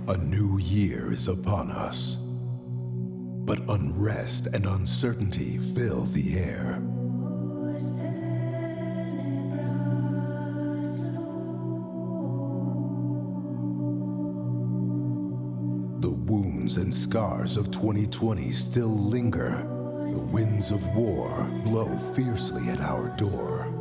A new year is upon us, but unrest and uncertainty fill the air. The wounds and scars of 2020 still linger. The winds of war blow fiercely at our door.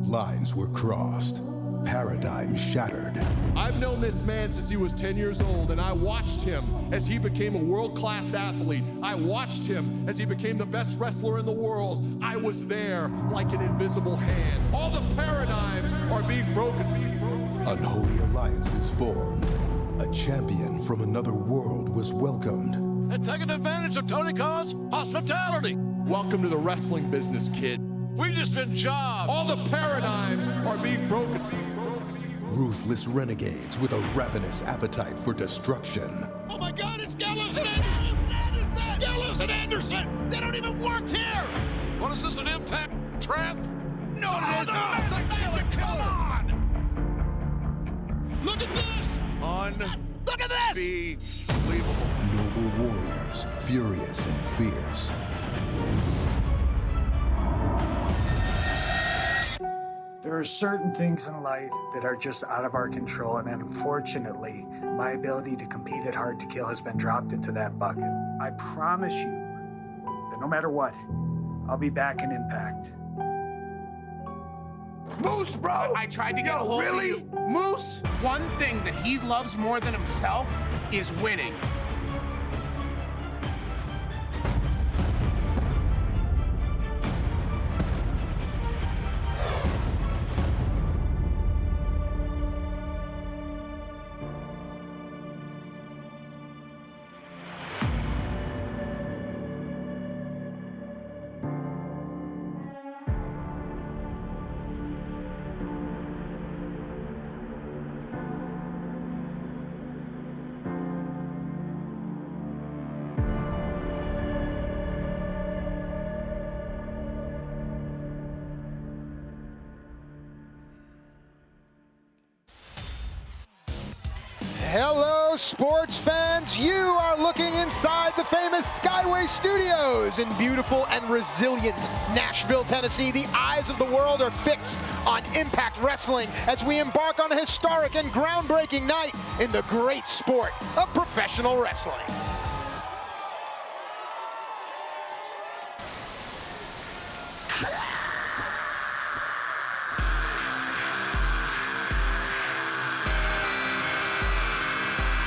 Lines were crossed, paradigms shattered. I've known this man since he was 10 years old, and I watched him as he became a world-class athlete. I watched him as he became the best wrestler in the world. I was there like an invisible hand. All the paradigms are being broken. Unholy alliances formed. A champion from another world was welcomed. And taking advantage of Tony Khan's hospitality. Welcome to the wrestling business, kid. We've just been jobbed. All the paradigms are being broken. Ruthless renegades with a ravenous appetite for destruction. Oh my God, it's Gallows and Anderson! Gallows and Anderson! They don't even work here! What is this, an impact trap? No, it isn't! Come on! Look at this! Look at this! Unbelievable. Noble warriors, furious and fierce. There are certain things in life that are just out of our control, and unfortunately, my ability to compete at Hard to Kill has been dropped into that bucket. I promise you that no matter what, I'll be back in Impact. Moose, bro! I tried to get a hold of you. Moose? One thing that he loves more than himself is winning. Hello, sports fans. You are looking inside the famous Skyway Studios in beautiful and resilient Nashville, Tennessee. The eyes of the world are fixed on Impact Wrestling as we embark on a historic and groundbreaking night in the great sport of professional wrestling.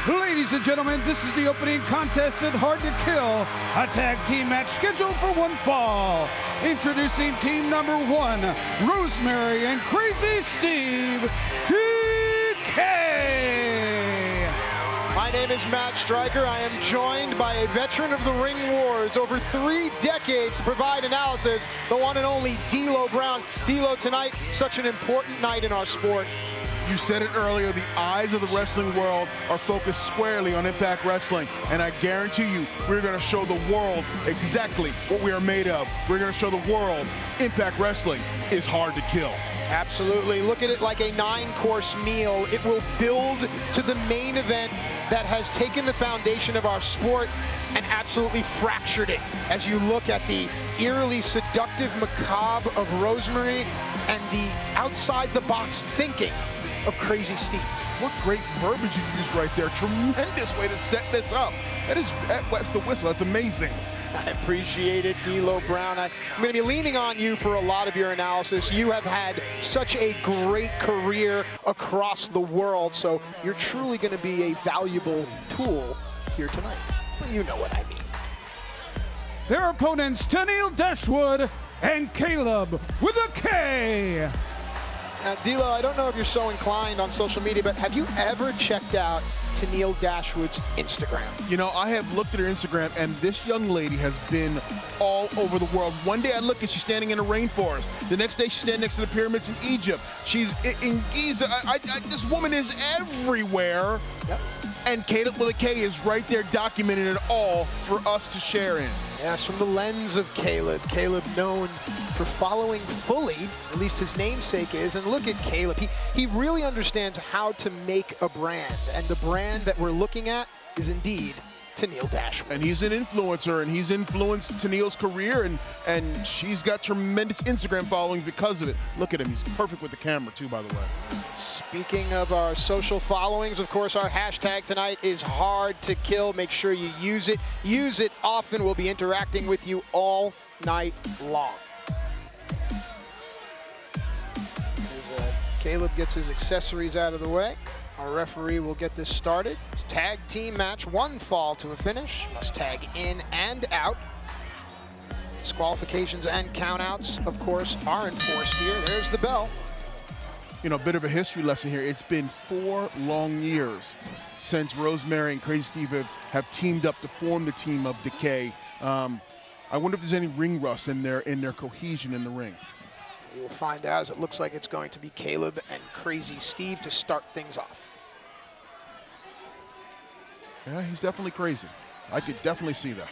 Ladies and gentlemen, this is the opening contest at Hard to Kill, a tag team match scheduled for one fall. Introducing team number one, Rosemary and Crazy Steve DK. My name is Matt Stryker. I am joined by a veteran of the Ring Wars, over 3 decades to provide analysis, the one and only D'Lo Brown. D'Lo, tonight, such an important night in our sport. You said it earlier, the eyes of the wrestling world are focused squarely on Impact Wrestling, and I guarantee you, we're going to show the world exactly what we are made of. We're going to show the world Impact Wrestling is hard to kill. Absolutely. Look at it like a 9-course meal. It will build to the main event that has taken the foundation of our sport and absolutely fractured it. As you look at the eerily seductive macabre of Rosemary and the outside-the-box thinking of Crazy Steve. What great verbiage you used right there. Tremendous way to set this up. That's the whistle. That's amazing. I appreciate it, D'Lo Brown. I'm going to be leaning on you for a lot of your analysis. You have had such a great career across the world, so you're truly going to be a valuable tool here tonight. Well, you know what I mean. Their opponents, Tennille Dashwood and Caleb with a K. Now, D'Lo, I don't know if you're so inclined on social media, but have you ever checked out Tennille Dashwood's Instagram? You know, I have looked at her Instagram, and this young lady has been all over the world. One day I look and she's standing in a rainforest. The next day she's standing next to the pyramids in Egypt. She's in Giza. This woman is everywhere. Yep. And Caleb with a K is right there documenting it all for us to share in. Yes, from the lens of Caleb. Caleb known for following fully, at least his namesake is. And look at Caleb. He really understands how to make a brand. And the brand that we're looking at is indeed Tenille Dashwood. And he's an influencer, and he's influenced Tenille's career, and she's got tremendous Instagram following because of it. Look at him. He's perfect with the camera, too, by the way. Speaking of our social followings, of course, our hashtag tonight is hard to kill. Make sure you use it. Use it often. We'll be interacting with you all night long. As Caleb gets his accessories out of the way, our referee will get this started. It's a tag team match, 1 fall to a finish. Must tag in and out. Disqualifications and countouts, of course, are enforced here. There's the bell. You know, a bit of a history lesson here. It's been 4 long years since Rosemary and Crazy Steve have teamed up to form the team of Decay. I wonder if there's any ring rust in their cohesion in the ring. We will find out, as it looks like it's going to be Caleb and Crazy Steve to start things off. Yeah, he's definitely crazy. I could definitely see that.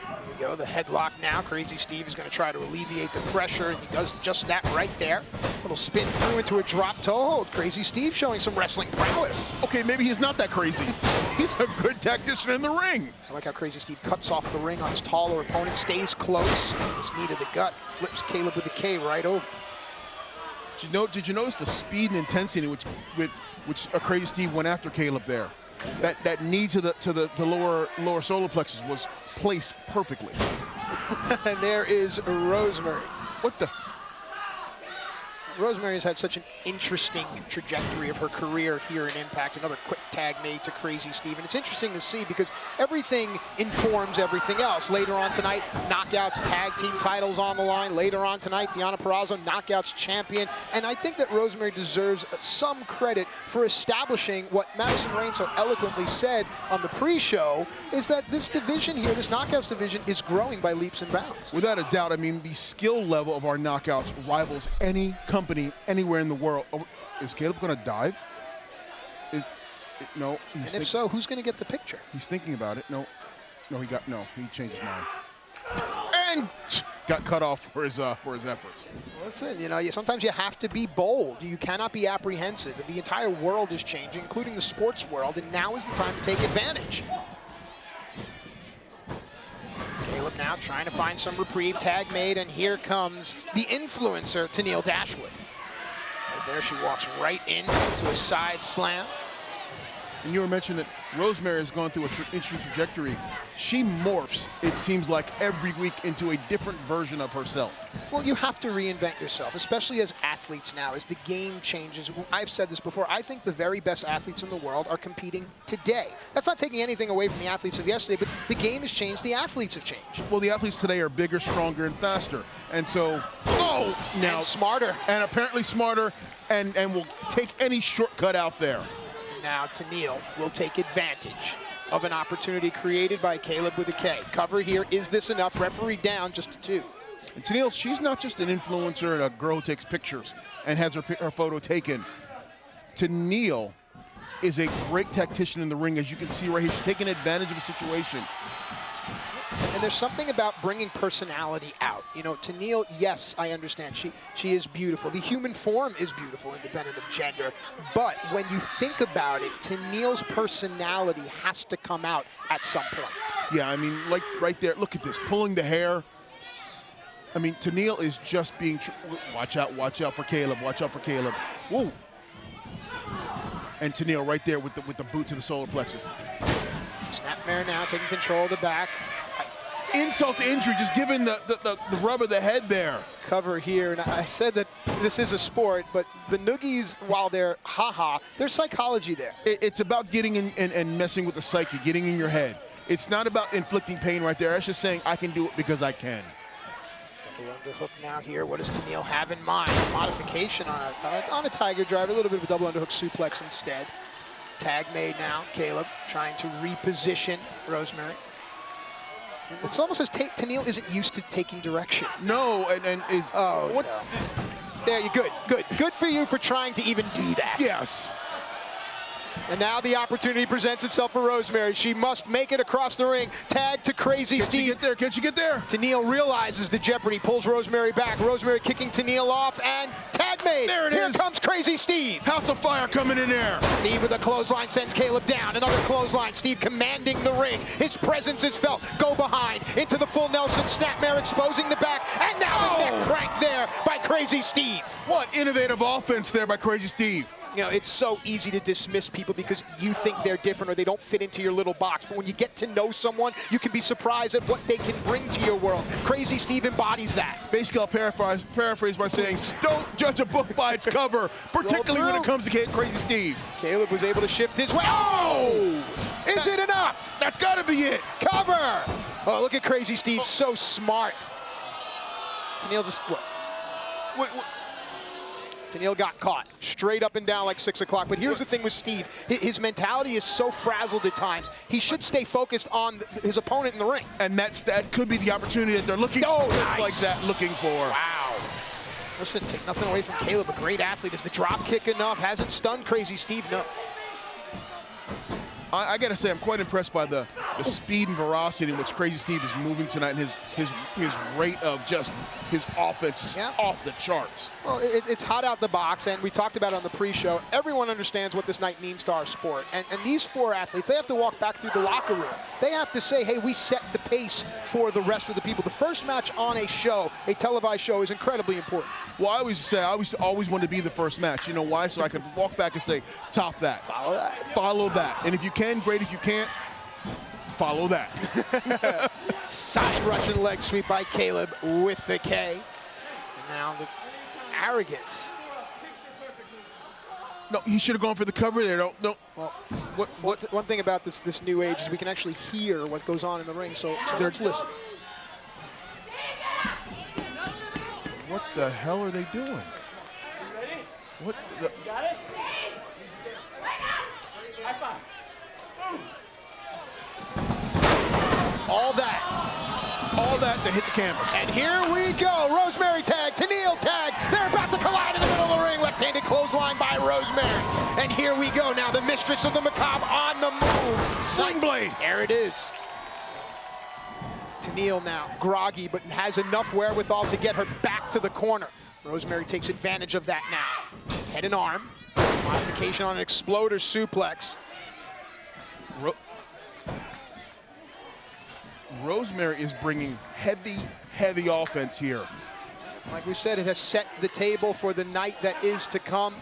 There we go, the headlock now. Crazy Steve is going to try to alleviate the pressure, and he does just that right there. Little spin through into a drop toe hold. Crazy Steve showing some wrestling prowess. Okay, maybe he's not that crazy. He's a good tactician in the ring. I like how Crazy Steve cuts off the ring on his taller opponent, stays close. His knee to the gut, flips Caleb with a K right over. Did you notice the speed and intensity which Crazy Steve went after Caleb there? That knee to the lower solar plexus was placed perfectly. And there is Rosemary. What the? Rosemary has had such an interesting trajectory of her career here in Impact. Another quick tag made to Crazy Steve. And it's interesting to see because everything informs everything else. Later on tonight, Knockouts tag team titles on the line. Later on tonight, Deonna Purrazzo, Knockouts champion. And I think that Rosemary deserves some credit for establishing what Madison Rain so eloquently said on the pre-show, is that this division here, this Knockouts division, is growing by leaps and bounds. Without a doubt, I mean, the skill level of our Knockouts rivals any company anywhere in the world. Oh, is Caleb going to dive? No. And if so, who's going to get the picture? He's thinking about it. No, he changed his mind. And got cut off for his efforts. Listen, you know, sometimes you have to be bold. You cannot be apprehensive. The entire world is changing, including the sports world, and now is the time to take advantage. Caleb now trying to find some reprieve, tag made, and here comes the influencer, Tenille Dashwood. Right there, she walks right into a side slam. And you were mentioning that Rosemary has gone through an interesting trajectory. She morphs, it seems like, every week into a different version of herself. Well, you have to reinvent yourself, especially as athletes now, as the game changes. I've said this before, I think the very best athletes in the world are competing today. That's not taking anything away from the athletes of yesterday, but the game has changed, the athletes have changed. Well, the athletes today are bigger, stronger, and faster. And so, now. And smarter. And apparently smarter, and will take any shortcut out there. Now Tenille will take advantage of an opportunity created by Caleb with a K. Cover here, is this enough? Referee down, just a 2. And Tenille, she's not just an influencer and a girl who takes pictures and has her photo taken. Tenille is a great tactician in the ring, as you can see right here. She's taking advantage of a situation. And there's something about bringing personality out. You know, Tenille, yes, I understand. She is beautiful. The human form is beautiful, independent of gender. But when you think about it, Tenille's personality has to come out at some point. Yeah, I mean, like right there, look at this, pulling the hair. I mean, Tenille is just being, watch out for Caleb, watch out for Caleb. Whoa. And Tenille right there with the boot to the solar plexus. Snapmare now taking control of the back. Insult to injury, just giving the rub of the head there. Cover here, and I said that this is a sport, but the noogies, while they're there's psychology there. It's about getting in and messing with the psyche, getting in your head. It's not about inflicting pain right there. It's just saying, I can do it because I can. Double underhook now here. What does Tenille have in mind? A modification on a tiger driver, a little bit of a double underhook suplex instead. Tag made now. Caleb trying to reposition Rosemary. It's almost as Tenille isn't used to taking direction. No, and is... Oh, what? No. There you go. Good for you for trying to even do that. Yes. And now the opportunity presents itself for Rosemary. She must make it across the ring. Tag to Crazy Steve. Can she get there? Can she get there? Tenille realizes the jeopardy, pulls Rosemary back. Rosemary kicking Tenille off, and tag made. There it Here is. comes Crazy Steve. House of Fire coming in there. Steve with a clothesline sends Caleb down. Another clothesline. Steve commanding the ring. His presence is felt. Go behind into the full Nelson snapmare, exposing the back, and now the neck crank there by Crazy Steve. What innovative offense there by Crazy Steve. You know, it's so easy to dismiss people because you think they're different or they don't fit into your little box. But when you get to know someone, you can be surprised at what they can bring to your world. Crazy Steve embodies that. Basically, I'll paraphrase by saying, don't judge a book by its cover, particularly when it comes to Crazy Steve. Caleb was able to shift his way. Oh! Is it enough? That's got to be it. Cover! Oh, look at Crazy Steve, so smart. Tenille just, what? Wait. Tenille got caught straight up and down like 6 o'clock. But here's the thing with Steve. His mentality is so frazzled at times. He should stay focused on his opponent in the ring. And that could be the opportunity that they're looking for. Nice. Like that looking for. Wow. Listen, take nothing away from Caleb, a great athlete. Is the drop kick enough? Has it stunned Crazy Steve? No. I got to say, I'm quite impressed by the speed and veracity in which Crazy Steve is moving tonight, and his rate of just his offense is off the charts. Well, it's hot out the box, and we talked about it on the pre-show. Everyone understands what this night means to our sport. And these four athletes, they have to walk back through the locker room. They have to say, hey, we set the pace for the rest of the people. The first match on a show, a televised show, is incredibly important. Well, I always wanted to be the first match. You know why? So I could walk back and say, top that. Follow that. Follow that. And if you can, great. If you can't, follow that. Side Russian leg sweep by Caleb with the K. And now the arrogance. No, he should have gone for the cover there. No. Well, one thing about this new age is we can actually hear what goes on in the ring, so let's listen. What the hell are they doing? You ready? What? You got it? High five. All that to hit the canvas. And here we go. Rosemary tag, Tenille tag. They're about to collide in the middle of the ring. Left-handed clothesline by Rosemary. And here we go now. The mistress of the macabre on the move. Sling blade. There it is. Tenille now groggy, but has enough wherewithal to get her back to the corner. Rosemary takes advantage of that now. Head and arm. Modification on an exploder suplex. Rosemary is bringing heavy offense here. Like we said, it has set the table for the night that is to come.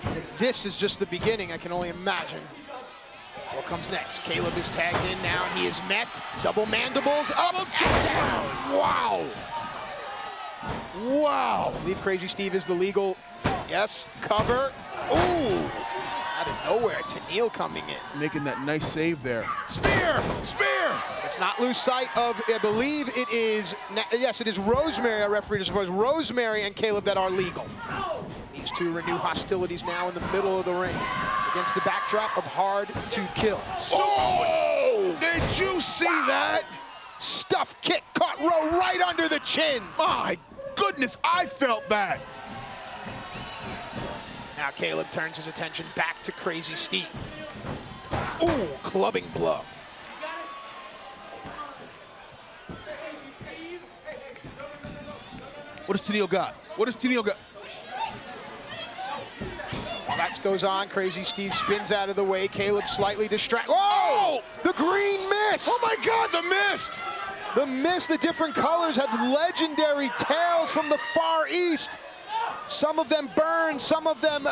And if this is just the beginning, I can only imagine what comes next. Caleb is tagged in now, and he is met. Double mandibles, up and down. Wow. Wow. I believe Crazy Steve is the legal, yes, cover. Ooh, out of nowhere, Tenille coming in. Making that nice save there. Spear, spear. Let's not lose sight of, I believe it is, yes, it is Rosemary, our referee, as far as Rosemary and Caleb that are legal. These two renew hostilities now in the middle of the ring against the backdrop of Hard to Kill. Oh! Did you see that? Stuff kick caught Rowe right under the chin. My goodness, I felt that. Now Caleb turns his attention back to Crazy Steve. Ooh, clubbing blow. What does Tenille got? What does Tenille got? While that goes on, Crazy Steve spins out of the way. Caleb slightly distracted. Whoa! The green mist! Oh my God, the mist! The mist, the different colors have legendary tales from the Far East. Some of them burn, some of them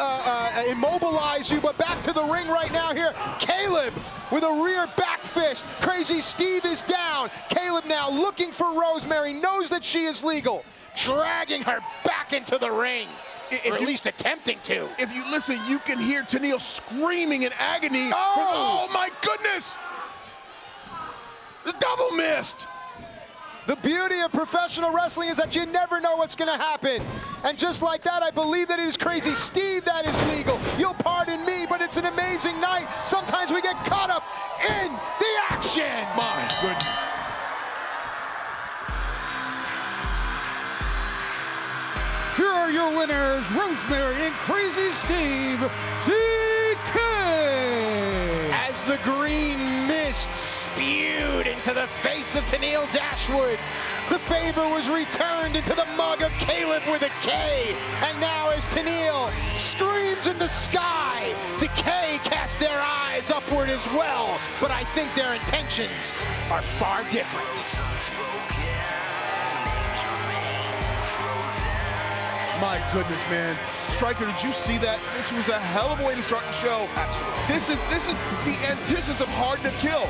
immobilize you, but back to the ring right now here. Caleb with a rear back fist. Crazy Steve is down. Caleb now looking for Rosemary, knows that she is legal, dragging her back into the ring, or at least attempting to. If you listen, you can hear Tenille screaming in agony. Oh my goodness! The double mist! The beauty of professional wrestling is that you never know what's going to happen. And just like that, I believe that it is Crazy Steve that is legal. You'll pardon me, but it's an amazing night. Sometimes we get caught up in the action. My goodness. Here are your winners, Rosemary and Crazy Steve, DK. the green mist spewed into the face of Tennille Dashwood, the favor was returned into the mug of Caleb with a K. And now as Tennille screams in the sky, Decay cast their eyes upward as well. But I think their intentions are far different. My goodness, man. Striker, did you see that? This was a hell of a way to start the show. Absolutely. This is the antithesis of Hard to Kill.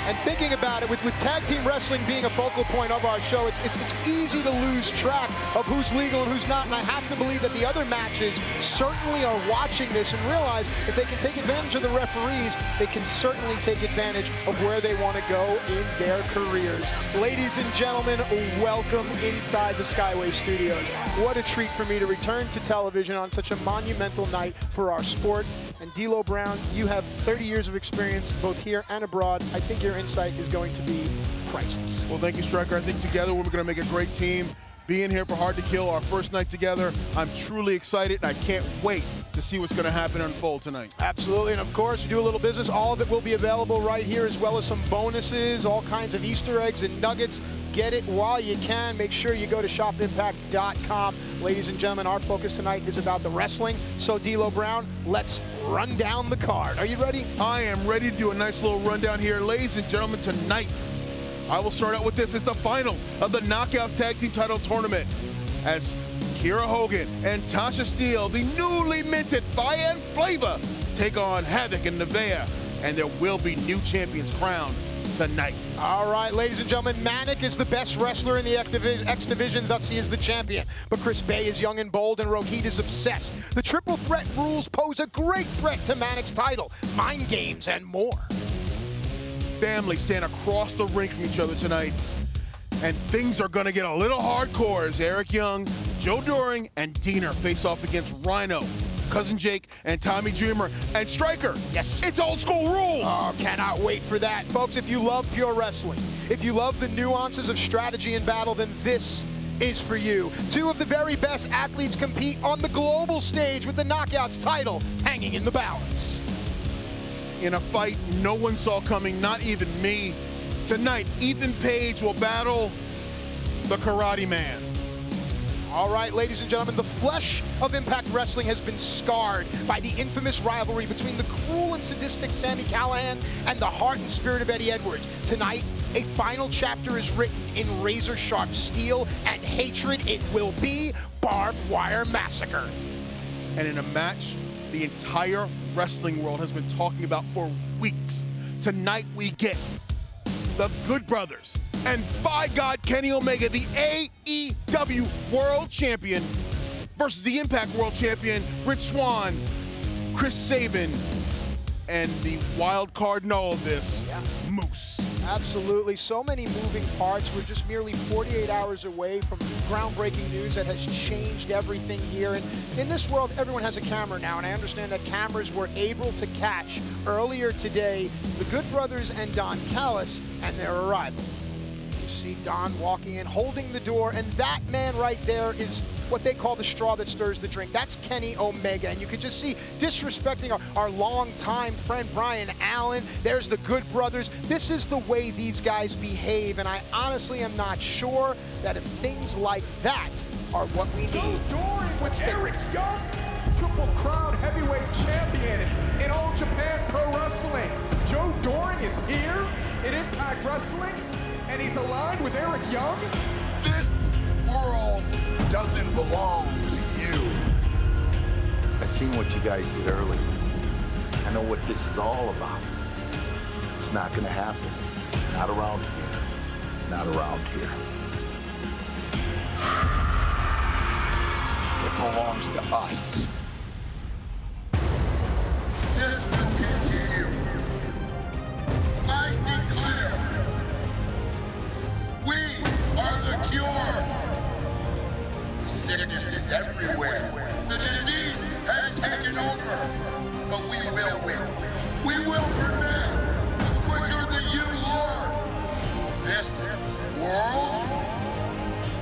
And thinking about it, with tag team wrestling being a focal point of our show, it's easy to lose track of who's legal and who's not. And I have to believe that the other matches certainly are watching this and realize if they can take advantage of the referees, they can certainly take advantage of where they want to go in their careers. Ladies and gentlemen, welcome inside the Skyway Studios. What a treat for me to return to television on such a monumental night for our sport. And D'Lo Brown, you have 30 years of experience both here and abroad. I think your insight is going to be priceless. Well, thank you, Striker. I think together we're going to make a great team. Being here for Hard to Kill, our first night together, I'm truly excited, and I can't wait to see what's going to happen unfold tonight. Absolutely, and of course, we do a little business. All of it will be available right here, as well as some bonuses, all kinds of Easter eggs and nuggets. Get it while you can. Make sure you go to shopimpact.com. Ladies and gentlemen, our focus tonight is about the wrestling. So, D'Lo Brown, let's run down the card. Are you ready? I am ready to do a nice little rundown here. Ladies and gentlemen, tonight, I will start out with this. It's the finals of the Knockouts Tag Team Title Tournament as Kiera Hogan and Tasha Steele, the newly minted Fire and Flavor, take on Havoc and Nevaeh, and there will be new champions crowned tonight. All right, ladies and gentlemen, Manic is the best wrestler in the X Division, thus he is the champion. But Chris Bay is young and bold, and Rohit is obsessed. The triple threat rules pose a great threat to Manic's title, mind games, and more. Families stand across the ring from each other tonight, and things are gonna get a little hardcore as Eric Young, Joe Doring, and Diener face off against Rhino, Cousin Jake, and Tommy Dreamer, and Striker. Yes. It's old school rules. Oh, cannot wait for that. Folks, if you love pure wrestling, if you love the nuances of strategy in battle, then this is for you. Two of the very best athletes compete on the global stage with the Knockouts title hanging in the balance. In a fight no one saw coming, not even me. Tonight, Ethan Page will battle the Karate Man. All right, ladies and gentlemen, the flesh of Impact Wrestling has been scarred by the infamous rivalry between the cruel and sadistic Sami Callihan and the heart and spirit of Eddie Edwards. Tonight, a final chapter is written in razor-sharp steel and hatred. It will be Barbed Wire Massacre. And in a match the entire wrestling world has been talking about for weeks, tonight we get the Good Brothers and, by God, Kenny Omega, the AEW World Champion, versus the Impact World Champion, Rich Swann, Chris Sabin, and the wild card in all of this, Moose. Absolutely. So many moving parts. We're just merely 48 hours away from groundbreaking news that has changed everything here. And in this world, everyone has a camera now, and I understand that cameras were able to catch earlier today the Good Brothers and Don Callis and their arrival. You see Don walking in, holding the door, and that man right there is what they call the straw that stirs the drink. That's Kenny Omega, and you can just see disrespecting our longtime friend Brian Allen. There's the Good Brothers. This is the way these guys behave, and I honestly am not sure that if things like that are what we need. Joe Doring with Eric Young, Triple Crown Heavyweight Champion in All Japan Pro Wrestling. Joe Doring is here in Impact Wrestling, and he's aligned with Eric Young. This world doesn't belong to you. I seen what you guys did earlier. I know what this is all about. It's not gonna happen. Not around here. Not around here. It belongs to us. This will continue. I declare, we are the cure. Sickness is everywhere. The disease has taken over. But we will win. We will prevail. Quicker than you learn. This world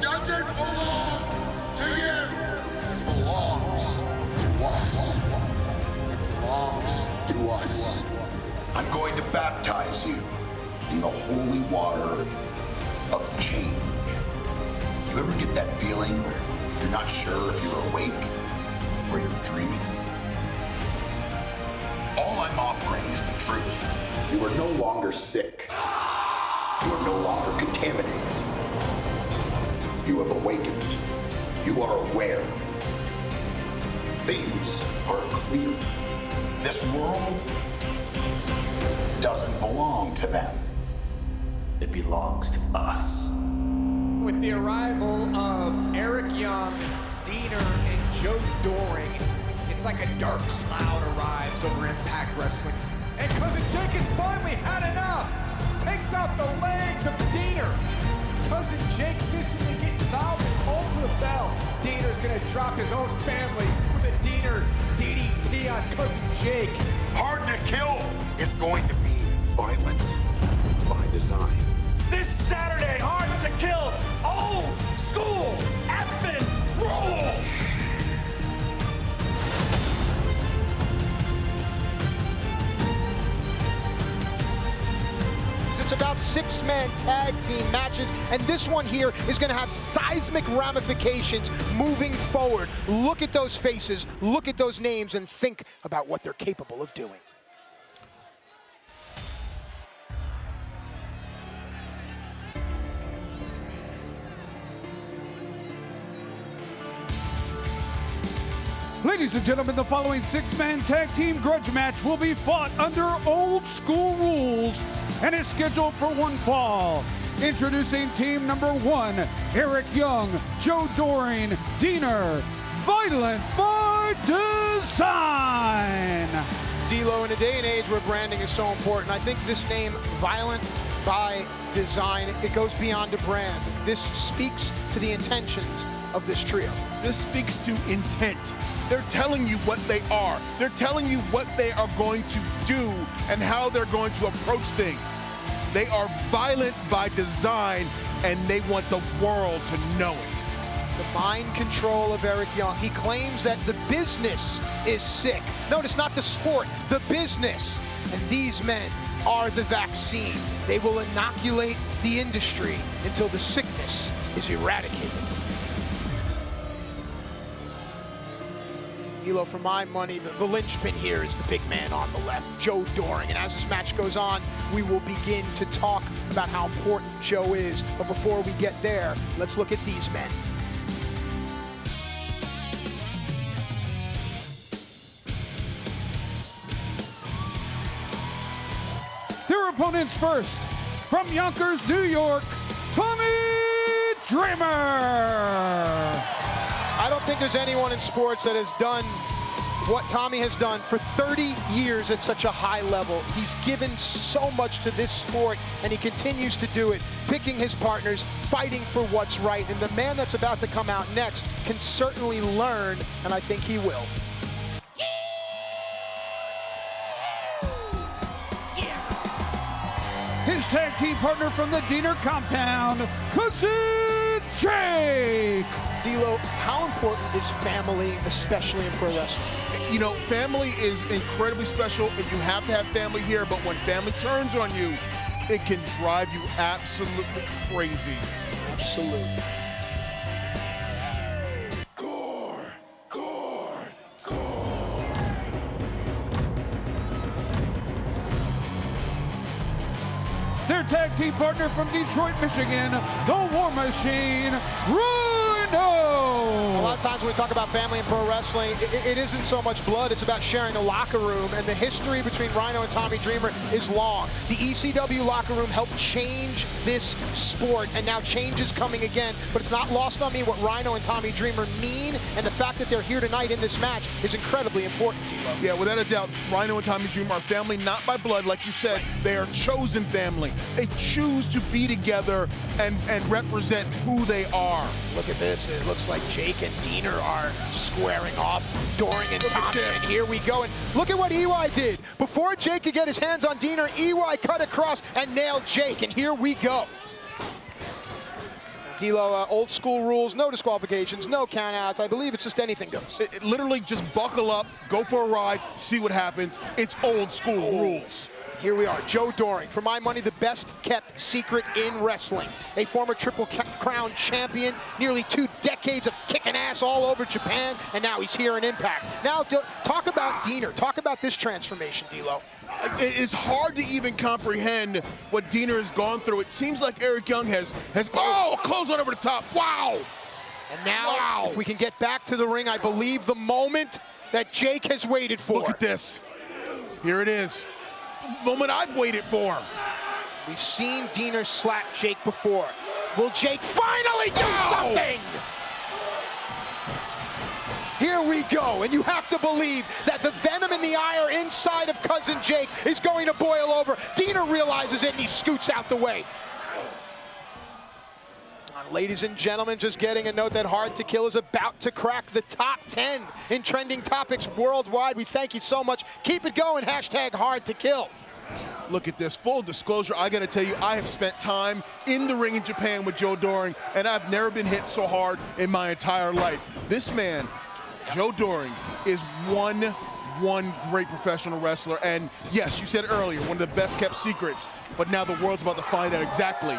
doesn't belong to you. It belongs the holy water of change. You ever get that feeling where you're not sure if you're awake or you're dreaming? All I'm offering is the truth. You are no longer sick. You are no longer contaminated. You have awakened. You are aware. Things are clear. This world doesn't belong to them. It belongs to us. With the arrival of Eric Young, Deonna, and Joe Doring, it's like a dark cloud arrives over Impact Wrestling. And Cousin Jake has finally had enough. Takes out the legs of Deonna. Cousin Jake visibly gets fouled and called for the bell. Deaner's gonna drop his own family with a Deonna DDT on Cousin Jake. Hard to Kill is going to be violent by design. This Saturday, Hard to Kill, old school effing rules! It's about 6-man tag team matches, and this one here is going to have seismic ramifications moving forward. Look at those faces, look at those names, and think about what they're capable of doing. Ladies and gentlemen, the following 6-man tag team grudge match will be fought under old school rules and is scheduled for one fall. Introducing team number 1, Eric Young, Joe Doring, Deonna, Violent by Design. D-Lo, in a day and age where branding is so important, I think this name, Violent by Design, it goes beyond a brand. This speaks to the intentions of this trio. This speaks to intent. They're telling you what they are. They're telling you what they are going to do and how they're going to approach things. They are violent by design, and they want the world to know it. The mind control of Eric Young. He claims that the business is sick. Notice, not the sport, the business. And these men are the vaccine. They will inoculate the industry until the sickness is eradicated. D-Lo, for my money, the linchpin here is the big man on the left, Joe Doring. And as this match goes on, we will begin to talk about how important Joe is. But before we get there, let's look at these men. Their opponents first, from Yonkers, New York, Tommy Dreamer. I don't think there's anyone in sports that has done what Tommy has done for 30 years at such a high level. He's given so much to this sport, and he continues to do it, picking his partners, fighting for what's right. And the man that's about to come out next can certainly learn, and I think he will. His tag team partner from the Deonna compound, Cousin Jake. D-Lo, how important is family, especially in pro wrestling? You know, family is incredibly special, and you have to have family here, but when family turns on you, it can drive you absolutely crazy. Absolutely. Their tag team partner from Detroit, Michigan, the War Machine, Rhino! A lot of times when we talk about family in pro wrestling, it isn't so much blood, it's about sharing a locker room, and the history between Rhino and Tommy Dreamer is long. The ECW locker room helped change this sport, and now change is coming again, but it's not lost on me what Rhino and Tommy Dreamer mean, and the fact that they're here tonight in this match is incredibly important, D-Lo. Yeah, without a doubt, Rhino and Tommy Dreamer are family, not by blood, like you said. They are chosen family. They choose to be together and represent who they are. Look at this. It looks like Jake and Deonna are squaring off. Doring and Tommy, and here we go. And look at what EY did. Before Jake could get his hands on Deonna, EY cut across and nailed Jake, and here we go. D-Lo, old school rules, no disqualifications, no countouts. I believe it's just anything goes. It literally just buckle up, go for a ride, see what happens. It's old school rules. here we are, Joe Doring, for my money, the best kept secret in wrestling. A former Triple Crown champion, nearly 2 decades of kicking ass all over Japan, and now he's here in Impact. Now, talk about Deonna. Talk about this transformation, D'Lo. It is hard to even comprehend what Deonna has gone through. It seems like Eric Young has oh, close on over the top. Wow. And now, if we can get back to the ring, I believe the moment that Jake has waited for. Look at this. Here it is. The moment I've waited for. We've seen Deonna slap Jake before. Will Jake finally do something? Here we go, and you have to believe that the venom and the ire inside of Cousin Jake is going to boil over. Deonna realizes it, and he scoots out the way. Ladies and gentlemen, just getting a note that Hard to Kill is about to crack the top 10 in trending topics worldwide. We thank you so much. Keep it going, hashtag Hard to Kill. Look at this. Full disclosure, I gotta tell you, I have spent time in the ring in Japan with Joe Doring, and I've never been hit so hard in my entire life. This man, Joe Doring, is one great professional wrestler, and yes, you said earlier, one of the best kept secrets, but now the world's about to find out exactly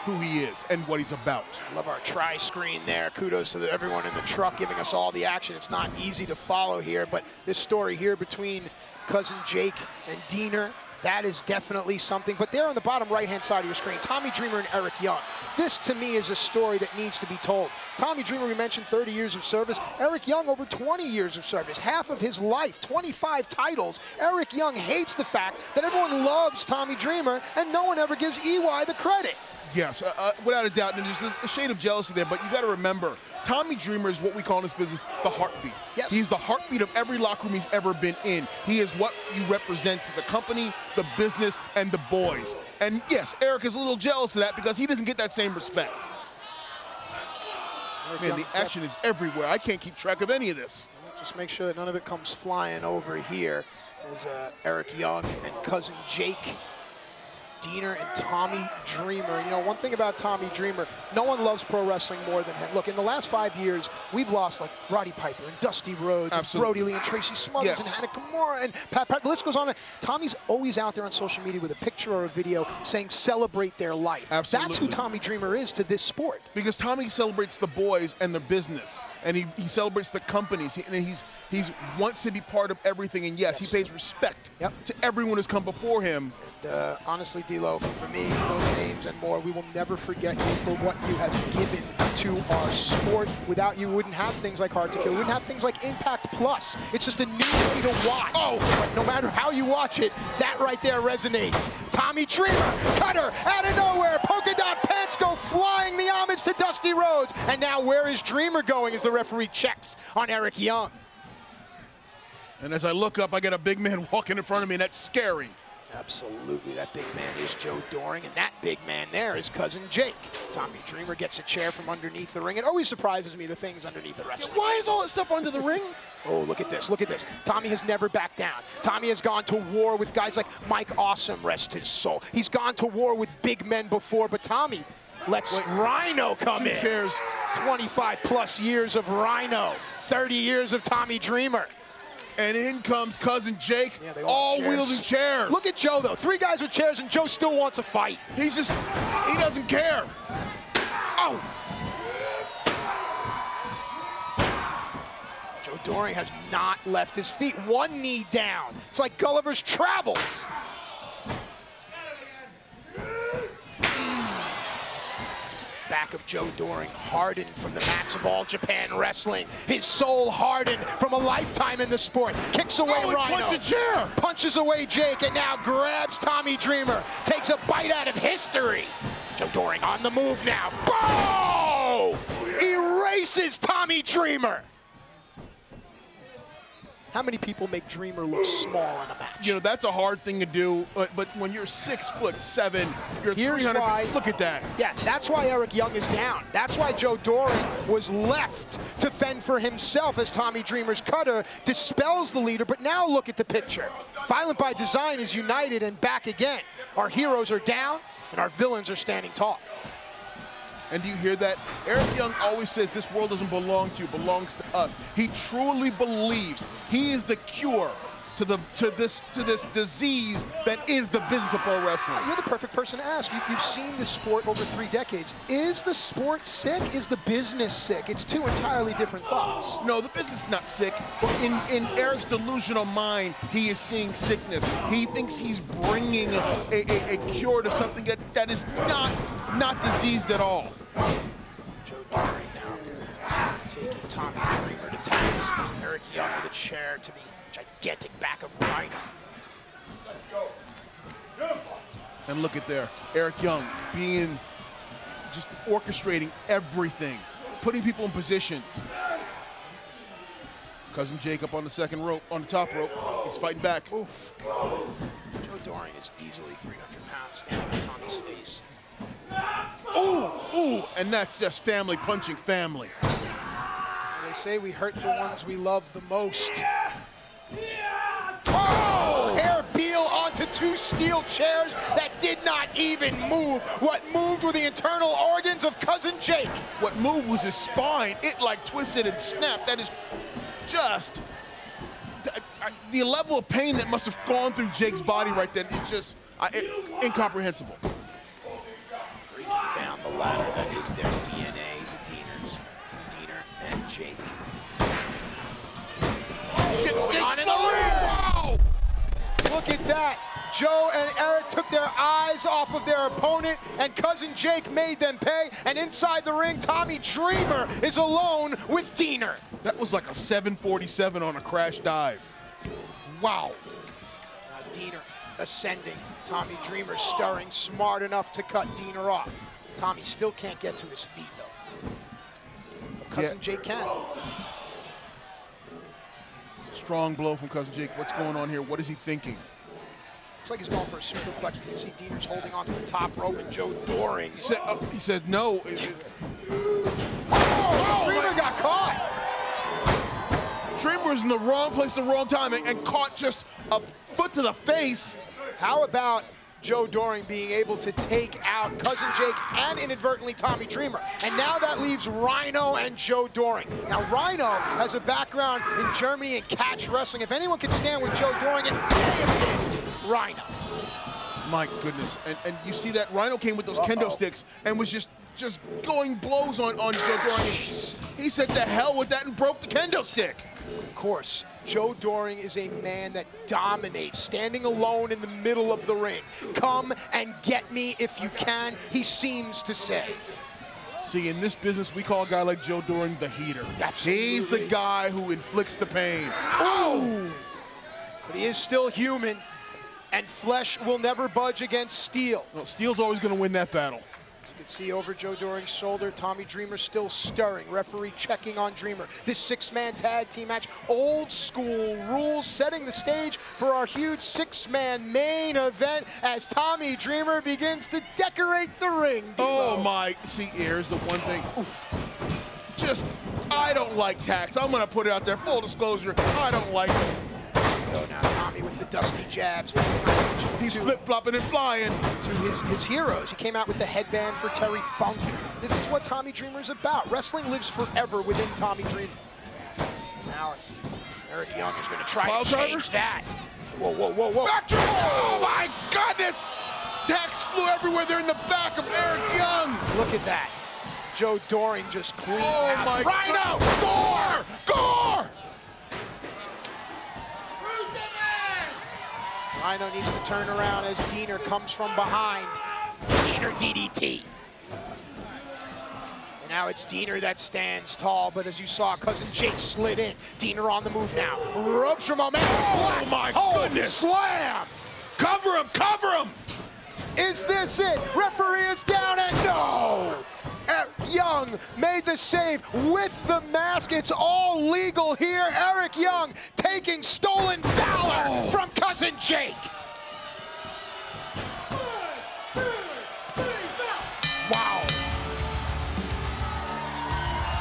who he is and what he's about. Love our tri-screen there. Kudos to everyone in the truck giving us all the action. It's not easy to follow here, but this story here between Cousin Jake and Deonna, that is definitely something. But there on the bottom right-hand side of your screen, Tommy Dreamer and Eric Young. This, to me, is a story that needs to be told. Tommy Dreamer, we mentioned 30 years of service. Eric Young, over 20 years of service. Half of his life, 25 titles. Eric Young hates the fact that everyone loves Tommy Dreamer and no one ever gives EY the credit. Yes, without a doubt, and there's a shade of jealousy there, but you got to remember, Tommy Dreamer is what we call in this business the heartbeat. Yes. He's the heartbeat of every locker room he's ever been in. He is what you represent to the company, the business, and the boys. And yes, Eric is a little jealous of that because he doesn't get that same respect. Man, the action is everywhere. I can't keep track of any of this. Just make sure that none of it comes flying over here. There's Eric Young and Cousin Jake, Deonna and Tommy Dreamer. You know, one thing about Tommy Dreamer, no one loves pro wrestling more than him. Look, in the last 5 years, we've lost like Roddy Piper and Dusty Rhodes and Brody Lee and Tracy Smothers and Hannah Kimura and Pat. The list goes on. Tommy's always out there on social media with a picture or a video saying celebrate their life. Absolutely. That's who Tommy Dreamer is to this sport. Because Tommy celebrates the boys and the business, and he celebrates the companies, and he wants to be part of everything, and yes, he pays respect to everyone who's come before him. And honestly, D'Lo, for me, those names and more, we will never forget you for what you have given to our sport. Without you, we wouldn't have things like Hard to Kill. We wouldn't have things like Impact Plus. It's just a new way to watch. But no matter how you watch it, that right there resonates. Tommy Dreamer, cutter, out of nowhere, polka dot pants go flying, the homage to Dusty Rhodes. And now where is Dreamer going as the referee checks on Eric Young? And as I look up, I got a big man walking in front of me, and that's scary. Absolutely, that big man is Joe Doring, and that big man there is Cousin Jake. Tommy Dreamer gets a chair from underneath the ring. It always surprises me, the things underneath the wrestling. Why is all that stuff under the ring? Oh, look at this, look at this. Tommy has never backed down. Tommy has gone to war with guys like Mike Awesome, rest his soul. He's gone to war with big men before, but Tommy lets Rhino come in. Chairs. 25 plus years of Rhino, 30 years of Tommy Dreamer. And in comes Cousin Jake, all wheels and chairs. Look at Joe, though. 3 guys with chairs, and Joe still wants a fight. He doesn't care. Oh! Joe Doring has not left his feet. 1 knee down. It's like Gulliver's Travels. Back of Joe Doring, hardened from the mats of All Japan Wrestling. His soul hardened from a lifetime in the sport. Kicks away Rhino. Punches away Jake, and now grabs Tommy Dreamer. Takes a bite out of history. Joe Doring on the move now. Boom! Erases Tommy Dreamer. How many people make Dreamer look small in a match? You know, that's a hard thing to do, but when you're 6'7", you're 300. Look at that. Yeah, that's why Eric Young is down. That's why Joe Doring was left to fend for himself as Tommy Dreamer's cutter dispels the leader. But now look at the picture. Violent by Design is united and back again. Our heroes are down, and our villains are standing tall. And do you hear that? Eric Young always says this world doesn't belong to you, it belongs to us. He truly believes he is the cure to this disease that is the business of pro wrestling? You're the perfect person to ask. You've seen this sport over 3 decades. Is the sport sick? Is the business sick? It's 2 entirely different thoughts. No, the business is not sick. But in Eric's delusional mind, he is seeing sickness. He thinks he's bringing a cure to something that is not diseased at all. Joe Doring now taking Tommy Dreamer to task. Eric Young with a chair to the gigantic back of Rhino. And look at there, Eric Young just orchestrating everything, putting people in positions. Cousin Jake up on the second rope, on the top rope. He's fighting back. Oof. Joe Doring is easily 300 pounds standing on Tommy's face. Ooh, and that's just family punching family. They say we hurt the ones we love the most. Oh! Hair Beal onto 2 steel chairs that did not even move. What moved were the internal organs of Cousin Jake. What moved was his spine. It like twisted and snapped. That is just the level of pain that must have gone through Jake's body right then. It's just incomprehensible. Breaking down the ladder that is their DNA, the Deaners, Diener and Jake. Shit, on in the wow! Look at that. Joe and Eric took their eyes off of their opponent, and Cousin Jake made them pay. And inside the ring, Tommy Dreamer is alone with Diener. That was like a 747 on a crash dive. Wow. Diener ascending. Tommy Dreamer stirring, smart enough to cut Diener off. Tommy still can't get to his feet, though. But Cousin Jake can. Strong blow from Cousin Jake. What's going on here? What is he thinking? Looks like he's going for a superplex. You can see Diener's holding onto the top rope, and Joe Doring. He said no. Dreamer got caught. Dreamer was in the wrong place at the wrong time and caught just a foot to the face. How about Joe Doring being able to take out Cousin Jake and inadvertently Tommy Dreamer? And now that leaves Rhino and Joe Doring. Now Rhino has a background in Germany and catch wrestling. If anyone could stand with Joe Doring, it may have been Rhino. My goodness, and you see that Rhino came with those kendo sticks and was just going blows on Joe Doring. He said the hell with that and broke the kendo stick. Of course, Joe Doring is a man that dominates, standing alone in the middle of the ring. Come and get me if you can, he seems to say. See, in this business, we call a guy like Joe Doring the heater. Absolutely. He's the guy who inflicts the pain. Oh! But he is still human, and flesh will never budge against steel. No, steel's always going to win that battle. You can see over Joe Doring's shoulder, Tommy Dreamer still stirring. Referee checking on Dreamer. This 6-man tag team match, old school rules, setting the stage for our huge 6-man main event as Tommy Dreamer begins to decorate the ring. Oh my, see, here's the one thing. Oof. I don't like tax. I'm gonna put it out there, full disclosure, I don't like it. Oh, now Tommy with the dusty jabs. He's flip-flopping and flying. To his heroes. He came out with the headband for Terry Funk. This is what Tommy Dreamer's about. Wrestling lives forever within Tommy Dreamer. Now Eric Young is going to try to change that. Whoa, whoa, whoa, whoa. Back oh my goodness! Tacks flew everywhere. They're in the back of Eric Young. Look at that. Joe Doring just clean. Oh my Rhino! Gore! Gore! Rhino needs to turn around as Diener comes from behind. Diener DDT. And now it's Diener that stands tall, but as you saw, Cousin Jake slid in. Diener on the move now. Ropes from momentum. Oh my goodness! Slam! Cover him! Cover him! Is this it? Referee is down and no! Young made the save with the mask. It's all legal here. Eric Young taking stolen valor from Cousin Jake. Wow.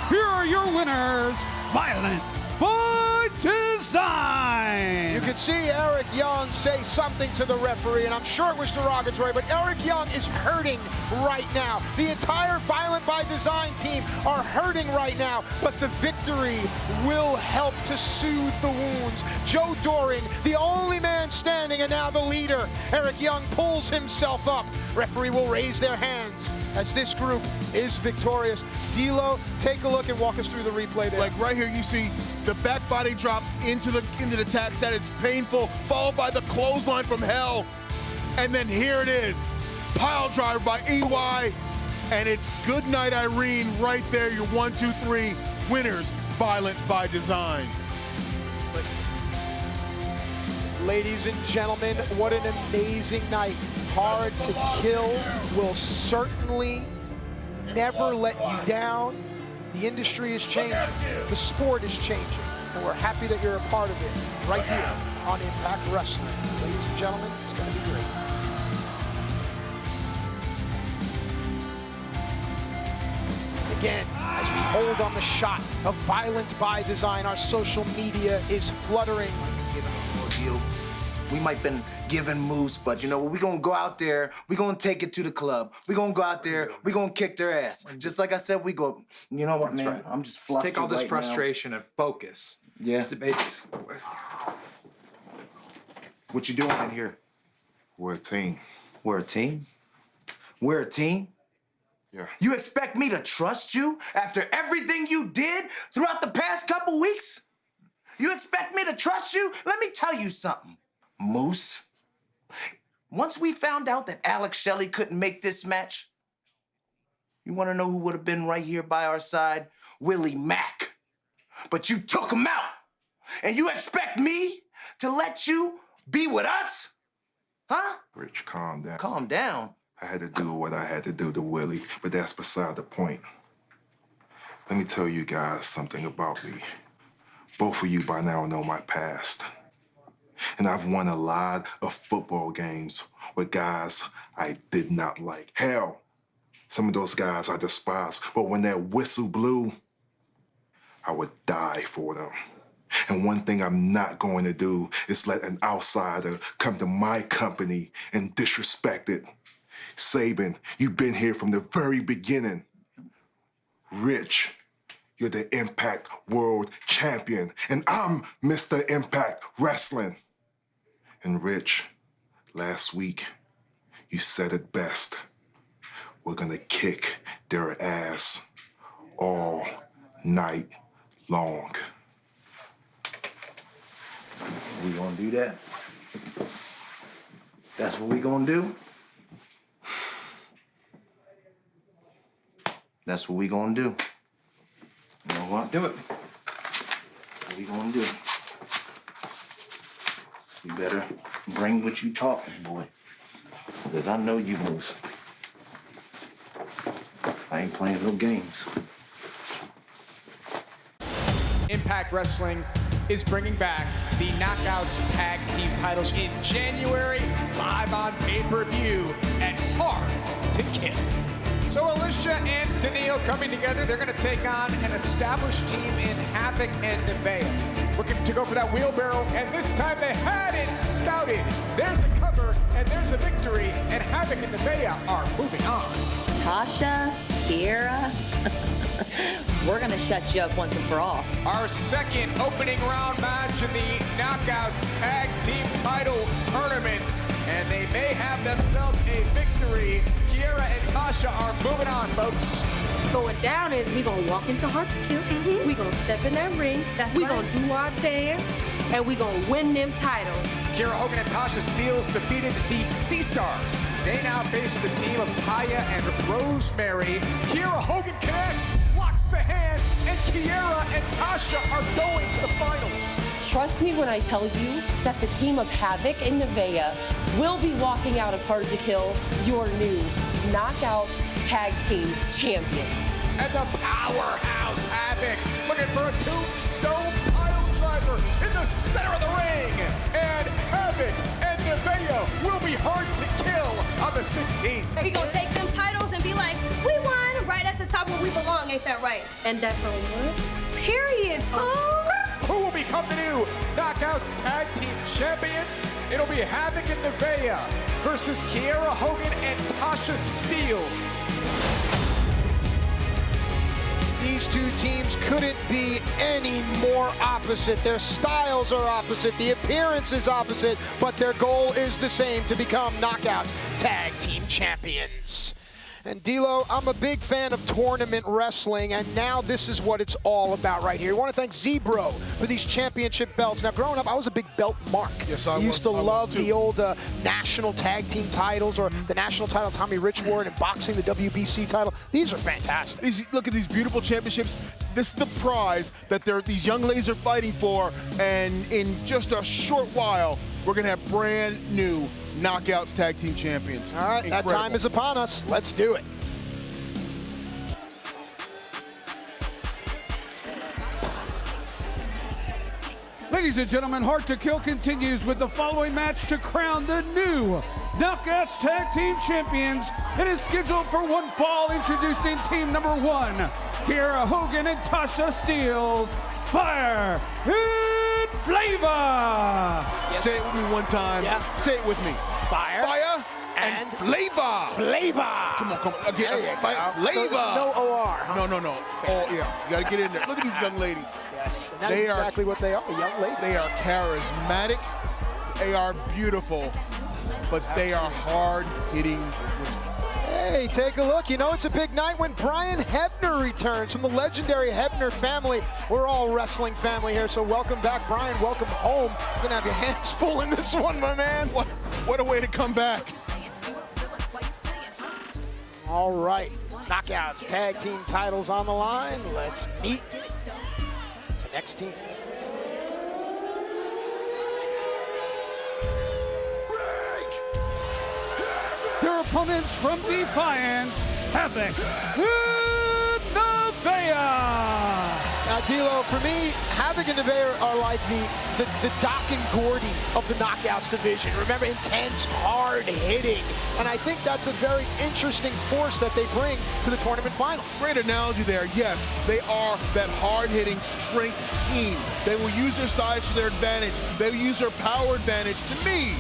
Here are your winners, Violent by Design. You can see Eric Young say something to the referee, and I'm sure it was derogatory, but Eric Young is hurting right now. The entire Violent by Design team are hurting right now, but the victory will help to soothe the wounds. Joe Doring, the only man standing and now the leader. Eric Young pulls himself up. Referee will raise their hands as this group is victorious. D'Lo, take a look and walk us through the replay there. Like right here, you see the back body drop into the tax. That is painful, followed by the clothesline from hell. And then here it is, pile driver by EY. And it's good night, Irene, right there, your 1, 2, 3 winners, Violent by Design. Ladies and gentlemen, what an amazing night. Hard to Kill will certainly never let you down. The industry is changing, the sport is changing, and we're happy that you're a part of it right here on Impact Wrestling. Ladies and gentlemen, it's going to be great. Again, as we hold on the shot of Violent by Design, our social media is fluttering. We might been giving moves, but you know what? We gonna go out there, we gonna take it to the club. We gonna go out there, we gonna kick their ass. Just like I said, we go, you know what, man? Right. I'm just fluffy. Just take all this right frustration now. And focus. Yeah. Debates. What you doing in here? We're a team. We're a team? We're a team? Yeah. You expect me to trust you after everything you did throughout the past couple weeks? You expect me to trust you? Let me tell you something, Moose. Once we found out that Alex Shelley couldn't make this match, you want to know who would have been right here by our side? Willie Mack. But you took him out. And you expect me to let you be with us? Huh? Rich, calm down. Calm down? I had to do what I had to do to Willie, but that's beside the point. Let me tell you guys something about me. Both of you by now know my past. And I've won a lot of football games with guys I did not like. Hell, some of those guys I despise, but when that whistle blew, I would die for them. And one thing I'm not going to do is let an outsider come to my company and disrespect it. Sabin, you've been here from the very beginning. Rich, you're the Impact World Champion, and I'm Mr. Impact Wrestling. And Rich, last week, you said it best. We're gonna kick their ass all night long. We gonna do that? That's what we gonna do? That's what we gonna do. You know what? Do it. What we gonna do? You better bring what you talking, boy. Because I know you moves. I ain't playing no games. Impact Wrestling is bringing back the Knockouts Tag Team titles in January, live on pay-per-view at Hard to Kill. So Alicia and Tenille coming together, they're gonna take on an established team in Havoc and Nevaeh. Looking to go for that wheelbarrow, and this time they had it scouted. There's a cover, and there's a victory, and Havoc and Nevaeh are moving on. Tasha, Kiera, we're gonna shut you up once and for all. Our second opening round match in the Knockouts Tag Team Title Tournament, and they may have themselves a victory. Kiera and Tasha are moving on, folks. Going down is we gonna walk into Hard to Kill. We gonna step in that ring. We gonna do our dance, and we gonna win them titles. Kiera Hogan and Tasha Steeles defeated the Sea Stars. They now face the team of Taya and Rosemary. Kiera Hogan connects, locks the hands, and Kiera and Tasha are going to the finals. Trust me when I tell you that the team of Havoc and Nevaeh will be walking out of Hard to Kill your new Knockout Tag Team Champions. And the powerhouse Havoc looking for a tombstone pile driver in the center of the ring. And Havoc and Nevaeh will be Hard to Kill on the 16th. We gonna take them titles and be like, we won right at the top where we belong, ain't that right? And that's on what? Period, fool. Who will become the new Knockouts Tag Team champions, it'll be Havoc and Nevaeh versus Kiera Hogan and Tasha Steele. These two teams couldn't be any more opposite. Their styles are opposite, the appearance is opposite, but their goal is the same, to become Knockouts Tag Team Champions. And D'Lo, I'm a big fan of tournament wrestling, and now this is what it's all about right here. I want to thank Zebro for these championship belts. Now, growing up, I was a big belt mark. Yes, I used to love the old national tag team titles, or the national title Tommy Rich wore, and boxing the WBC title. These are fantastic. Look at these beautiful championships. This is the prize that these young ladies are fighting for, and in just a short while, we're going to have brand new Knockouts Tag Team Champions. All right, Incredible. that time is upon us. Let's do it. Ladies and gentlemen, Hard to Kill continues with the following match to crown the new Knockouts Tag Team Champions. It is scheduled for one fall, introducing team number 1, Kiera Hogan and Tasha Steele's Fire and Flavor. Say it with me one time. Yeah. Say it with me. Fire. Fire and flavor. Flavor. Come on. Again, fire, flavor. So no OR. Huh? No. Oh, yeah. You got to get in there. Look at these young ladies. Yes, and that is exactly what they are, young ladies. They are charismatic. They are beautiful. But they are hard-hitting women. Hey, take a look. You know, it's a big night when Brian Hebner returns from the legendary Hebner family. We're all wrestling family here, so welcome back, Brian. Welcome home. You're going to have your hands full in this one, my man. What a way to come back. All right, Knockouts Tag Team titles on the line. Let's meet the next team. Their opponents from Defiance, Havoc and Nevaeh. Now, D'Lo, for me, Havoc and Nevaeh are like the Doc and Gordy of the Knockouts division. Remember, intense, hard-hitting. And I think that's a very interesting force that they bring to the tournament finals. Great analogy there. Yes, they are that hard-hitting strength team. They will use their size to their advantage. They will use their power advantage. To me,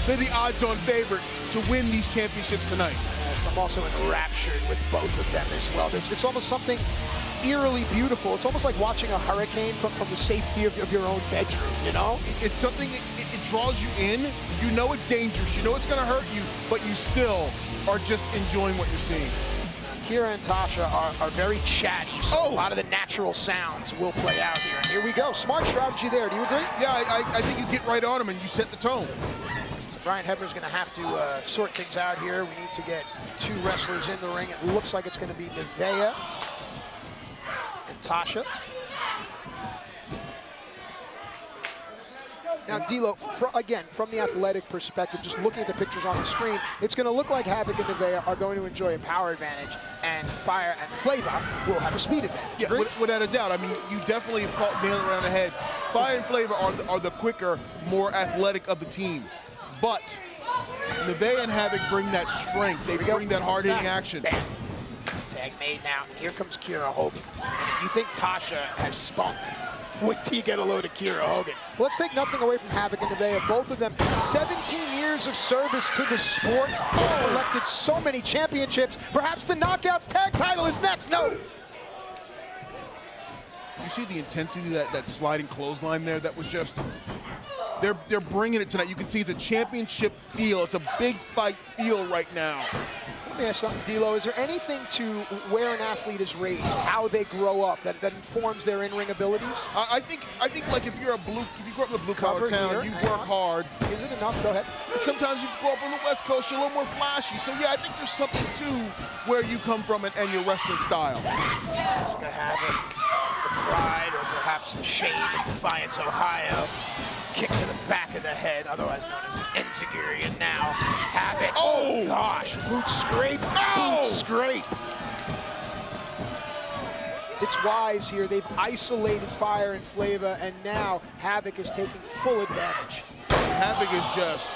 they're the odds-on favorite to win these championships tonight. Yes, I'm also enraptured with both of them as well. It's almost something eerily beautiful. It's almost like watching a hurricane from the safety of your own bedroom, you know? It's something, it draws you in. You know it's dangerous. You know it's going to hurt you, but you still are just enjoying what you're seeing. Kiera and Tasha are very chatty, so a lot of the natural sounds will play out here. And here we go. Smart strategy there. Do you agree? Yeah, I think you get right on them and you set the tone. Brian Hebner's going to have to sort things out here. We need to get two wrestlers in the ring. It looks like it's going to be Nevaeh and Tasha. Now, D'Lo, again, from the athletic perspective, just looking at the pictures on the screen, it's going to look like Havoc and Nevaeh are going to enjoy a power advantage, and Fire and Flavor will have a speed advantage. Yeah, without a doubt. I mean, you definitely nailed it around the head. Fire and Flavor are the quicker, more athletic of the team. But Nevaeh and Havoc bring that strength. They bring that hard-hitting action. Bam. Tag made now, and here comes Kiera Hogan. And if you think Tasha has spunk, wait till you get a load of Kiera Hogan. Well, let's take nothing away from Havoc and Nevaeh. Both of them, 17 years of service to the sport, collected so many championships. Perhaps the Knockouts tag title is next. No. You see the intensity of that sliding clothesline there? That was just... They're bringing it tonight. You can see it's a championship feel. It's a big fight feel right now. Let me ask something, D'Lo. Is there anything to where an athlete is raised, how they grow up, that informs their in-ring abilities? I think like if you grew up in a blue-collar town, you work hard. Is it enough? Go ahead. Sometimes you grow up on the West Coast, you're a little more flashy. So yeah, I think there's something to where you come from and your wrestling style. It's gonna have the pride or perhaps the shame of Defiance, Ohio. Kick to the back of the head, otherwise known as an enziguri, and now Havoc. Oh gosh, boot scrape, boot scrape. It's wise here. They've isolated Fire and Flavor, and now Havoc is taking full advantage. Havoc is just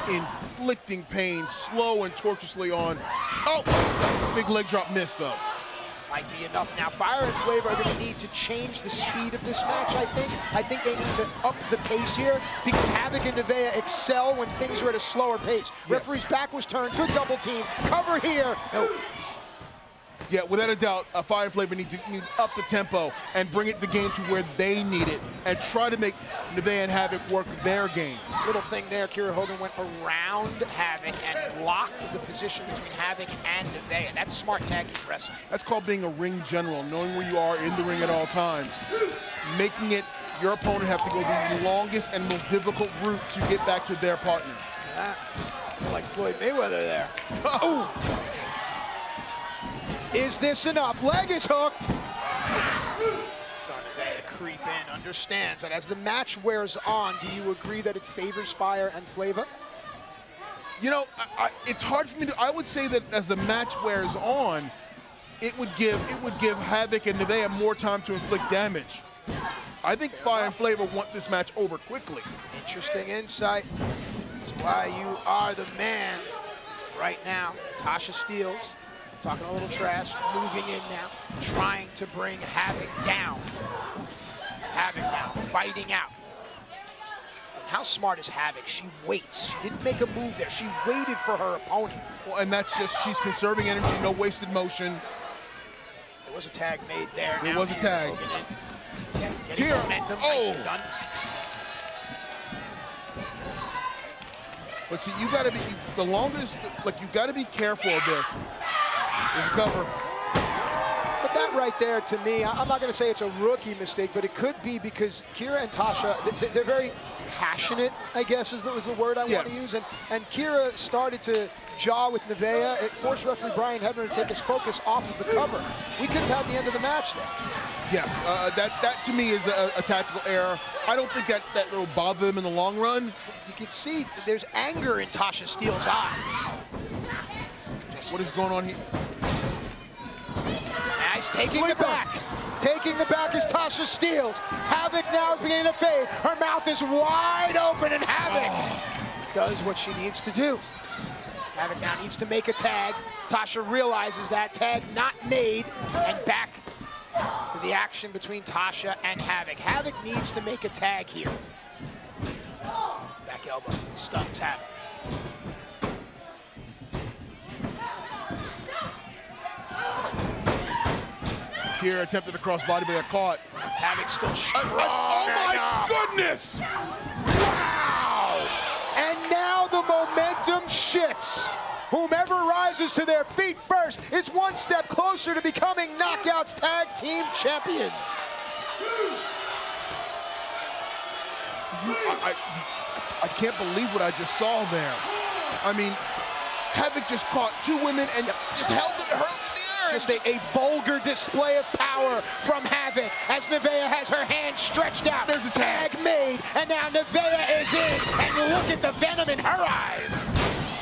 inflicting pain slow and tortuously on. Oh, big leg drop miss though. Might be enough now. Fire and Flavor are going to need to change the speed of this match, I think. I think they need to up the pace here because Havoc and Nevaeh excel when things are at a slower pace. Yes. Referee's back was turned. Good double team. Cover here. No. Yeah, without a doubt, Fire and Flavor need to up the tempo and bring the game to where they need it and try to make Nevaeh and Havoc work their game. Little thing there, Kiera Hogan went around Havoc and blocked the position between Havoc and Nevaeh. That's smart tag team wrestling. That's called being a ring general, knowing where you are in the ring at all times. Making it your opponent have to go the longest and most difficult route to get back to their partner. Yeah, like Floyd Mayweather there. Oh! Is this enough? Leg is hooked. So Nevaeh creep in, understands that as the match wears on, do you agree that it favors Fire and Flavor? You know, it's hard for me to, I would say that as the match wears on, it would give Havoc and Nevaeh more time to inflict damage. I think Fire and Flavor want this match over quickly. Interesting insight. That's why you are the man right now. Tasha Steelz. Talking a little trash, moving in now, trying to bring Havoc down. Havoc now, fighting out. How smart is Havoc? She waits. She didn't make a move there. She waited for her opponent. Well, and that's just, she's conserving energy, no wasted motion. There was a tag made there. There was a tag. Here, momentum, nicely done. But see, you gotta be, the longest, like you gotta be careful of this. There's a cover. But that right there, to me, I'm not going to say it's a rookie mistake, but it could be because Kiera and Tasha, they're very passionate, I guess is the word I want to use. And Kiera started to jaw with Nevaeh. It forced referee Brian Hebner to take his focus off of the cover. We could have had the end of the match there. Yes, that to me is a tactical error. I don't think that will bother them in the long run. You can see there's anger in Tasha Steelz' eyes. What is going on here? Nice, taking the back. Taking the back is Tasha Steelz. Havoc now is beginning to fade. Her mouth is wide open, and Havoc does what she needs to do. Havoc now needs to make a tag. Tasha realizes that tag not made, and back to the action between Tasha and Havoc. Havoc needs to make a tag here. Back elbow, stuns Havoc. Kiera attempted to cross body, but got caught. Havoc still strong. Oh my goodness! Wow! And now the momentum shifts. Whomever rises to their feet first is one step closer to becoming Knockouts Tag Team Champions. I can't believe what I just saw there. I mean, Havoc just caught two women and just held her in the air. Just a vulgar display of power from Havoc as Nevaeh has her hand stretched out. There's a tag made, and now Nevaeh is in, and look at the venom in her eyes.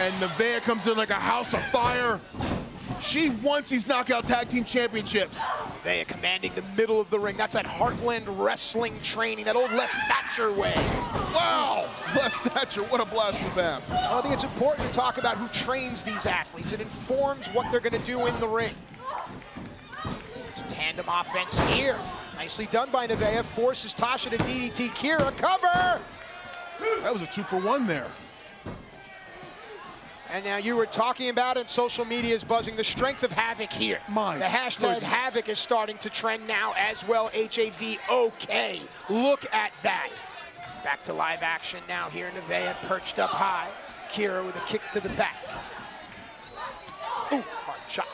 And Nevaeh comes in like a house of fire. She wants these Knockout Tag Team Championships. Nevaeh commanding the middle of the ring. That's that Heartland wrestling training, that old Les Thatcher way. Wow, Les Thatcher, what a blast from the past. I think it's important to talk about who trains these athletes. It informs what they're going to do in the ring. It's tandem offense here. Nicely done by Nevaeh. Forces Tasha to DDT Kiera. Cover! That was a 2-for-1 there. And now you were talking about it, social media is buzzing, the strength of Havoc here. The hashtag Havoc is starting to trend now as well, HAVOK. Look at that. Back to live action now here, Nevaeh perched up high. Kiera with a kick to the back. Ooh, hard shot.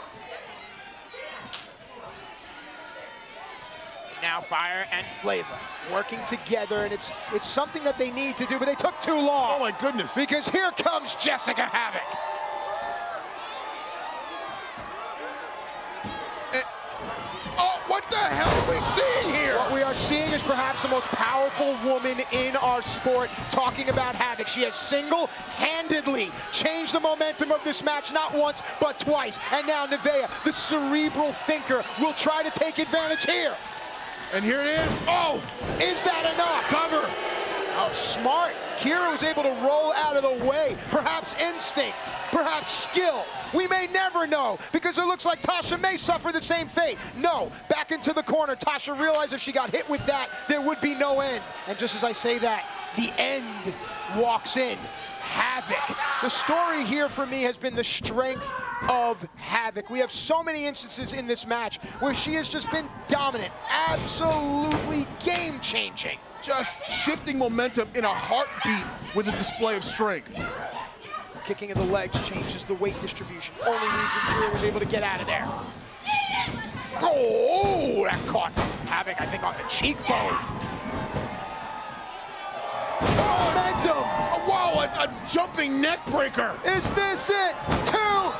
And now Fire and Flavor working together, and it's something that they need to do, but they took too long. Oh my goodness. Because here comes Jessica Havoc. What the hell are we seeing here? What we are seeing is perhaps the most powerful woman in our sport talking about Havoc. She has single-handedly changed the momentum of this match, not once, but twice. And now Nevaeh, the cerebral thinker, will try to take advantage here. And here it is. Oh! Is that enough? Cover. Oh, Oh, smart. Kira was able to roll out of the way. Perhaps instinct, perhaps skill. We may never know, because it looks like Tasha may suffer the same fate. No, back into the corner. Tasha realized if she got hit with that, there would be no end. And just as I say that, the end walks in. Havoc. The story here for me has been the strength of Havoc. We have so many instances in this match where she has just been dominant, absolutely game-changing. Just shifting momentum in a heartbeat with a display of strength. Kicking of the legs changes the weight distribution. Only reason Kira was able to get out of there. Oh, that caught Havoc, I think, on the cheekbone. Momentum! Oh, wow, a jumping neck breaker. Is this it? 2,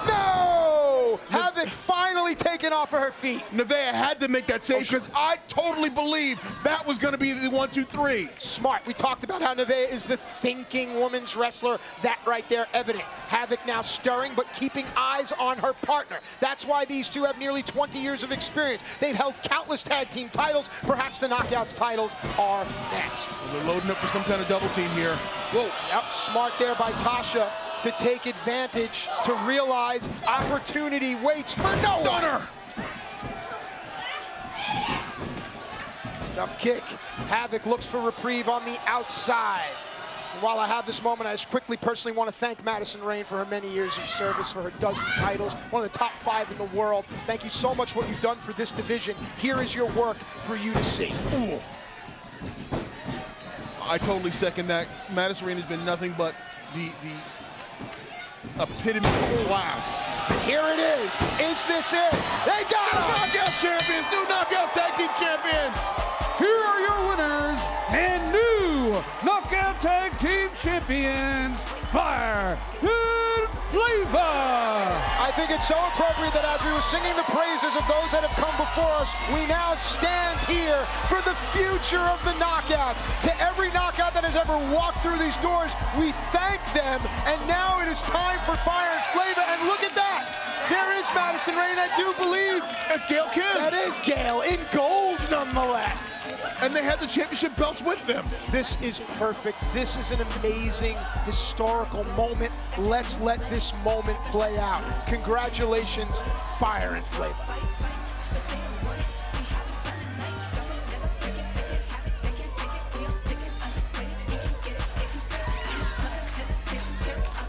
no! Havoc finally taken off of her feet. Nevaeh had to make that save because I totally believe that was going to be the 1, 2, 3. Smart. We talked about how Nevaeh is the thinking women's wrestler. That right there evident. Havoc now stirring but keeping eyes on her partner. That's why these two have nearly 20 years of experience. They've held countless tag team titles. Perhaps the Knockouts titles are next. Well, they're loading up for some kind of double team here. Whoa. Yep, smart there by Tasha to take advantage, to realize opportunity waits for no one. Stunner! Stuff kick. Havoc looks for reprieve on the outside. And while I have this moment, I just quickly personally want to thank Madison Rayne for her many years of service, for her dozen titles, one of the top 5 in the world. Thank you so much for what you've done for this division. Here is your work for you to see. Ooh. I totally second that. Madison Rayne has been nothing but the epitome of class. Here it is. Is this it? They got it! Knockout champions, new Knockouts Tag Team champions. Here are your winners and new Knockout Tag Team champions, Fire and Flavor. I think it's so appropriate that as we were singing the praises of those that have come before us, we now stand here for the future of the Knockouts. To every knockout that has ever walked through these doors, we thank them, and now it is time for Fire and Flavor, and look at that. There is Madison Rayne, I do believe. That's Gail Kim. That is Gail, in gold nonetheless. And they had the championship belts with them. This is perfect. This is an amazing historical moment. Let's let this moment play out. Congratulations, Fire and Flavor.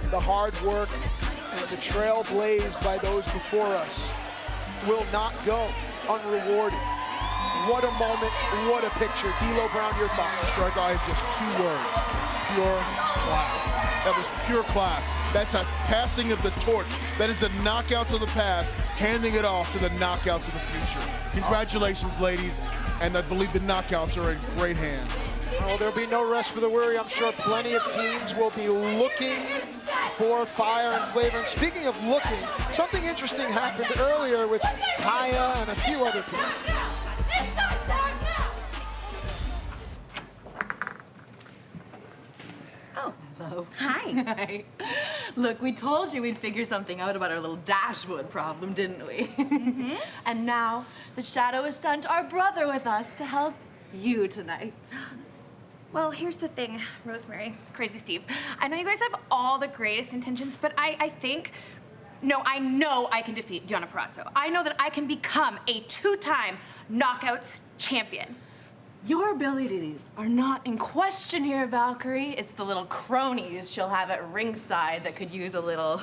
The hard work and the trail blazed by those before us will not go unrewarded. What a moment, what a picture. D'Lo Brown, your thoughts? Strike, I have just 2 words. Pure class. That was pure class. That's a passing of the torch. That is the Knockouts of the past, handing it off to the Knockouts of the future. Congratulations, ladies, and I believe the Knockouts are in great hands. Well, there'll be no rest for the weary. I'm sure plenty of teams will be looking for Fire and Flavor. And speaking of looking, something interesting happened earlier with Taya and a few other people. Oh, hello. Hi. Look, we told you we'd figure something out about our little Dashwood problem, didn't we? Mm-hmm. And now the Shadow has sent our brother with us to help you tonight. Well, here's the thing, Rosemary, Crazy Steve. I know you guys have all the greatest intentions, but I know I can defeat Deonna Purrazzo. I know that I can become a 2-time Knockouts champion. Your abilities are not in question here, Valkyrie. It's the little cronies she'll have at ringside that could use a little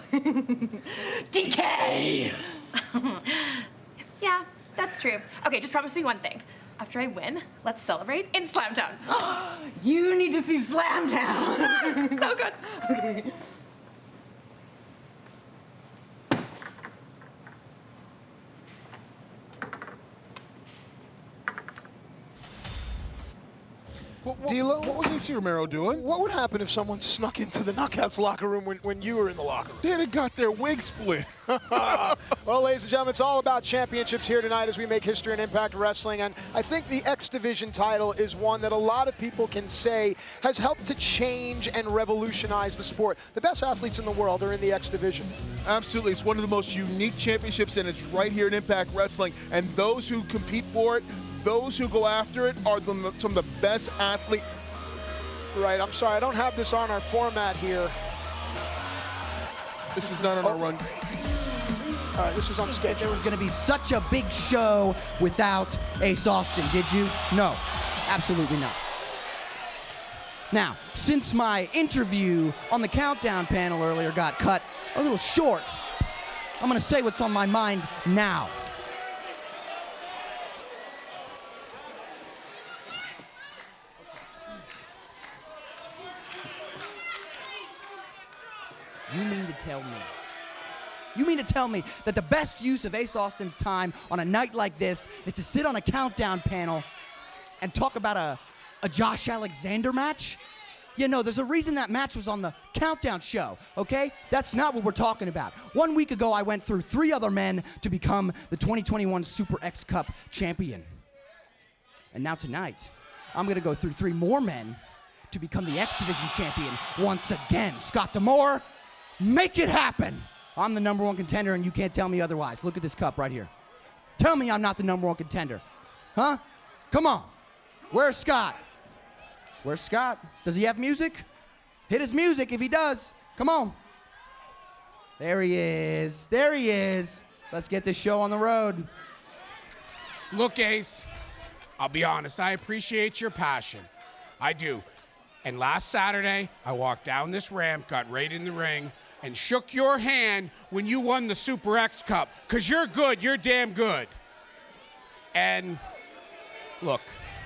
DK. Yeah, that's true. Okay, just promise me one thing. After I win, let's celebrate in Slamtown. You need to see Slamtown. So good. Okay. D'Lo, what was AC Romero doing? What would happen if someone snuck into the Knockouts locker room when you were in the locker room? They'd have got their wig split. Well, ladies and gentlemen, it's all about championships here tonight as we make history in Impact Wrestling. And I think the X Division title is one that a lot of people can say has helped to change and revolutionize the sport. The best athletes in the world are in the X Division. Absolutely. It's one of the most unique championships, and it's right here in Impact Wrestling. And those who compete for it, those who go after it, are some of the best athletes. Right, I'm sorry, I don't have this on our format here. This is not on our run. All right, this is on schedule. There was going to be such a big show without Ace Austin, did you? No, absolutely not. Now, since my interview on the Countdown panel earlier got cut a little short, I'm going to say what's on my mind now. You mean to tell me that the best use of Ace Austin's time on a night like this is to sit on a Countdown panel and talk about a Josh Alexander match? You know, there's a reason that match was on the Countdown show, okay? That's not what we're talking about. 1 week ago, I went through 3 other men to become the 2021 Super X Cup champion. And now tonight, I'm gonna go through 3 more men to become the X Division champion once again. Scott D'Amore, make it happen. I'm the #1 contender and you can't tell me otherwise. Look at this cup right here. Tell me I'm not the #1 contender. Huh? Come on. Where's Scott? Where's Scott? Does he have music? Hit his music if he does. Come on. There he is. There he is. Let's get this show on the road. Look, Ace, I'll be honest, I appreciate your passion. I do. And last Saturday, I walked down this ramp, got right in the ring, and shook your hand when you won the Super X Cup. Because you're good, you're damn good. And look,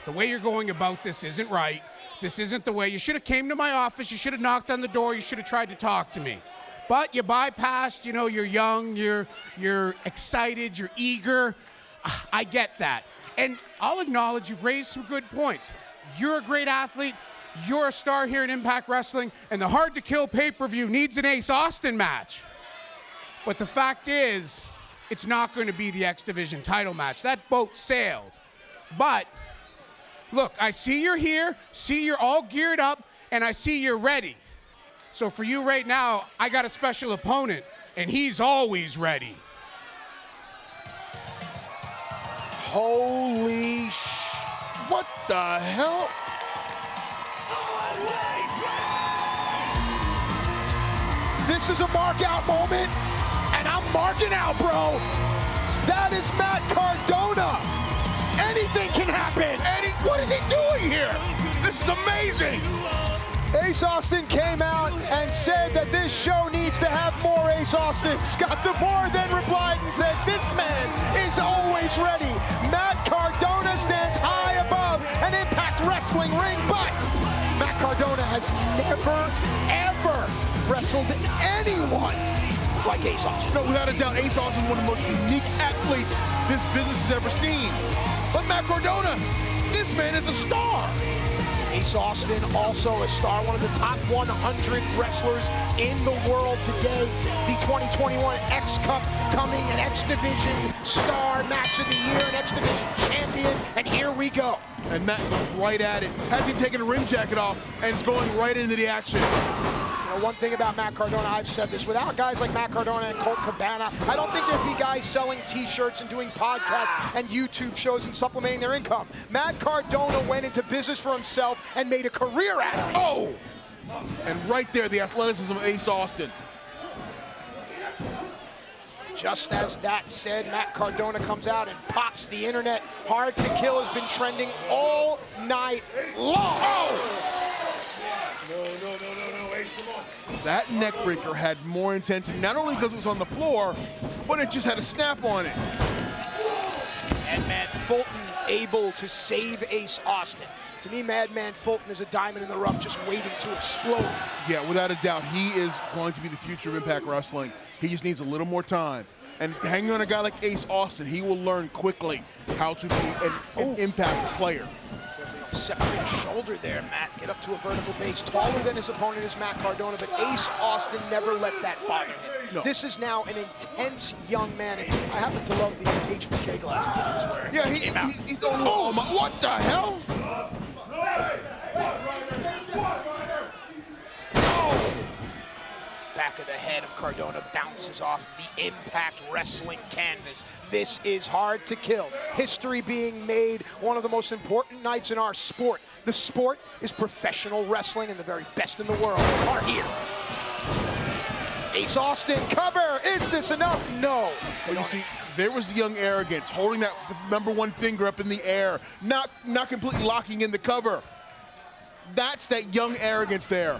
the way you're going about this isn't right. This isn't the way. You should have came to my office, you should have knocked on the door, you should have tried to talk to me. But you bypassed, you know, you're young, you're excited, you're eager. I get that. And I'll acknowledge you've raised some good points. You're a great athlete, you're a star here in Impact Wrestling, and the Hard to Kill pay-per-view needs an Ace Austin match. But the fact is, it's not going to be the X Division title match. That boat sailed. But look, I see you're here, see you're all geared up, and I see you're ready. So for you right now, I got a special opponent, and he's always ready. Holy what the hell? This is a mark out moment, and I'm marking out, bro. That is Matt Cardona. Anything can happen. What is he doing here? This is amazing. Ace Austin came out and said that this show needs to have more Ace Austin. Scott D'Amore then replied and said, this man is always ready. Matt Cardona stands high above an Impact Wrestling ring, but Matt Cardona has never, ever wrestled anyone like Ace Austin. No, without a doubt, Ace Austin is one of the most unique athletes this business has ever seen. But Matt Cardona, this man is a star. Ace Austin, also a star, one of the top 100 wrestlers in the world today. The 2021 X Cup coming, an X Division star, match of the year, an X Division champion, and here we go. And Matt goes right at it. Hasn't taken a ring jacket off, and is going right into the action. You know, one thing about Matt Cardona, I've said this, without guys like Matt Cardona and Colt Cabana, I don't think there'd be guys selling t-shirts and doing podcasts and YouTube shows and supplementing their income. Matt Cardona went into business for himself and made a career out of it. Oh! And right there, the athleticism of Ace Austin. Just as that said, Matt Cardona comes out and pops the internet. Hard to Kill has been trending all night long. Oh! No, Ace, come on. That neck breaker had more intensity, not only because it was on the floor, but it just had a snap on it. Madman Fulton able to save Ace Austin. To me, Madman Fulton is a diamond in the rough just waiting to explode. Yeah, without a doubt, he is going to be the future of Impact Wrestling. He just needs a little more time. And hanging on a guy like Ace Austin, he will learn quickly how to be an Impact player. Separate shoulder there, Matt. Get up to a vertical base. Taller than his opponent is Matt Cardona, but Ace Austin never let that bother him. No. This is now an intense young man, and I happen to love the HBK glasses that he was wearing. Yeah, he's throwing what the hell? back of the head of Cardona bounces off the Impact Wrestling canvas. This is Hard to Kill. History being made, one of the most important nights in our sport. The sport is professional wrestling, and the very best in the world are here. Ace Austin, cover. Is this enough? No. Well, you see, there was the young arrogance, holding that #1 finger up in the air, not completely locking in the cover. That's that young arrogance there.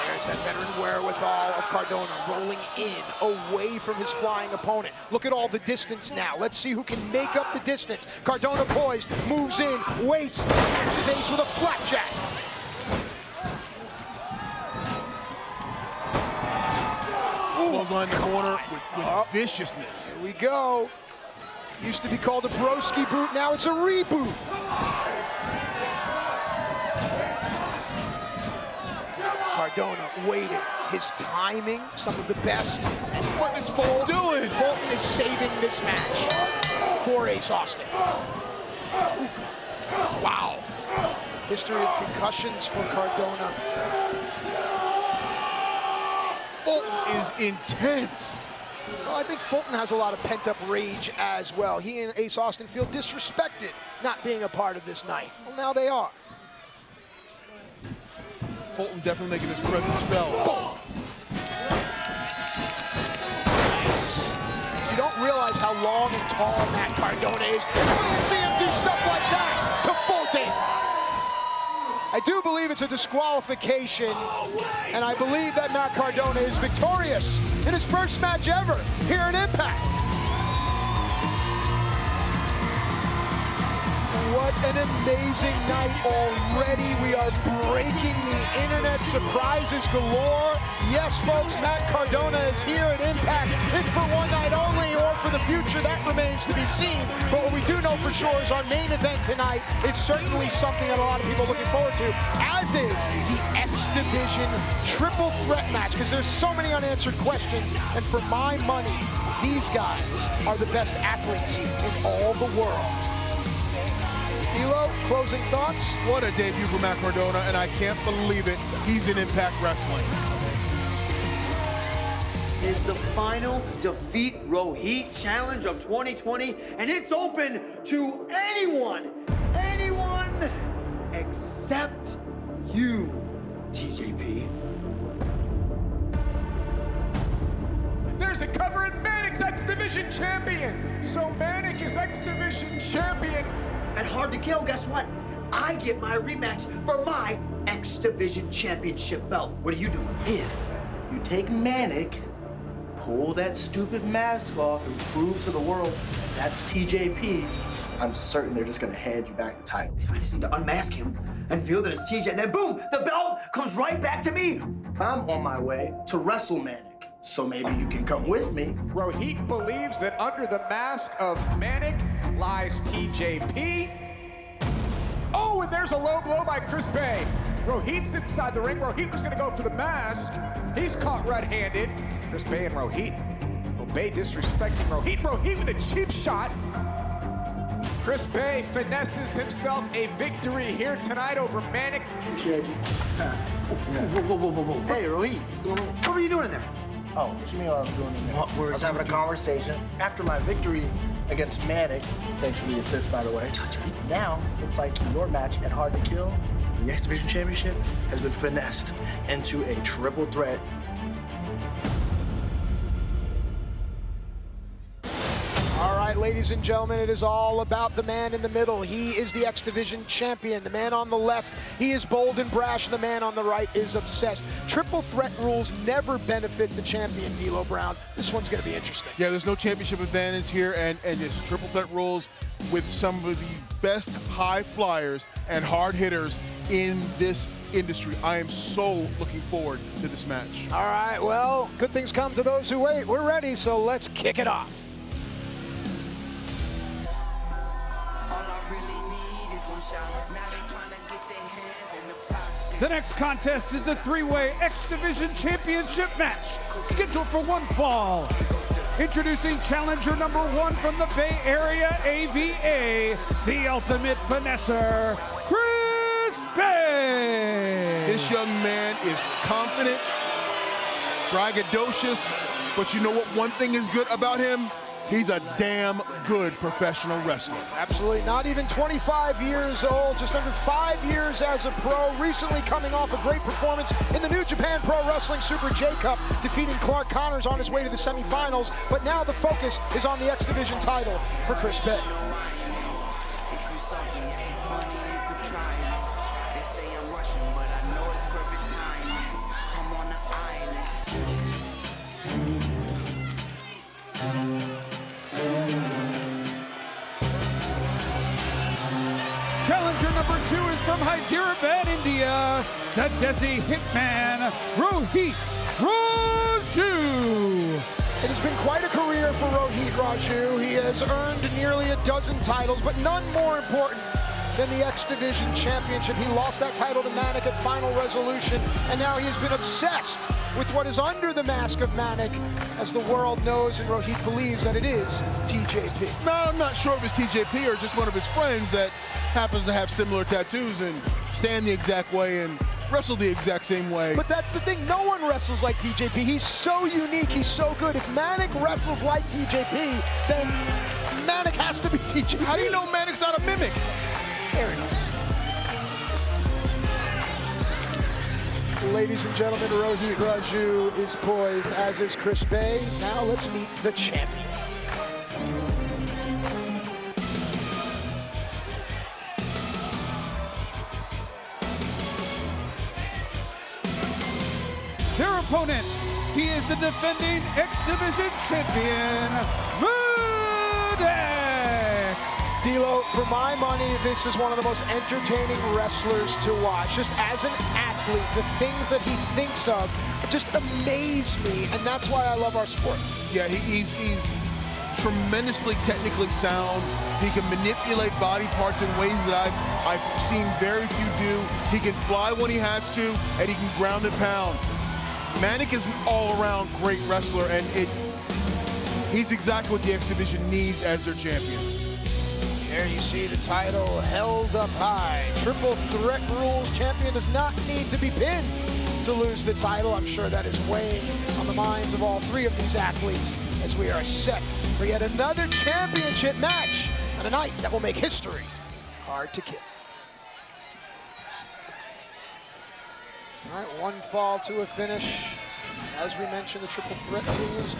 There's that veteran wherewithal of Cardona rolling in away from his flying opponent. Look at all the distance now. Let's see who can make up the distance. Cardona poised, moves in, waits, catches Ace with a flapjack. Clothesline in the corner with viciousness. Here we go. Used to be called a broski boot, now it's a reboot. Cardona waiting, his timing, some of the best. And what is Fulton doing? Fulton is saving this match for Ace Austin. Wow. History of concussions for Cardona. Fulton is intense. Well, I think Fulton has a lot of pent-up rage as well. He and Ace Austin feel disrespected not being a part of this night. Well, now they are. Fulton definitely making his presence felt. Nice. You don't realize how long and tall Matt Cardona is until you see him do stuff like that to Fulton. I do believe it's a disqualification, and I believe that Matt Cardona is victorious in his first match ever here in Impact. What an amazing night already. We are breaking the internet, surprises galore. Yes, folks, Matt Cardona is here at Impact. If for one night only or for the future, that remains to be seen. But what we do know for sure is our main event tonight is certainly something that a lot of people are looking forward to, as is the X Division triple threat match, because there's so many unanswered questions. And for my money, these guys are the best athletes in all the world. D'Lo, closing thoughts? What a debut for Matt Cardona, and I can't believe it. He's in Impact Wrestling. Is the final Defeat Rohit Challenge of 2020, and it's open to anyone except you, TJP. There's a cover in Manic's X Division champion. So Manic is X Division champion. And Hard to Kill, guess what? I get my rematch for my X Division championship belt. What are you doing? If you take Manic, pull that stupid mask off, and prove to the world that's TJP, I'm certain they're just gonna hand you back the title. I just need to unmask him and feel that it's TJ, and then boom, the belt comes right back to me. I'm on my way to wrestle Manic. So maybe you can come with me. Rohit believes that under the mask of Manic lies TJP. Oh, and there's a low blow by Chris Bay. Rohit's inside the ring. Rohit was gonna go for the mask. He's caught red-handed. Chris Bay and Rohit. Oh, Bay disrespecting Rohit. Rohit with a cheap shot. Chris Bay finesses himself a victory here tonight over Manic. Appreciate you. Whoa. Hey, Rohit, what's going on? What were you doing in there? Oh, what you mean what I was doing in there? I was having a conversation after my victory against Manic. Thanks for the assist, by the way. Now, it's like your match at Hard to Kill, the X Division Championship, has been finessed into a triple threat. All right, ladies and gentlemen, it is all about the man in the middle. He is the X Division champion. The man on the left, he is bold and brash. The man on the right is obsessed. Triple threat rules never benefit the champion, D'Lo Brown. This one's going to be interesting. Yeah, there's no championship advantage here, and it's triple threat rules with some of the best high flyers and hard hitters in this industry. I am so looking forward to this match. All right, well, good things come to those who wait. We're ready, so let's kick it off. The next contest is a three-way X Division Championship match, scheduled for one fall. Introducing challenger number 1 from the Bay Area AVA, the ultimate finesser, Chris Bay. This young man is confident, braggadocious, but you know what one thing is good about him? He's a damn good professional wrestler. Absolutely, not even 25 years old, just under 5 years as a pro, recently coming off a great performance in the New Japan Pro Wrestling Super J Cup, defeating Clark Connors on his way to the semifinals, but now the focus is on the X Division title for Chris Bay. Challenger number 2 is from Hyderabad, India, the Desi Hitman, Rohit Raju. It has been quite a career for Rohit Raju. He has earned nearly a dozen titles, but none more important than the X Division Championship. He lost that title to Manik at Final Resolution, and now he has been obsessed with what is under the mask of Manik, as the world knows and Rohit believes that it is TJP. No, I'm not sure if it's TJP or just one of his friends that happens to have similar tattoos and stand the exact way and wrestle the exact same way. But that's the thing, no one wrestles like TJP. He's so unique, he's so good. If Manik wrestles like TJP, then Manik has to be TJP. How do you know Manik's not a mimic? Fair enough. Ladies and gentlemen, Rohit Raju is poised, as is Chris Bay. Now let's meet the champion. Their opponent, he is the defending X Division champion, Manik. D'Lo, for my money, this is one of the most entertaining wrestlers to watch. Just as an athlete, the things that he thinks of just amaze me, and that's why I love our sport. Yeah, he's tremendously technically sound. He can manipulate body parts in ways that I've seen very few do. He can fly when he has to, and he can ground and pound. Manik is an all-around great wrestler, and he's exactly what the X Division needs as their champion. There you see the title held up high. Triple threat rules. Champion does not need to be pinned to lose the title. I'm sure that is weighing on the minds of all three of these athletes as we are set for yet another championship match on a night that will make history. Hard to kill. All right, one fall to a finish. As we mentioned, the triple threat rules.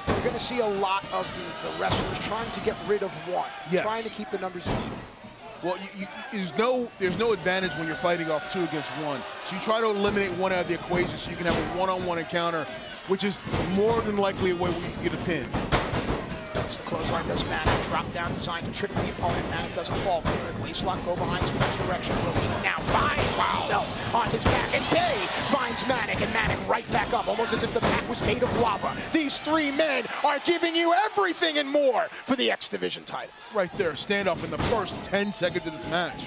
We're going to see a lot of the wrestlers trying to get rid of one, trying to keep the numbers even. Well, there's no advantage when you're fighting off 2 against 1. So you try to eliminate one out of the equation so you can have a one-on-one encounter, which is more than likely a way where you can get a pin. That's the clothesline, does Manik. Drop down designed to trick the opponent. Manik doesn't fall for it. Waistlock, go behind, switch direction. Rohit now finds himself on his back, and Bay finds Manik, and Manik right back up, almost as if the mat was made of lava. These three men are giving you everything and more for the X Division title. Right there, standoff in the first 10 seconds of this match.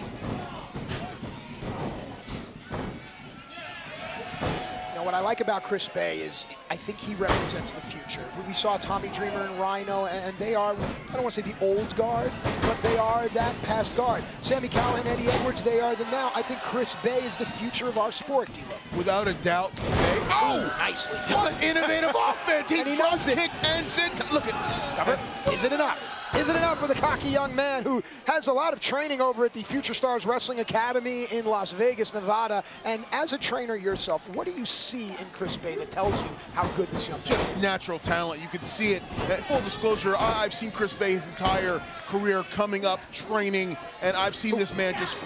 What I like about Chris Bay is I think he represents the future. We saw Tommy Dreamer and Rhino, and they are, I don't want to say the old guard, but they are that past guard. Sami Callihan, Eddie Edwards, they are the now. I think Chris Bay is the future of our sport, D'Lo. Without a doubt. Bay. Oh, nicely done. What innovative offense. He drop kicked and sent. Look at cover. Is it enough? Is it enough for the cocky young man who has a lot of training over at the Future Stars Wrestling Academy in Las Vegas, Nevada? And as a trainer yourself, what do you see in Chris Bay that tells you how good this young man is? Just natural talent. You can see it. Full disclosure, I've seen Chris Bay his entire career coming up, training, and I've seen this man just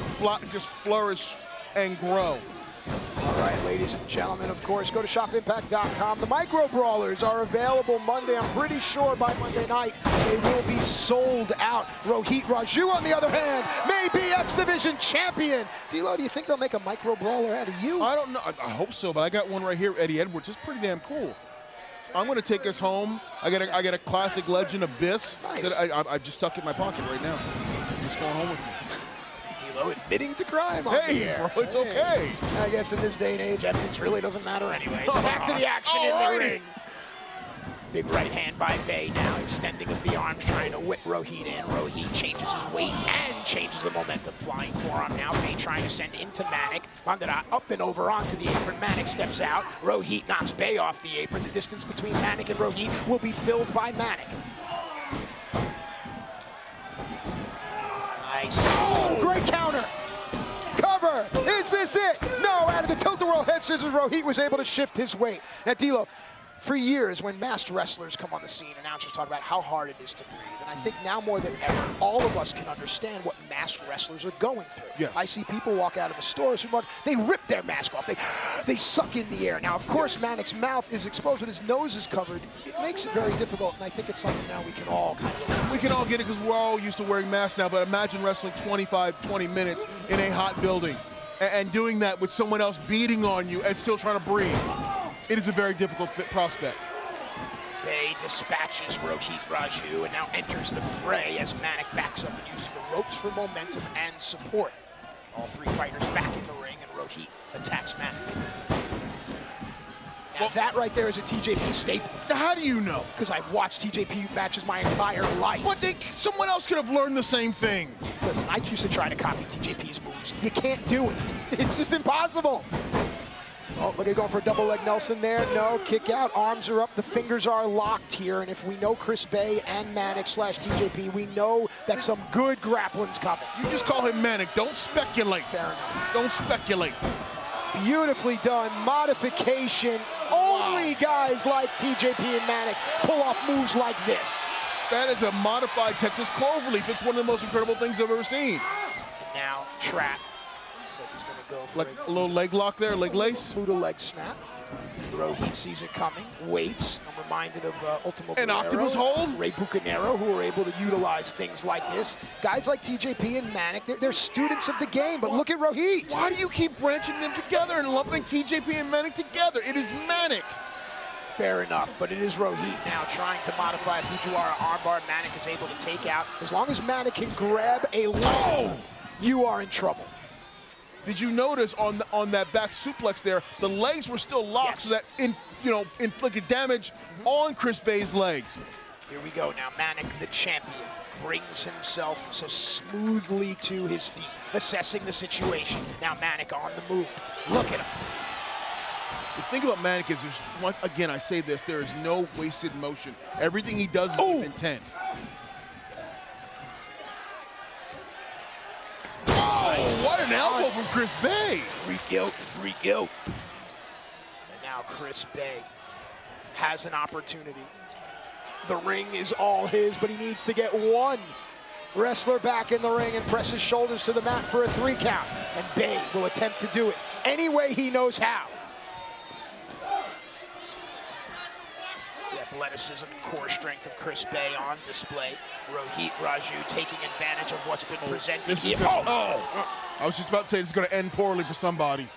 flourish and grow. All right, ladies and gentlemen, of course, go to shopimpact.com. The Micro Brawlers are available Monday. I'm pretty sure by Monday night they will be sold out. Rohit Raju, on the other hand, may be X Division champion. D'Lo, do you think they'll make a Micro Brawler out of you? I don't know. I hope so, but I got one right here, Eddie Edwards. It's pretty damn cool. I'm going to take this home. I got a classic Legend Abyss that I just stuck in my pocket right now. It's going home with me. Admitting to crime on the air. Bro, it's okay. I guess in this day and age, evidence really doesn't matter anyway. So back to the action in the ring. Big right hand by Bay now, extending of the arms, trying to whip Rohit in. Rohit changes his weight and changes the momentum. Flying forearm now, Bay trying to send into Manik. Bandera up and over onto the apron. Manik steps out. Rohit knocks Bay off the apron. The distance between Manik and Rohit will be filled by Manik. Nice. Oh, great counter. Cover. Is this it? No, out of the tilt-a-whirl head scissors, Rohit was able to shift his weight. Now, D'Lo, for years, when masked wrestlers come on the scene, announcers talk about how hard it is to breathe. And I think now more than ever, all of us can understand what masked wrestlers are going through. Yes. I see people walk out of a store, supermarket, they rip their mask off. They suck in the air. Now, of course, Manik's mouth is exposed, but his nose is covered. It makes it very difficult, and I think it's something now we can all kind of... We can all get it because we're all used to wearing masks now, but imagine wrestling 25, 20 minutes in a hot building and doing that with someone else beating on you and still trying to breathe. It is a very difficult prospect. Bay dispatches Rohit Raju and now enters the fray as Manik backs up and uses the ropes for momentum and support. All three fighters back in the ring, and Rohit attacks Manik. Now that right there is a TJP staple. How do you know? Because I've watched TJP matches my entire life. But someone else could have learned the same thing. Listen, I used to try to copy TJP's moves. You can't do it. It's just impossible. Oh, look at going for a double leg Nelson there. No, kick out. Arms are up. The fingers are locked here. And if we know Chris Bay and Manik / TJP, we know that some good grappling's coming. You just call him Manik. Don't speculate. Fair enough. Don't speculate. Beautifully done. Modification. Only guys like TJP and Manik pull off moves like this. That is a modified Texas cloverleaf. It's one of the most incredible things I've ever seen. Now, trap. So he's going to go for like a little leg lock there, leg lace. Buddha leg snap. Rohit sees it coming, waits. I'm reminded of Ultimo An octopus hold. Ray Bucanero, who are able to utilize things like this. Guys like TJP and Manik, they're students of the game, but look at Rohit. Why do you keep branching them together and lumping TJP and Manik together? It is Manik. Fair enough, but it is Rohit now trying to modify a Fujiwara armbar. Manik is able to take out. As long as Manik can grab a leg, you are in trouble. Did you notice on that back suplex there, the legs were still locked, so that inflicted damage on Chris Bay's legs. Here we go now. Manik, the champion, brings himself so smoothly to his feet, assessing the situation. Now Manik on the move. Look at him. The thing about Manik is, again, I say this, there is no wasted motion. Everything he does is with intent. Oh, what an elbow from Chris Bay. Freak out, freak out. And now Chris Bay has an opportunity. The ring is all his, but he needs to get one wrestler back in the ring and press his shoulders to the mat for a 3 count. And Bay will attempt to do it any way he knows how. The athleticism and core strength of Chris Bay on display. Rohit Raju taking advantage of what's been presented here. I was just about to say this is going to end poorly for somebody.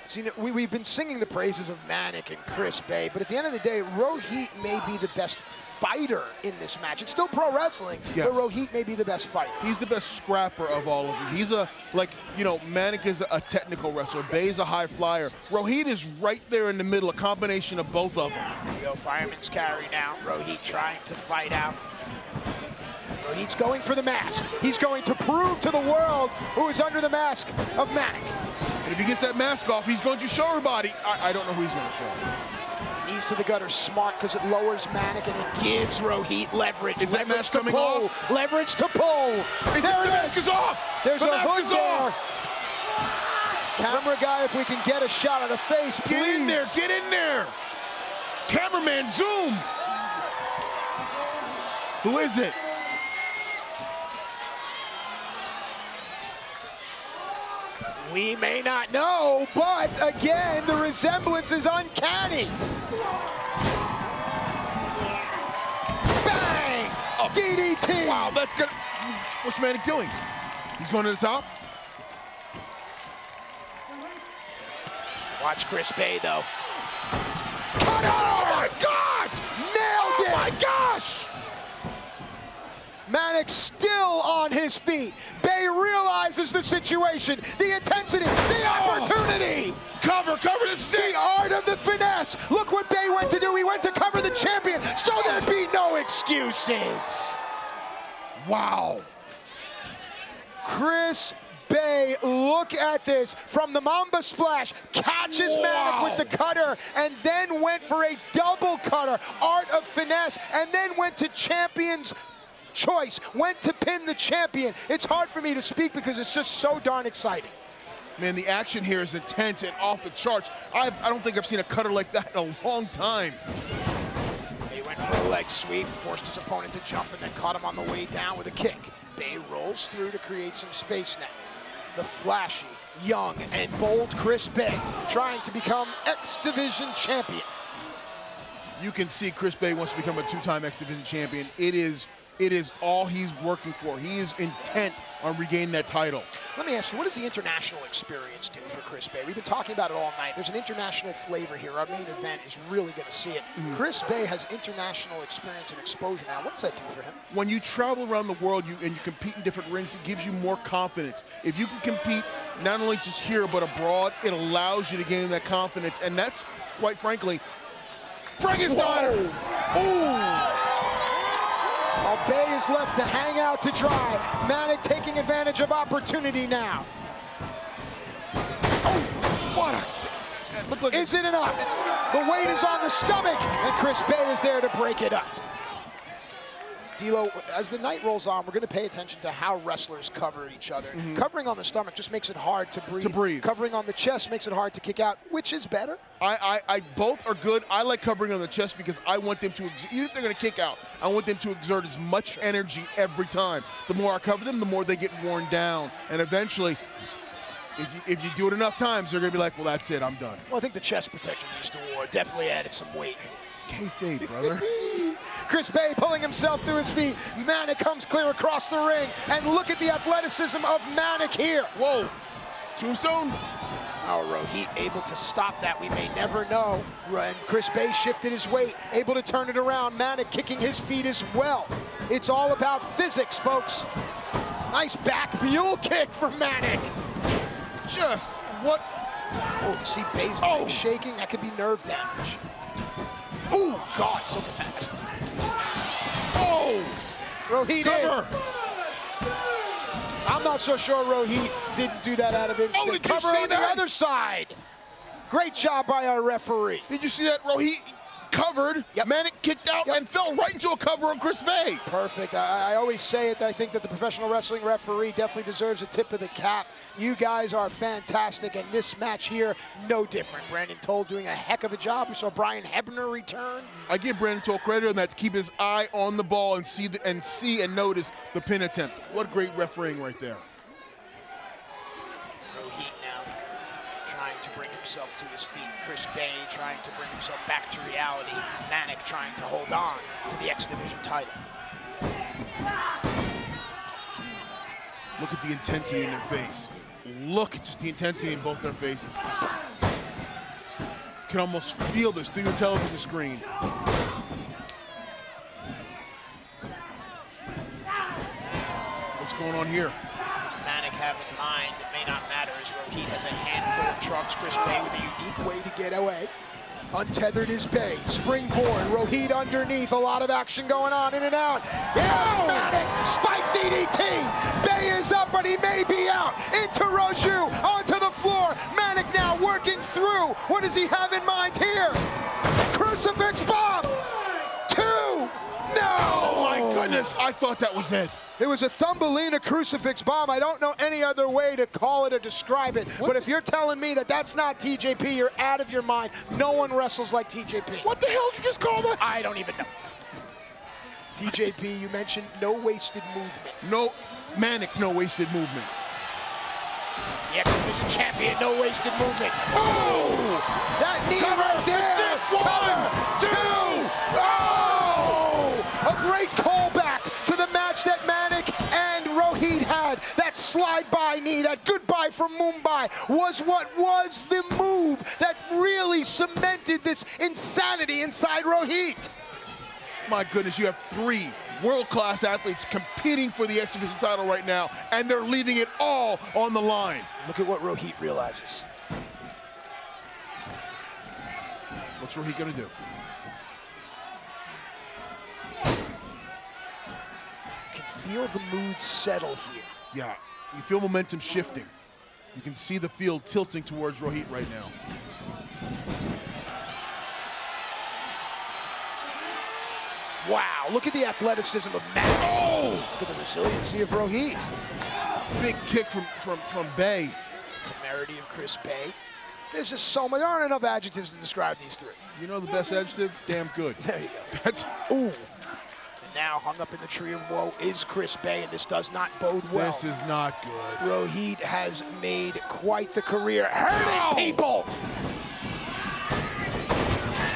See, we've been singing the praises of Manik and Chris Bay, but at the end of the day, Rohit may be the best fighter in this match. It's still pro wrestling, but Rohit may be the best fighter. He's the best scrapper of all of them. He's Manik is a technical wrestler. Bay's a high flyer. Rohit is right there in the middle, a combination of both of them. Here we go, fireman's carry now. Rohit trying to fight out. Rohit's going for the mask. He's going to prove to the world who is under the mask of Manik. And if he gets that mask off, he's going to show everybody. I don't know who he's going to show. Knees to the gutter, smart, because it lowers Manik and it gives Rohit leverage. Is that mask coming off? Leverage to pull. There the mask is off. There's the a hook is there. Off. Camera guy, if we can get a shot of the face, please. Get in there, get in there. Cameraman, zoom. Who is it? We may not know, but again, the resemblance is uncanny. Bang! DDT! Wow, that's good. What's Manik doing? He's going to the top? Watch Chris Bay, though. Oh my God! Nailed it! Oh my gosh! Manik still on his feet. Bay realizes the situation, the intensity, the opportunity. Cover! Cover the 6. The art of the finesse. Look what Bay went to do. He went to cover the champion, so there'd be no excuses. Wow. Chris Bay, look at this. From the Mamba Splash, catches Manic with the cutter, and then went for a double cutter. Art of finesse, and then went to champion's choice. Went to pin the champion. It's hard for me to speak because it's just so darn exciting. Man, the action here is intense and off the charts. I don't think I've seen a cutter like that in a long time. He went for a leg sweep, forced his opponent to jump, and then caught him on the way down with a kick. Bay rolls through to create some space net. The flashy, young, and bold Chris Bay trying to become X Division champion. You can see Chris Bay wants to become a 2-time X Division champion. It is all he's working for. He is intent on regaining that title. Let me ask you, what does the international experience do for Chris Bay? We've been talking about it all night. There's an international flavor here. Our main event is really going to see it. Chris Bay has international experience and exposure now. What does that do for him? When you travel around the world and you compete in different rings, it gives you more confidence. If you can compete not only just here but abroad, it allows you to gain that confidence, and that's, quite frankly, Frankensteiner. Ooh! Bay is left to hang out to dry. Manic taking advantage of opportunity now. Oh, what a... Look, is it enough? The weight is on the stomach, and Chris Bay is there to break it up. D'Lo, as the night rolls on, we're going to pay attention to how wrestlers cover each other. Covering on the stomach just makes it hard to breathe. Covering on the chest makes it hard to kick out. Which is better? I both are good. I like covering on the chest because I want them to, even if they're going to kick out, I want them to exert as much energy every time. The more I cover them, the more they get worn down. And eventually, if you do it enough times, they're going to be like, well, that's it, I'm done. Well, I think the chest protection Mr. War definitely added some weight. Kayfabe, brother. Chris Bay pulling himself to his feet. Manic comes clear across the ring. And look at the athleticism of Manic here. Whoa. Tombstone? Oh, Rohit able to stop that. We may never know. And Chris Bay shifted his weight, able to turn it around. Manic kicking his feet as well. It's all about physics, folks. Nice back mule kick from Manic. Just what? Oh, you see Bay's leg shaking? That could be nerve damage. Ooh, God, so look at that. Oh! Rohit in. I'm not so sure Rohit didn't do that out of instinct. Oh, did you Cover see on that? the other side. Great job by our referee. Did you see that? Rohit covered, Manic kicked out, and fell right into a cover on Chris Bay. Perfect. I always say it. I think that the professional wrestling referee definitely deserves a tip of the cap. You guys are fantastic, and this match here, no different. Brandon Toll doing a heck of a job. We saw Brian Hebner return. I give Brandon Toll credit on that to keep his eye on the ball and see and notice the pin attempt. What great refereeing right there. Rohit now trying to bring himself to his feet. Chris Bay trying to bring himself back to reality. Manic trying to hold on to the X Division title. Look at the intensity in their face. Look at just the intensity in both their faces. You can almost feel this through your television screen. What's going on here? Manic have in mind, it may not matter as Rohit has a handful of trucks. Chris Bay with a unique way to get away. Untethered is Bay. Springboard. Rohit underneath. A lot of action going on. In and out. Yeah, Manic. Spike DDT. Bay is up, but he may be out. Into Roju. Onto the floor. Manic now working through. What does he have in mind here? Crucifix bomb. 2. No. Oh my goodness. I thought that was it. It was a Thumbelina crucifix bomb. I don't know any other way to call it or describe it. But if you're telling me that that's not TJP, you're out of your mind. No one wrestles like TJP. What the hell did you just call that? I don't even know. TJP, you mentioned no wasted movement. No, Manic, no wasted movement. The X Division champion, no wasted movement. Oh! That knee right there! 1, 2! Oh! A great callback to the match that Manic and Rohit had. That slide-by knee, that goodbye from Mumbai was what was the move that really cemented this insanity inside Rohit. My goodness, you have 3 world-class athletes competing for the X Division title right now, and they're leaving it all on the line. Look at what Rohit realizes. What's Rohit gonna do? You can feel the mood settle here. Yeah, you feel momentum shifting. You can see the field tilting towards Rohit right now. Wow, look at the athleticism of Matt. Oh! Look at the resiliency of Rohit. Big kick from Bay. Temerity of Chris Bay. There's just so much. There aren't enough adjectives to describe these three. You know the best adjective? Damn good. There you go. That's ooh. And now hung up in the tree of woe is Chris Bay, and this does not bode well. This is not good. Rohit has made quite the career hurting people.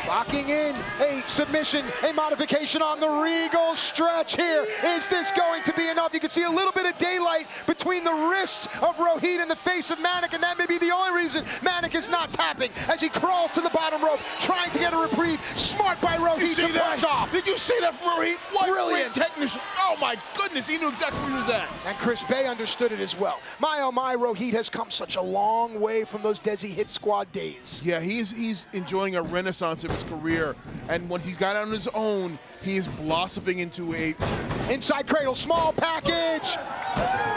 Locking in a submission, a modification on the Regal stretch here. Is this going to be enough? You can see a little bit of daylight between the wrists of Rohit and the face of Manik, and that may be the only reason Manik is not tapping as he crawls to the bottom rope, trying to get a reprieve. Smart by Rohit to push off. Did you see that from Rohit? What brilliant technician. Oh my goodness, he knew exactly where he was at. And Chris Bay understood it as well. My oh my, Rohit has come such a long way from those Desi Hit Squad days. Yeah, he's enjoying a renaissance of his career, and when he's got on his own, he is blossoming into a inside cradle, small package.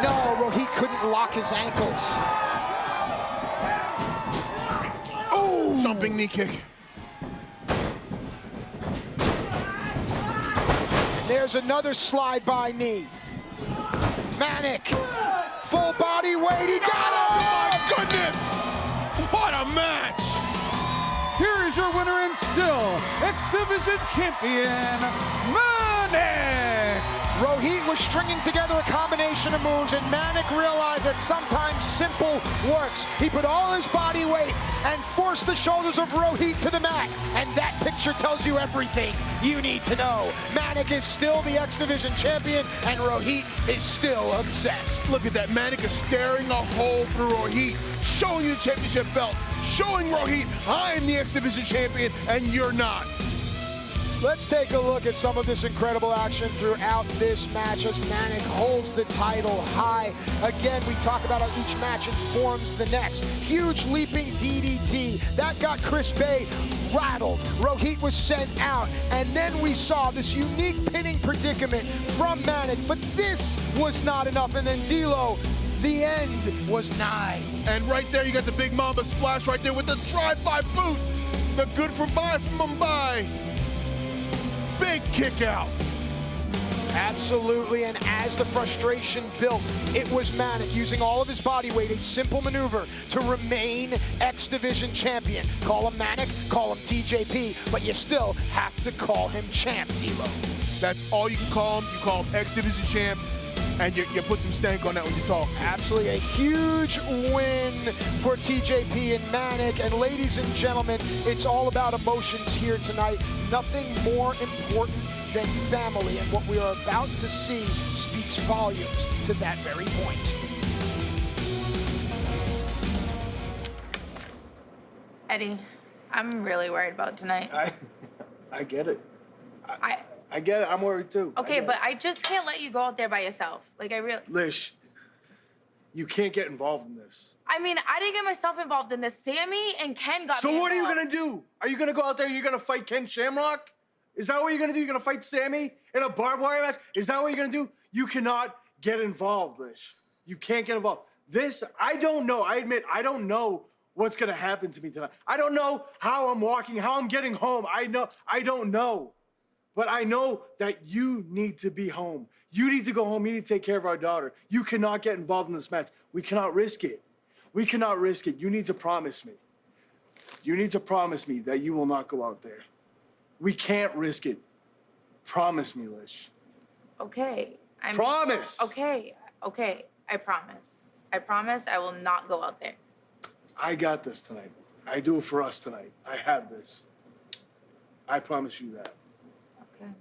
No, Rohit couldn't lock his ankles. Ooh, jumping knee kick. And there's another slide by knee. Manik, full body weight, he got him! Oh my goodness! What a match! Here is your winner and still X-Division champion, Manik! Rohit was stringing together a combination of moves, and Manik realized that sometimes simple works. He put all his body weight and forced the shoulders of Rohit to the mat, and that picture tells you everything you need to know. Manik is still the X-Division champion, and Rohit is still obsessed. Look at that, Manik is staring a hole through Rohit, showing you the championship belt, showing Rohit, I am the X-Division champion, and you're not. Let's take a look at some of this incredible action throughout this match as Manik holds the title high. Again, we talk about how each match informs the next. Huge leaping DDT. That got Chris Bay rattled. Rohit was sent out. And then we saw this unique pinning predicament from Manik. But this was not enough. And then D'Lo, the end was nigh. And right there, you got the Big Mamba splash right there with the drive-by boot. The good for bye from Mumbai. Big kick out. Absolutely, and as the frustration built, it was Manik using all of his body weight, a simple maneuver to remain X-Division champion. Call him Manik, call him TJP, but you still have to call him champ, D'Lo. That's all you can call him. You call him X-Division champ, and you put some stank on that when you talk. Absolutely, a huge win for TJP and Manik. And ladies and gentlemen, it's all about emotions here tonight. Nothing more important than family, and what we are about to see speaks volumes to that very point. Eddie, I'm really worried about tonight. I get it. I get it. I'm worried too. Okay, but I just can't let you go out there by yourself. Like, I really... Lish, you can't get involved in this. I mean, I didn't get myself involved in this. Sammy and Ken got me So what are you involved. gonna do? Are you gonna go out there, you're gonna fight Ken Shamrock? Is that what you're gonna do? You're gonna fight Sammy in a barbed wire match? Is that what you're gonna do? You cannot get involved, Lish. You can't get involved. This, I don't know. I admit, I don't know what's gonna happen to me tonight. I don't know how I'm walking, how I'm getting home. I don't know. But I know that you need to be home. You need to go home. You need to take care of our daughter. You cannot get involved in this match. We cannot risk it. We cannot risk it. You need to promise me. You need to promise me that you will not go out there. We can't risk it. Promise me, Lish. Okay. Promise! Okay, I promise. I promise I will not go out there. I got this tonight. I do it for us tonight. I have this. I promise you that. Okay.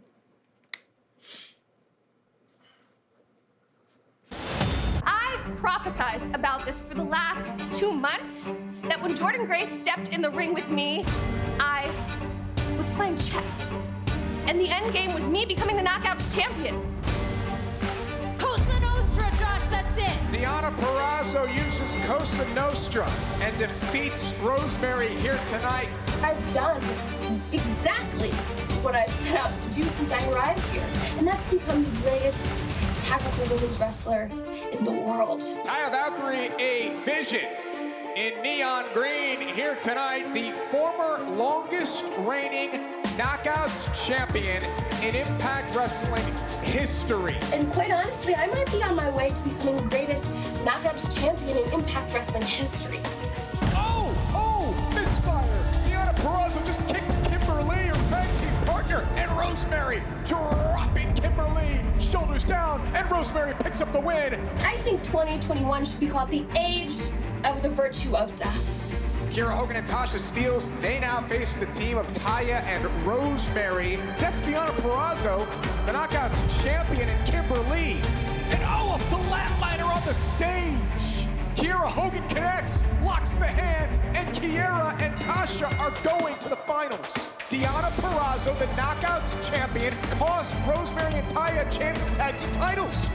I prophesized about this for the last 2 months, that when Jordan Grace stepped in the ring with me, I was playing chess. And the end game was me becoming the Knockouts champion. Cosa Nostra, Josh, that's it. Deonna Purrazzo uses Cosa Nostra and defeats Rosemary here tonight. I've done exactly what I've set out to do since I arrived here, and that's become the greatest tactical women's wrestler in the world. Taya Valkyrie, a vision in neon green here tonight, the former longest reigning Knockouts champion in Impact Wrestling history. And quite honestly, I might be on my way to becoming the greatest Knockouts champion in Impact Wrestling history. Oh, misfire! Deonna Purrazzo just kicked Kimberly, her tag team partner, and Rosemary dropping Kimberly, shoulders down, and Rosemary picks up the win. I think 2021 should be called the age of the virtuosa. Kiera Hogan and Tasha Steelz, they now face the team of Taya and Rosemary. That's Deonna Purrazzo, the Knockouts champion, and Kimberly. And a flatliner on the stage. Kiera Hogan connects, locks the hands, and Kiera and Tasha are going to the finals. Deonna Purrazzo, the Knockouts champion, cost Rosemary and Taya a chance at tag team titles.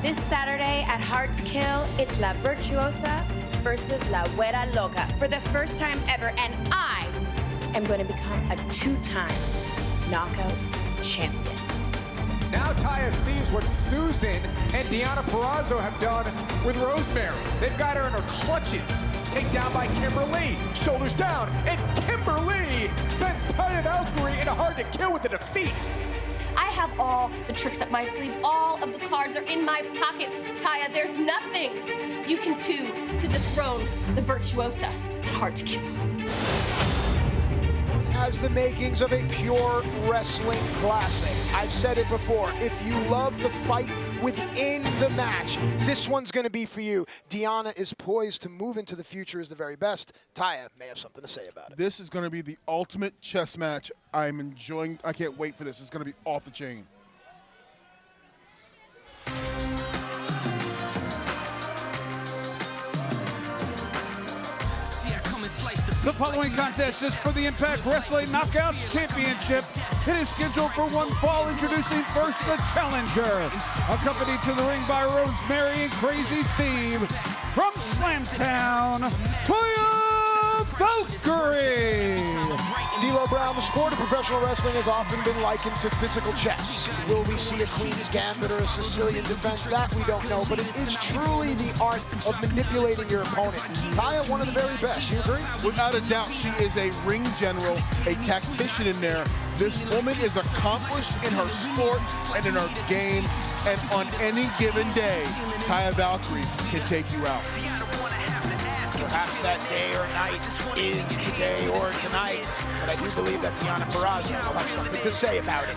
This Saturday at Hard to Kill, it's La Virtuosa versus La Güera Loca for the first time ever, and I am going to become a two-time Knockouts champion. Now Taya sees what Susan and Deonna Purrazzo have done with Rosemary. They've got her in her clutches, taken down by Kimberly, shoulders down, and Kimberly sends Taya Valkyrie into Hard to Kill with the defeat. I have all the tricks up my sleeve. All of the cards are in my pocket. Taya, there's nothing you can do to dethrone the virtuosa at Hard to Kill. Has the makings of a pure wrestling classic. I've said it before, if you love the fight within the match, this one's gonna be for you. Deonna is poised to move into the future as the very best. Taya may have something to say about it. This is gonna be the ultimate chess match. I'm enjoying, I can't wait for this. It's gonna be off the chain. The following contest is for the Impact Wrestling Knockouts Championship. It is scheduled for one fall. Introducing first the challenger, accompanied to the ring by Rosemary and Crazy Steve from Slamtown, Taya Valkyrie. D'Lo Brown, the sport of professional wrestling has often been likened to physical chess. Will we see a Queen's Gambit or a Sicilian defense? That we don't know, but it is truly the art of manipulating your opponent. Taya, one of the very best. You agree? Without a doubt, she is a ring general, a tactician in there. This woman is accomplished in her sport and in her game, and on any given day, Taya Valkyrie can take you out. Perhaps that day or night is today or tonight, but I do believe that Deonna Purrazzo will have something to say about it.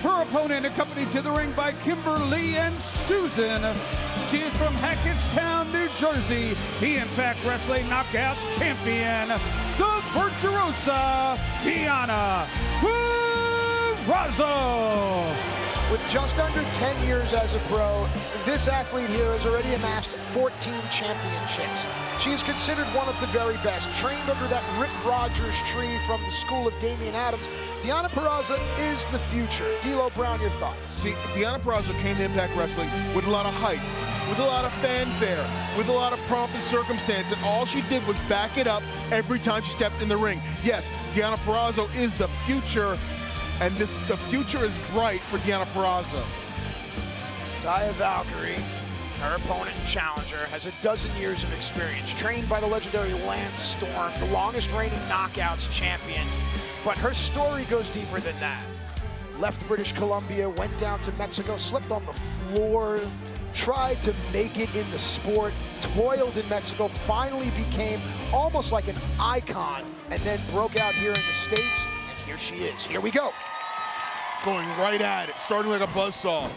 Her opponent, accompanied to the ring by Kimberly and Susan. She is from Hackettstown, New Jersey, the Impact Wrestling Knockouts champion, the virtuosa Deonna Purrazzo. With just under 10 years as a pro, this athlete here has already amassed 14 championships. She is considered one of the very best. Trained under that Rip Rogers tree from the school of Damian Adams, Deonna Purrazzo is the future. D'Lo Brown, your thoughts? See, Deonna Purrazzo came to Impact Wrestling with a lot of hype, with a lot of fanfare, with a lot of pomp and circumstance, and all she did was back it up every time she stepped in the ring. Yes, Deonna Purrazzo is the future, and the future is bright for Deonna Purrazzo. Taya Valkyrie, her opponent and challenger, has a dozen years of experience, trained by the legendary Lance Storm, the longest reigning Knockouts champion. But her story goes deeper than that. Left British Columbia, went down to Mexico, slept on the floor, tried to make it in the sport, toiled in Mexico, finally became almost like an icon, and then broke out here in the States, and here she is. Here we go. Going right at it, starting like a buzzsaw.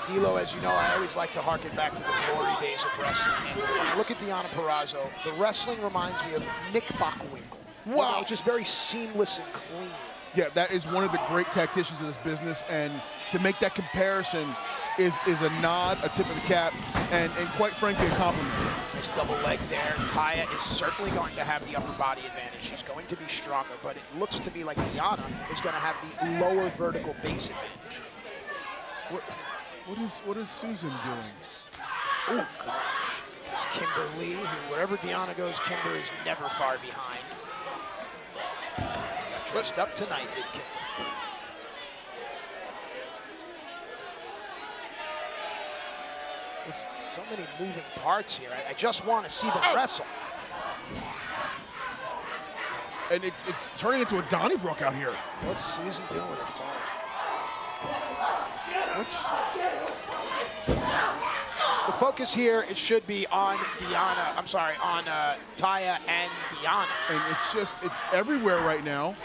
D'Lo, as you know, I always like to harken back to the glory days of wrestling. And when I look at Deonna Purrazzo, the wrestling reminds me of Nick Bockwinkel. Wow, just very seamless and clean. Yeah, that is one of the great tacticians of this business, and to make that comparison is a nod, a tip of the cap, and quite frankly, a compliment. Nice double leg there. Taya is certainly going to have the upper body advantage. She's going to be stronger, but it looks to me like Deonna is going to have the lower vertical base advantage. What is Susan doing? Oh, gosh. It's Kimberly, who wherever Deonna goes, Kimber is never far behind. Dressed up tonight, did Kimber. There's so many moving parts here. I just want to see them wrestle. And it's turning into a Donnybrook out here. What's Susan doing with her phone? The focus here, it should be on Deonna, I'm sorry, on Taya and Deonna. And it's everywhere right now.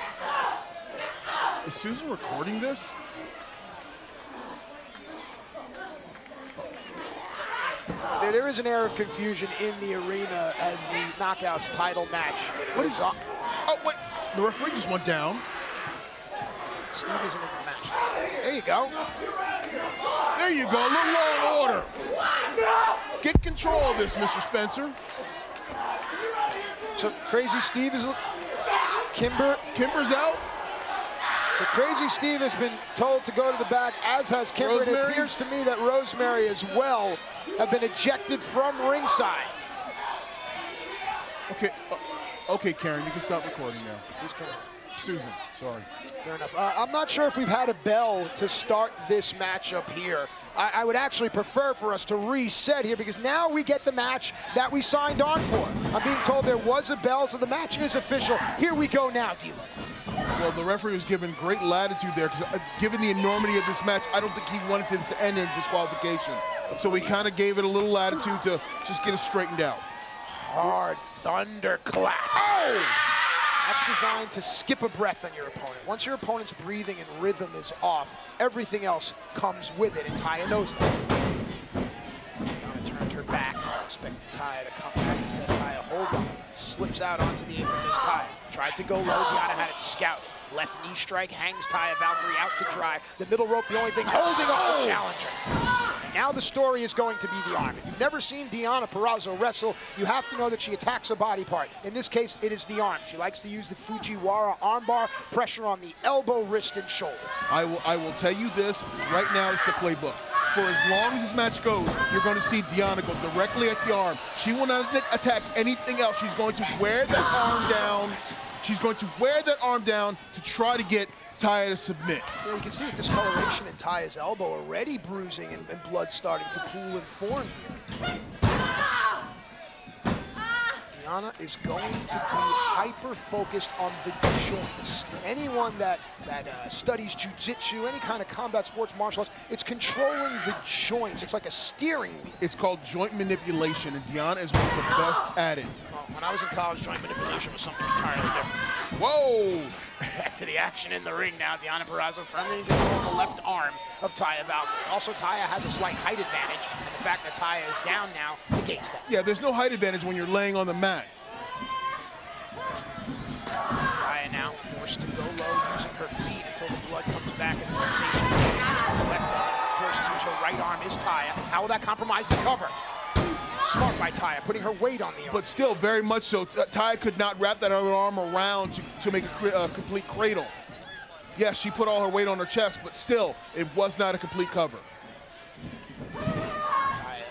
Is Susan recording this? There is an air of confusion in the arena as the Knockouts title match. What is on? Oh, what? The referee just went down. Steve isn't in the match. There you go. There you go, a little law and order. Get control of this, Mr. Spencer. So Crazy Steve is, Kimber's out. So Crazy Steve has been told to go to the back, as has Kimber. And it appears to me that Rosemary as well have been ejected from ringside. Okay, okay, Karen, you can stop recording now. Who's Karen? Susan, sorry. Fair enough. I'm not sure if we've had a bell to start this matchup here. I would actually prefer for us to reset here because now we get the match that we signed on for. I'm being told there was a bell, so the match is official. Here we go now, D'Lo. Well, the referee was given great latitude there because given the enormity of this match, I don't think he wanted this to end in disqualification. So he kind of gave it a little latitude to just get it straightened out. Hard thunderclap. Oh! That's designed to skip a breath on your opponent. Once your opponent's breathing and rhythm is off, everything else comes with it, and Taya knows that. Deonna turned her back, expected Taya to come back. Instead, Taya hold on, slips out onto the apron as Taya. Tried to go low, Deonna had it scouted. Left knee strike hangs Taya Valkyrie out to dry. The middle rope, the only thing holding up the challenger. And now the story is going to be the arm. If you've never seen Deonna Purrazzo wrestle, you have to know that she attacks a body part. In this case, it is the arm. She likes to use the Fujiwara armbar, pressure on the elbow, wrist, and shoulder. I will tell you this, right now it's the playbook. For as long as this match goes, you're going to see Deonna go directly at the arm. She will not attack anything else. She's going to wear that arm down. She's going to wear that arm down to try to get Taya to submit. Yeah, you can see a discoloration in Taya's elbow, already bruising and blood starting to pool and form here. Deonna is going to be hyper-focused on the joints. Anyone that studies jiu-jitsu, any kind of combat sports, martial arts, it's controlling the joints. It's like a steering wheel. It's called joint manipulation, and Deonna is one of the best at it. When I was in college, joint manipulation was something entirely different. Whoa! Back to the action in the ring now. Deonna Purrazzo firmly in control of the left arm of Taya Valkyrie. Also, Taya has a slight height advantage, and the fact that Taya is down now negates that. Yeah, there's no height advantage when you're laying on the mat. Taya now forced to go low, using her feet until the blood comes back and the sensation. Left arm forced to use her right arm is Taya. How will that compromise the cover? Smart by Taya, putting her weight on the arm. But still, very much so. Taya could not wrap that other arm around to make a complete cradle. Yes, she put all her weight on her chest, but still, it was not a complete cover. Taya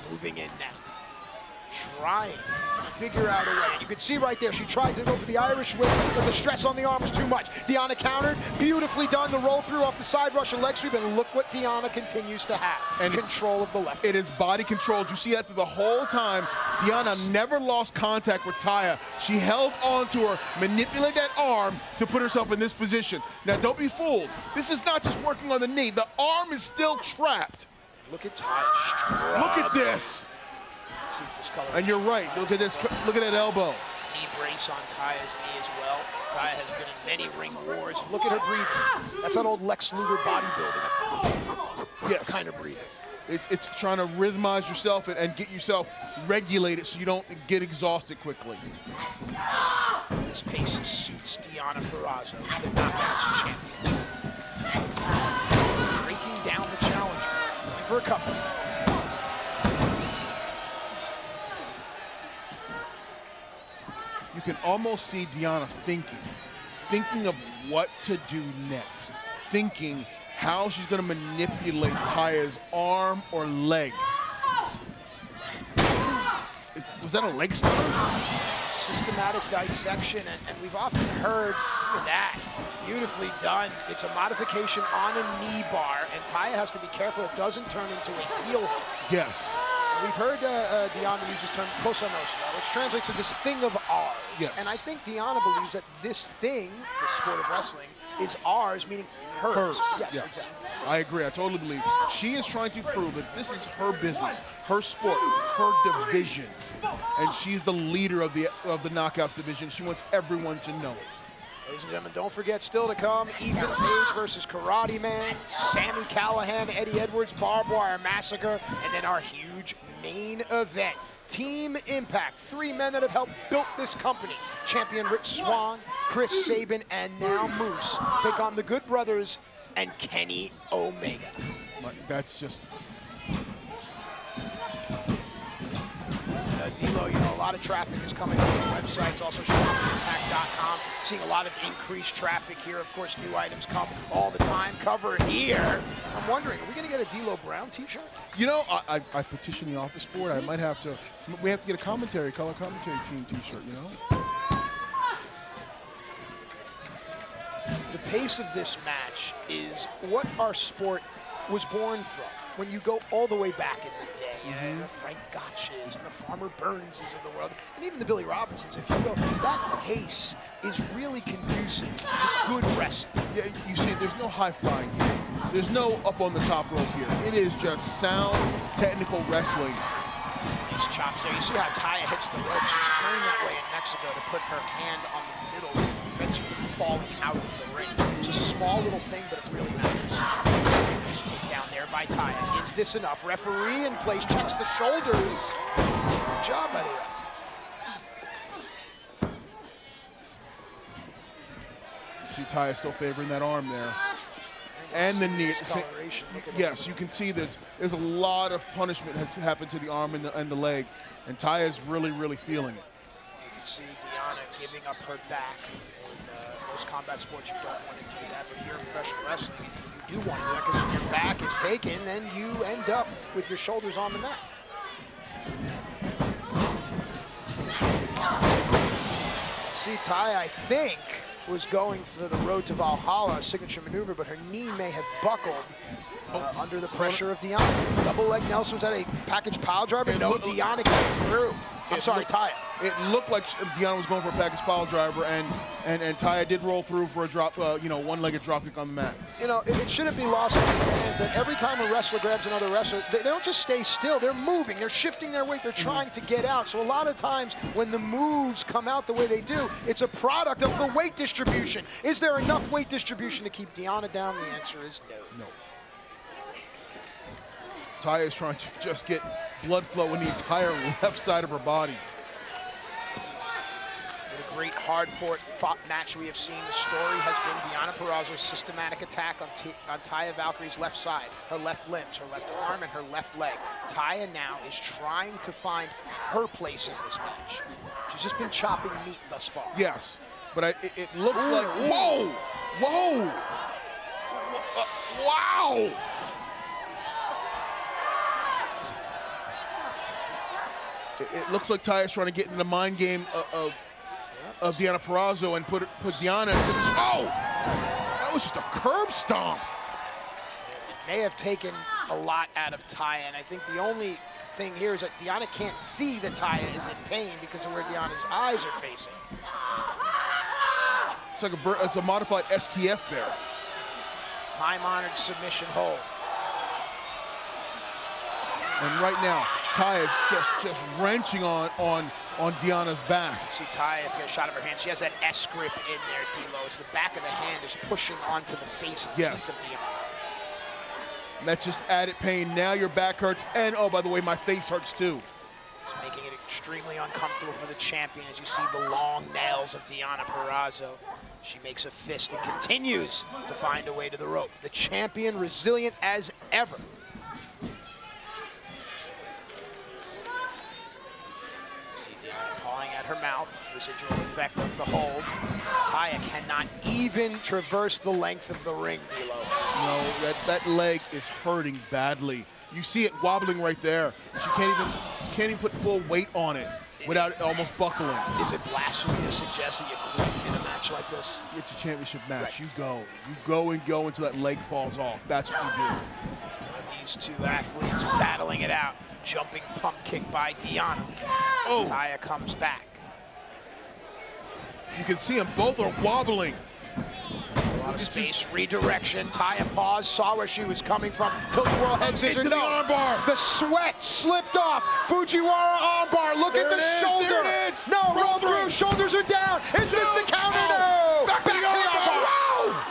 moving in now. Trying to figure out a way. You can see right there, she tried to go for the Irish whip, but the stress on the arm was too much. Deonna countered, beautifully done, the roll through off the side rush and leg sweep, and look what Deonna continues to have. And control of the left. It is body control. You see that through the whole time. Deonna never lost contact with Taya. She held on to her, manipulated that arm to put herself in this position. Now, don't be fooled. This is not just working on the knee. The arm is still trapped. Look at Taya. Look at this. And you're right. Look at this. Look at that elbow. Knee brace on Taya's knee as well. Taya has been in many ring wars. Look at her breathing. That's that old Lex Luger bodybuilding. Yes. Kind of breathing. It's trying to rhythmize yourself and get yourself regulated so you don't get exhausted quickly. This pace suits Deonna Purrazzo, the Knockouts champion. Breaking down the challenger. Going for a couple. You can almost see Deonna thinking of what to do next, thinking how she's going to manipulate Taya's arm or leg. Was that a leg stunner? Systematic dissection, and we've often heard that. Beautifully done. It's a modification on a knee bar, and Taya has to be careful it doesn't turn into a heel hook. Yes. We've heard Deonna use this term cosa nostra, which translates to this thing of ours. Yes. And I think Deonna believes that this thing, the sport of wrestling, is ours, meaning hers. Yes, exactly. I agree. I totally believe. She is trying to prove that this is her business, her sport, her division. And she's the leader of the Knockouts division. She wants everyone to know it. Ladies and gentlemen, don't forget, still to come, Ethan Page versus Karate Man, Sami Callihan, Eddie Edwards, Barbed Wire Massacre, and then our huge main event. Team Impact, 3 men that have helped build this company. Champion Rich Swann, Chris Sabin, and now Moose take on the Good Brothers and Kenny Omega. That's just... D'Lo, you know, a lot of traffic is coming to the websites, also shopimpact.com. Seeing a lot of increased traffic here. Of course, new items come all the time. Cover here. I'm wondering, are we going to get a D'Lo Brown t-shirt? You know, I petitioned the office for it. I might have to. We have to get a color commentary team t-shirt, you know? The pace of this match is what our sport was born from. When you go all the way back in the day, the Frank Gotches and the Farmer Burnses of the world, and even the Billy Robinsons, if you will, that pace is really conducive to good wrestling. Yeah, you see, there's no high flying here. There's no up on the top rope here. It is just sound, technical wrestling. These chops there, you see how Taya hits the rope. She's trained that way in Mexico to put her hand on the middle, prevents you from falling out of the ring. It's a small little thing, but it really matters. Nice takedown there by Taya. Is this enough? Referee in place, checks the shoulders. Good job by the ref. See Taya still favoring that arm there. And the knee. Yes, you can see there's a lot of punishment that's happened to the arm and the leg. And Taya's really, really feeling it. You can see Deonna giving up her back. In most combat sports, you don't want to do that. But here in professional wrestling, you do want to do that, because if your back is taken, then you end up with your shoulders on the mat. See, Taya, I think, was going for the road to Valhalla, a signature maneuver, but her knee may have buckled under the pressure of Deonna. Double leg Nelson, was that a package pile driver? No, Deonna came through. I'm sorry, Taya. It looked like Deonna was going for a package pile driver, and Taya did roll through for a drop, one-legged drop kick on the mat. You know, it shouldn't be lost on the fans that every time a wrestler grabs another wrestler, they don't just stay still. They're moving. They're shifting their weight. They're trying to get out. So a lot of times when the moves come out the way they do, it's a product of the weight distribution. Is there enough weight distribution to keep Deonna down? The answer is no. No. Taya is trying to just get blood flow in the entire left side of her body. What a great hard-fought match we have seen. The story has been Deonna Purrazzo's systematic attack on Taya Valkyrie's left side, her left limbs, her left arm, and her left leg. Taya now is trying to find her place in this match. She's just been chopping meat thus far. Yes, but it looks like, whoa! Wow! It looks like Taya's trying to get into the mind game of Deonna Purrazzo and put Deonna into this. Oh! That was just a curb stomp. It may have taken a lot out of Taya, and I think the only thing here is that Deonna can't see that Taya is in pain because of where Deonna's eyes are facing. It's a modified STF there. Time-honored submission hold. And right now, Taya's just wrenching on Deonna's back. See Taya, if you get a shot of her hand, she has that S grip in there, D'Lo. It's the back of the hand is pushing onto the face and teeth of Deonna. And that's just added pain. Now your back hurts, and oh, by the way, my face hurts too. It's making it extremely uncomfortable for the champion as you see the long nails of Deonna Purrazzo. She makes a fist and continues to find a way to the rope. The champion resilient as ever. See Deonna pawing at her mouth, residual effect of the hold. Taya cannot even traverse the length of the ring, D'Lo. No, that leg is hurting badly. You see it wobbling right there. She can't even put full weight on it without it almost buckling. Is it blasphemy to suggest that you quit in a match like this? It's a championship match. Right. You go until that leg falls off. That's what you do. These two athletes battling it out. Jumping pump kick by Deonna. Oh. Taya comes back. You can see them both are wobbling. A lot of space, redirection. Taya paused, saw where she was coming from. Tilt-a-whirl head scissor. Into the armbar. The sweat slipped off. Fujiwara armbar. Look at the shoulder. There it is. No, roll through. Shoulders are down. Is this the counter? No. Back to the armbar. Wow.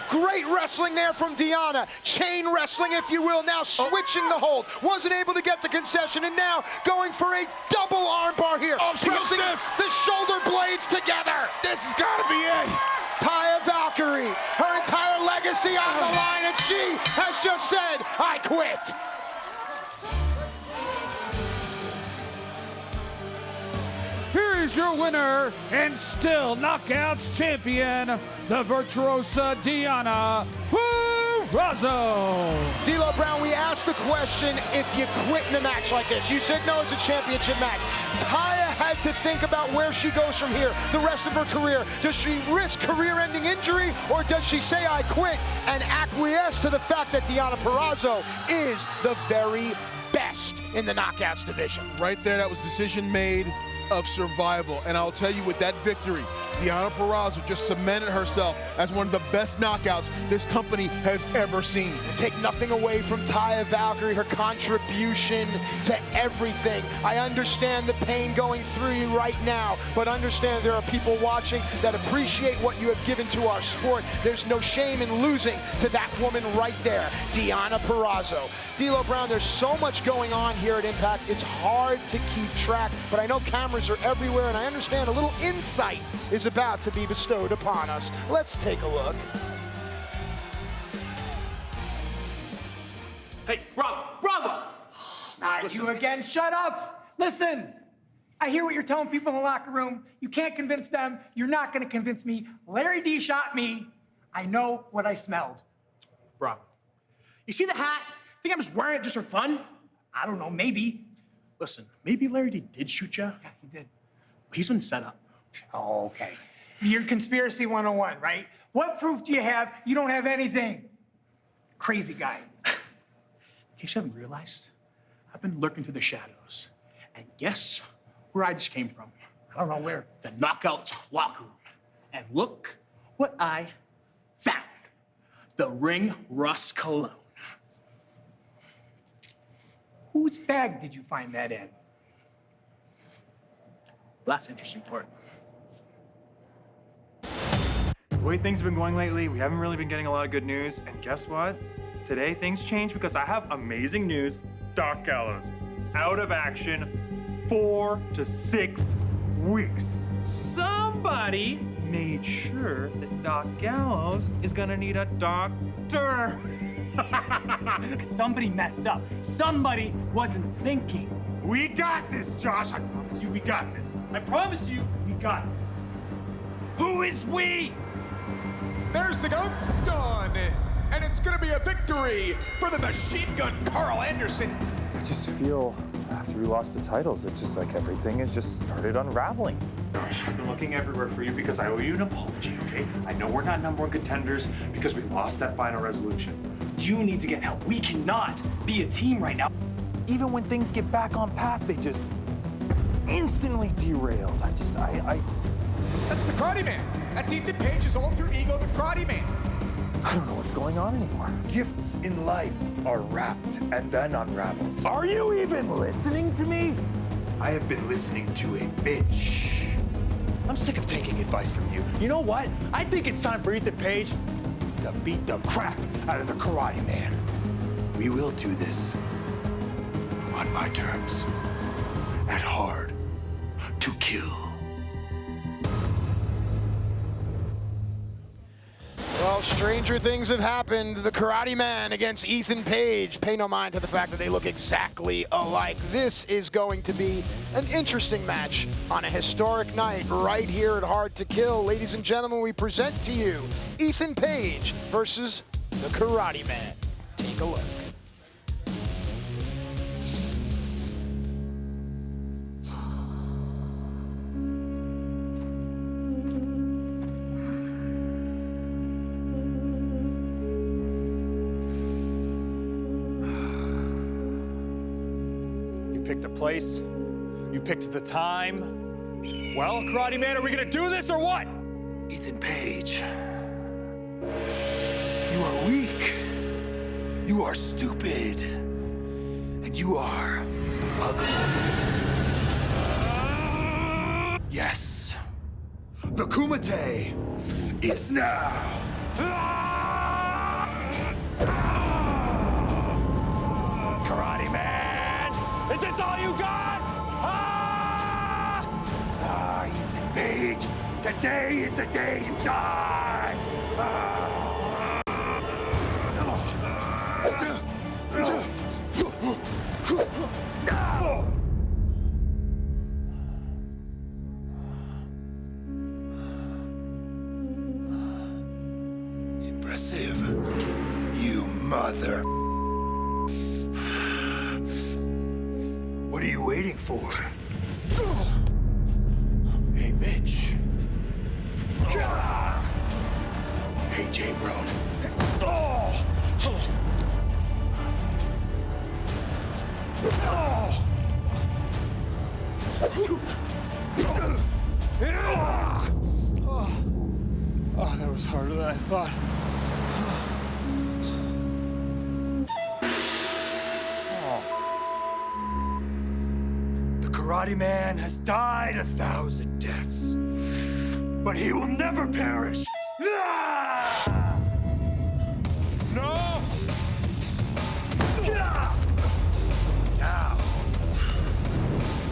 Great wrestling there from Deonna. Chain wrestling, if you will. Now switching the hold. Wasn't able to get the concession, and now going for a double armbar here. Oh, she pressing this. the shoulder blades together. This has got to be it. Taya Valkyrie, her entire legacy on the line, and she has just said, I quit. Here is your winner and still Knockouts champion, the virtuosa Deonna Purrazzo. D'Lo Brown, we asked the question if you quit in a match like this. You said no, it's a championship match. Taya had to think about where she goes from here, the rest of her career. Does she risk career-ending injury, or does she say I quit and acquiesce to the fact that Deonna Purrazzo is the very best in the Knockouts division? Right there, that was decision made of survival. And I'll tell you, with that victory, Deonna Purrazzo just cemented herself as one of the best knockouts this company has ever seen. And take nothing away from Taya Valkyrie, her contribution to everything. I understand the pain going through you right now, but understand there are people watching that appreciate what you have given to our sport. There's no shame in losing to that woman right there, Deonna Purrazzo. D'Lo Brown, there's so much going on here at Impact. It's hard to keep track, but I know cameras are everywhere, and I understand a little insight is about to be bestowed upon us. Let's take a look. Hey, Bravo! Not you again, shut up! Listen, I hear what you're telling people in the locker room. You can't convince them. You're not gonna convince me. Larry D shot me. I know what I smelled. Bravo. You see the hat? Think I'm just wearing it just for fun? I don't know, maybe. Listen, maybe Larry D did shoot you. Yeah, he did. He's been set up. Oh, okay. You're conspiracy 101, right? What proof do you have? You don't have anything. Crazy guy. In case you haven't realized, I've been lurking through the shadows. And guess where I just came from? I don't know where. The Knockouts locker room. And look what I found. The Ring Rust Cologne. Whose bag did you find that in? Well, that's the interesting part. The way things have been going lately, we haven't really been getting a lot of good news. And guess what? Today things changed because I have amazing news. Doc Gallows, out of action 4 to 6 weeks. Somebody made sure that Doc Gallows is gonna need a doctor. Somebody messed up. Somebody wasn't thinking. We got this, Josh. I promise you we got this. I promise you we got this. Who is we? There's the gun stun, and it's gonna be a victory for the machine gun Carl Anderson. I just feel after we lost the titles, it's just like everything has just started unraveling. Gosh, I've been looking everywhere for you because I owe you an apology, okay? I know we're not #1 contenders because we lost that final resolution. You need to get help. We cannot be a team right now. Even when things get back on path, they just instantly derailed. That's the Karate Man. That's Ethan Page's alter ego, the Karate Man. I don't know what's going on anymore. Gifts in life are wrapped and then unraveled. Are you even listening to me? I have been listening to a bitch. I'm sick of taking advice from you. You know what? I think it's time for Ethan Page to beat the crap out of the Karate Man. We will do this on my terms. at Hard to Kill. Well, stranger things have happened. The Karate Man against Ethan Page. Pay no mind to the fact that they look exactly alike. This is going to be an interesting match on a historic night right here at Hard to Kill. Ladies and gentlemen, we present to you Ethan Page versus the Karate Man. Take a look. Picked a place, you picked the time. Well, Karate Man, are we gonna do this or what? Ethan Page, you are weak, you are stupid, and you are ugly. Yes, the Kumite is now. Karate Man! Is this all you got? Ethan Page, today is the day you die! Impressive, you mother. What are you waiting for? Hey, Mitch. Hey, J-Bro. Oh, that was harder than I thought. Karate Man has died 1,000 deaths, but he will never perish. No! Now,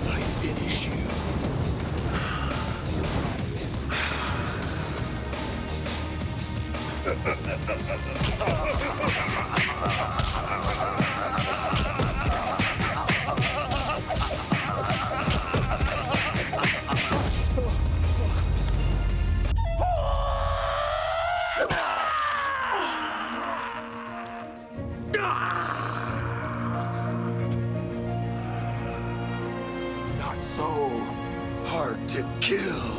I finish you. Not so hard to kill.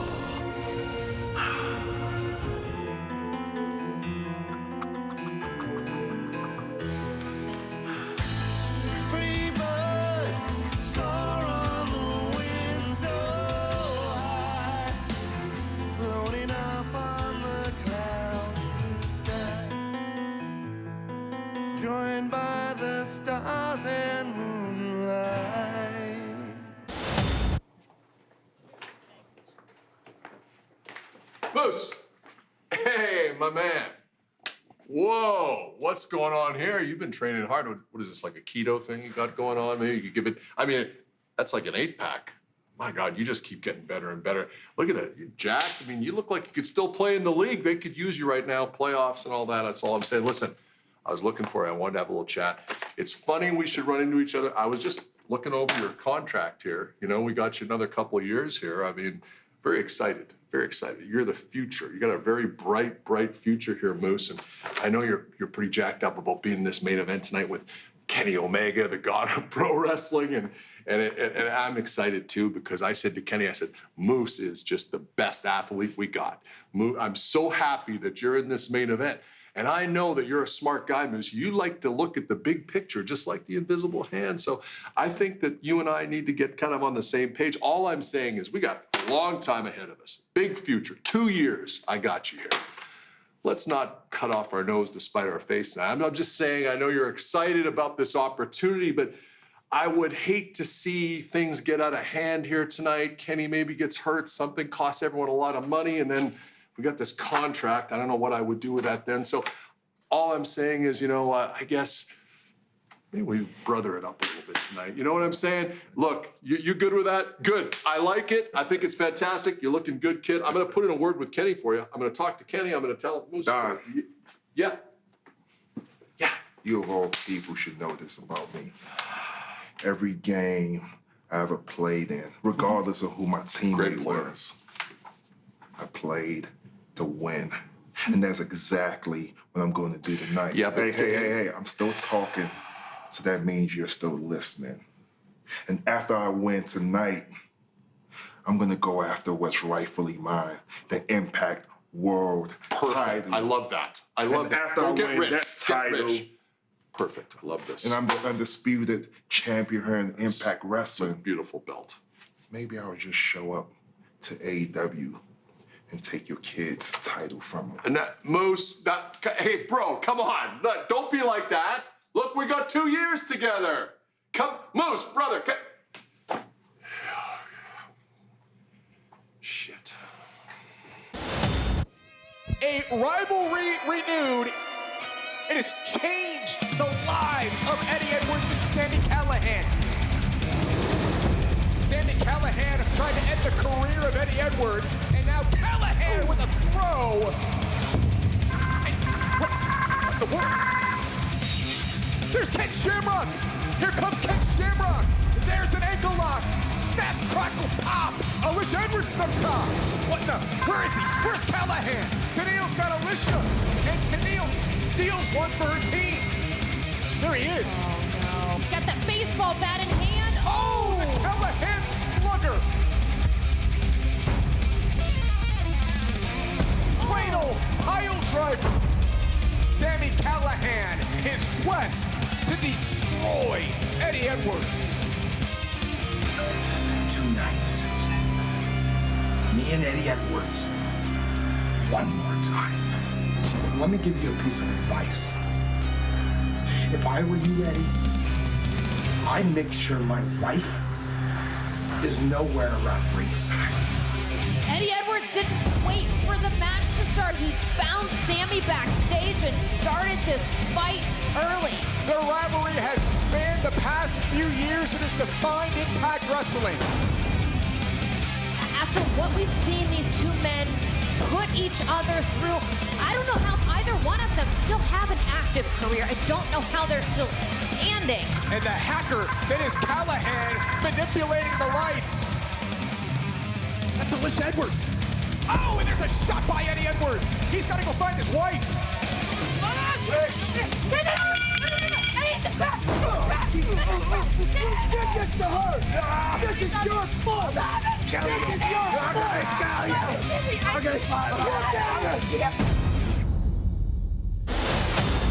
Joined by the stars and moonlight. Moose! Hey, my man. Whoa, what's going on here? You've been training hard. What is this, like a keto thing you got going on? Maybe you could give it, I mean, that's like an 8-pack. My God, you just keep getting better and better. Look at that, you're jacked. I mean, you look like you could still play in the league. They could use you right now, playoffs and all that. That's all I'm saying. Listen, I was looking for you. I wanted to have a little chat. It's funny we should run into each other. I was just looking over your contract here. You know, we got you another couple of years here. I mean, very excited, very excited. You're the future. You got a very bright, bright future here, Moose. And I know you're pretty jacked up about being in this main event tonight with Kenny Omega, the god of pro wrestling. And I'm excited too, because I said to Kenny, I said, Moose is just the best athlete we got. I'm so happy that you're in this main event. And I know that you're a smart guy, Moose. You like to look at the big picture, just like the invisible hand. So I think that you and I need to get kind of on the same page. All I'm saying is we got a long time ahead of us. Big future, 2 years, I got you here. Let's not cut off our nose to spite our face now. I'm just saying, I know you're excited about this opportunity, but I would hate to see things get out of hand here tonight. Kenny maybe gets hurt, something costs everyone a lot of money, and then we got this contract. I don't know what I would do with that then. So all I'm saying is, you know, I guess Maybe we brother it up a little bit tonight. You know what I'm saying? Look, you good with that? Good. I like it. I think it's fantastic. You're looking good, kid. I'm going to put in a word with Kenny for you. I'm going to talk to Kenny. I'm going to tell him. Don. Yeah. You of all people should know this about me. Every game I ever played in, regardless of who my teammate was, I played to win. And that's exactly what I'm going to do tonight. Yeah, but hey, I'm still talking, so that means you're still listening. And after I win tonight, I'm going to go after what's rightfully mine, the Impact World title. I love that. I love that. After I win that title, perfect. I love this. and I'm the undisputed champion here in Impact Wrestling. Beautiful belt. Maybe I'll just show up to AEW and take your kid's title from them. And that, Moose, hey, bro, come on. Don't be like that. Look, we got 2 years together. Come, Moose, brother. Shit. A rivalry renewed. It has changed the lives of Eddie Edwards and Sami Callihan. Sami Callihan tried to end the career of Eddie Edwards, and now Callihan with a throw. And what the world? There's Ken Shamrock. Here comes Ken Shamrock. There's an ankle lock. Snap, crackle, pop. Alicia Edwards sometime. What the? Where is he? Where's Callihan? Tennille's got Alicia. And Tennille steals one for her team. There he is. Oh, no. He's got that baseball bat in hand. Oh, the Callihan slugger. Cradle pile driver. Sami Callihan, his quest to destroy Eddie Edwards. Tonight, me and Eddie Edwards, one more time. Let me give you a piece of advice. If I were you, Eddie, I'd make sure my wife is nowhere around ringside. Eddie Edwards didn't wait for the match to start. He found Sami backstage and started this fight early. Their rivalry has spanned the past few years and has defined Impact Wrestling. After what we've seen these two men put each other through, I don't know how either one of them still have an active career. I don't know how they're still standing. And the hacker that is Callihan manipulating the lights. That's Alicia Edwards. Oh, and there's a shot by Eddie Edwards. He's got to go find his wife. Give this to her! This is your fault! This is your fault!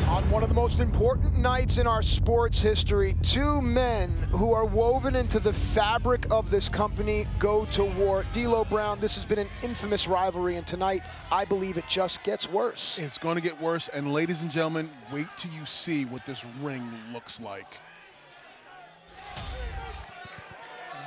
On one of the most important nights in our sports history, two men who are woven into the fabric of this company go to war. D'Lo Brown, this has been an infamous rivalry, and tonight, I believe it just gets worse. It's going to get worse, and ladies and gentlemen, wait till you see what this ring looks like.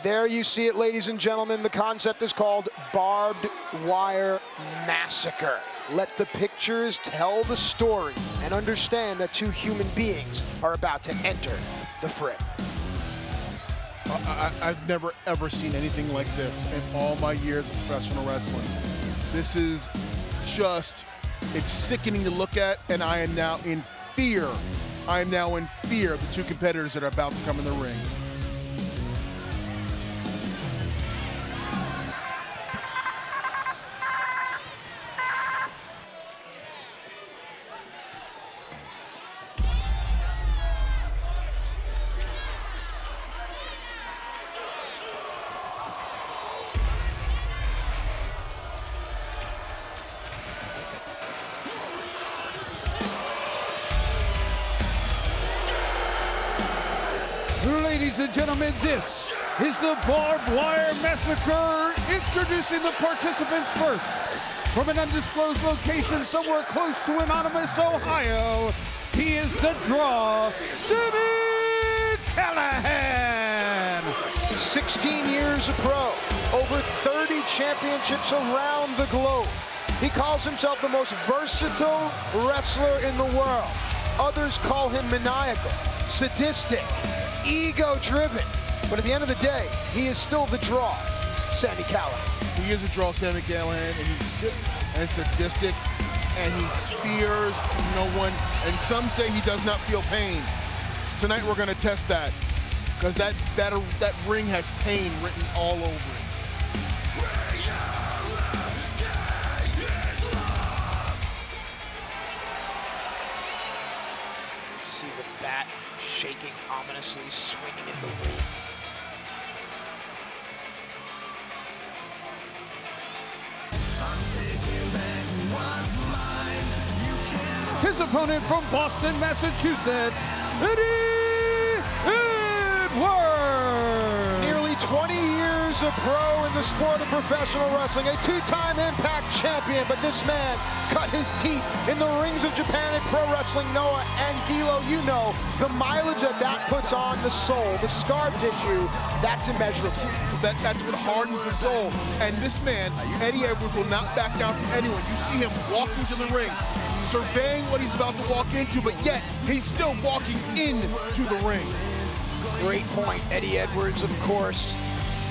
There you see it, ladies and gentlemen. The concept is called Barbed Wire Massacre. Let the pictures tell the story and understand that two human beings are about to enter the fray. I've never, ever seen anything like this in all my years of professional wrestling. This is just, it's sickening to look at, and I am now in fear. I am now in fear of the two competitors that are about to come in the ring. Ladies and gentlemen, this is the Barbed Wire Massacre. Introducing the participants first. From an undisclosed location somewhere close to anonymous Ohio, he is the draw, Sami Callihan. 16 years a pro, over 30 championships around the globe. He calls himself the most versatile wrestler in the world. Others call him maniacal. sadistic, ego-driven, but at the end of the day, he is still the draw, Sami Callihan. He is a draw, Sami Callihan, and he's sick and sadistic, and he fears no one, and some say he does not feel pain. Tonight we're gonna test that, because that ring has pain written all over it. See the bat shaking ominously, swinging in the wind. His opponent from Boston, Massachusetts, Eddie Edwards. Nearly 20 years of pro in the sport of professional wrestling, a two-time Impact champion, but this man cut his teeth in the rings of Japan in pro wrestling. Noah and D'Lo, you know, the mileage that puts on the soul, the scar tissue, that's immeasurable. That's what hardens the soul. And this man, Eddie Edwards, will not back down from anyone. You see him walking to the ring, surveying what he's about to walk into, but yet he's still walking into the ring. Great point. Eddie Edwards, of course,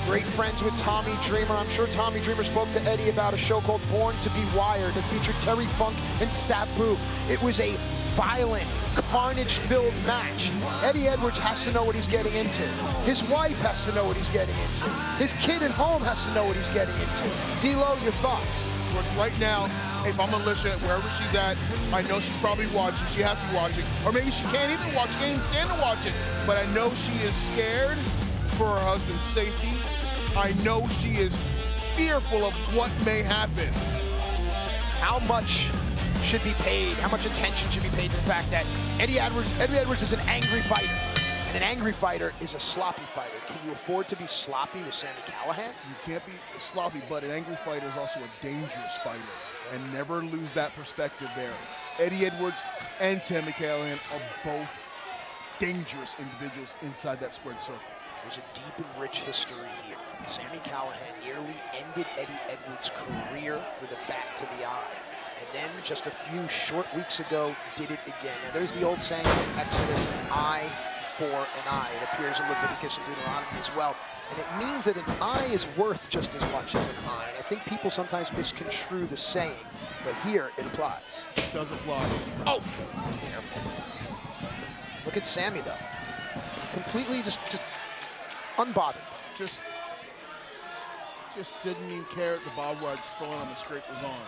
great friends with Tommy Dreamer. I'm sure Tommy Dreamer spoke to Eddie about a show called Born to Be Wired that featured Terry Funk and Sabu. It was a violent, carnage-filled match. Eddie Edwards has to know what he's getting into. His wife has to know what he's getting into. His kid at home has to know what he's getting into. D'Lo, your thoughts? Right now, if I'm Alicia, wherever she's at, I know she's probably watching. She has to be watching. Or maybe she can't even watch, can't even stand to watch it. But I know she is scared for her husband's safety. I know she is fearful of what may happen. How much should be paid, how much attention should be paid to the fact that Eddie Edwards is an angry fighter, and an angry fighter is a sloppy fighter. Can you afford to be sloppy with Sami Callihan? You can't be sloppy, but an angry fighter is also a dangerous fighter, and never lose that perspective there. Eddie Edwards and Sami Callihan are both dangerous individuals inside that squared circle. There's a deep and rich history here. Sami Callihan nearly ended Eddie Edwards' career with a bat to the eye. And then just a few short weeks ago, did it again. Now there's the old saying from Exodus, an eye for an eye. It appears in Leviticus and Deuteronomy as well. And it means that an eye is worth just as much as an eye. And I think people sometimes misconstrue the saying, but here it applies. It does apply. Oh! Careful. Look at Sami, though. Completely just unbothered. Just didn't even care if the barbed wire just falling on the scrape was on.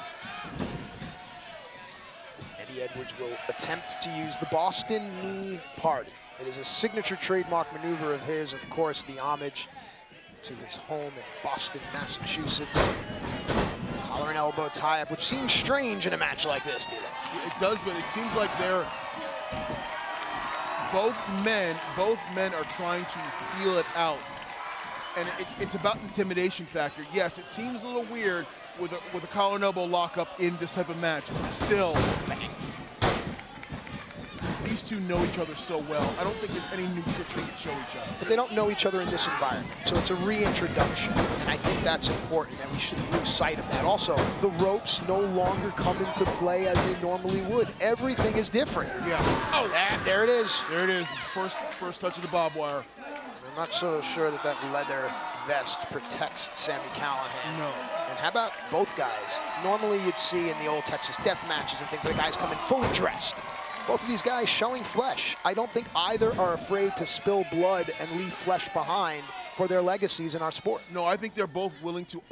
Eddie Edwards will attempt to use the Boston Knee Party. It is a signature trademark maneuver of his, of course, the homage to his home in Boston, Massachusetts. Collar and elbow tie-up, which seems strange in a match like this, D'Lo. It does, but it seems like they're both men are trying to feel it out. And it's about the intimidation factor. Yes, it seems a little weird with a collar and elbow lockup in this type of match, but still, these two know each other so well. I don't think there's any new tricks they can show each other. But they don't know each other in this environment, so it's a reintroduction, and I think that's important, and we shouldn't lose sight of that. Also, the ropes no longer come into play as they normally would. Everything is different. Yeah. Oh, there it is. There it is. First touch of the barbed wire. I'm not so sure that leather vest protects Sami Callihan. No. And how about both guys? Normally you'd see in the old Texas death matches and things, the guys come in fully dressed. Both of these guys showing flesh. I don't think either are afraid to spill blood and leave flesh behind for their legacies in our sport. No, I think they're both willing to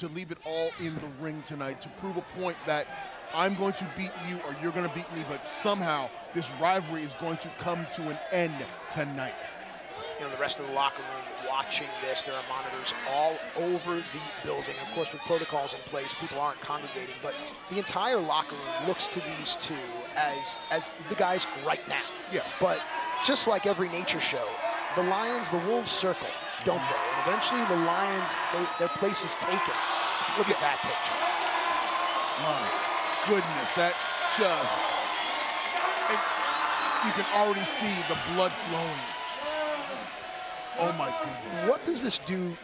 leave it all in the ring tonight to prove a point that I'm going to beat you or you're going to beat me, but somehow this rivalry is going to come to an end tonight. You know, the rest of the locker room watching this. There are monitors all over the building. Of course, with protocols in place, people aren't congregating, but the entire locker room looks to these two as the guys right now. Yes. But just like every nature show, the lions, the wolves circle, don't they? And eventually the lions, their place is taken. Look at that picture. My goodness, that just, you can already see the blood flowing. Oh my goodness. What does this do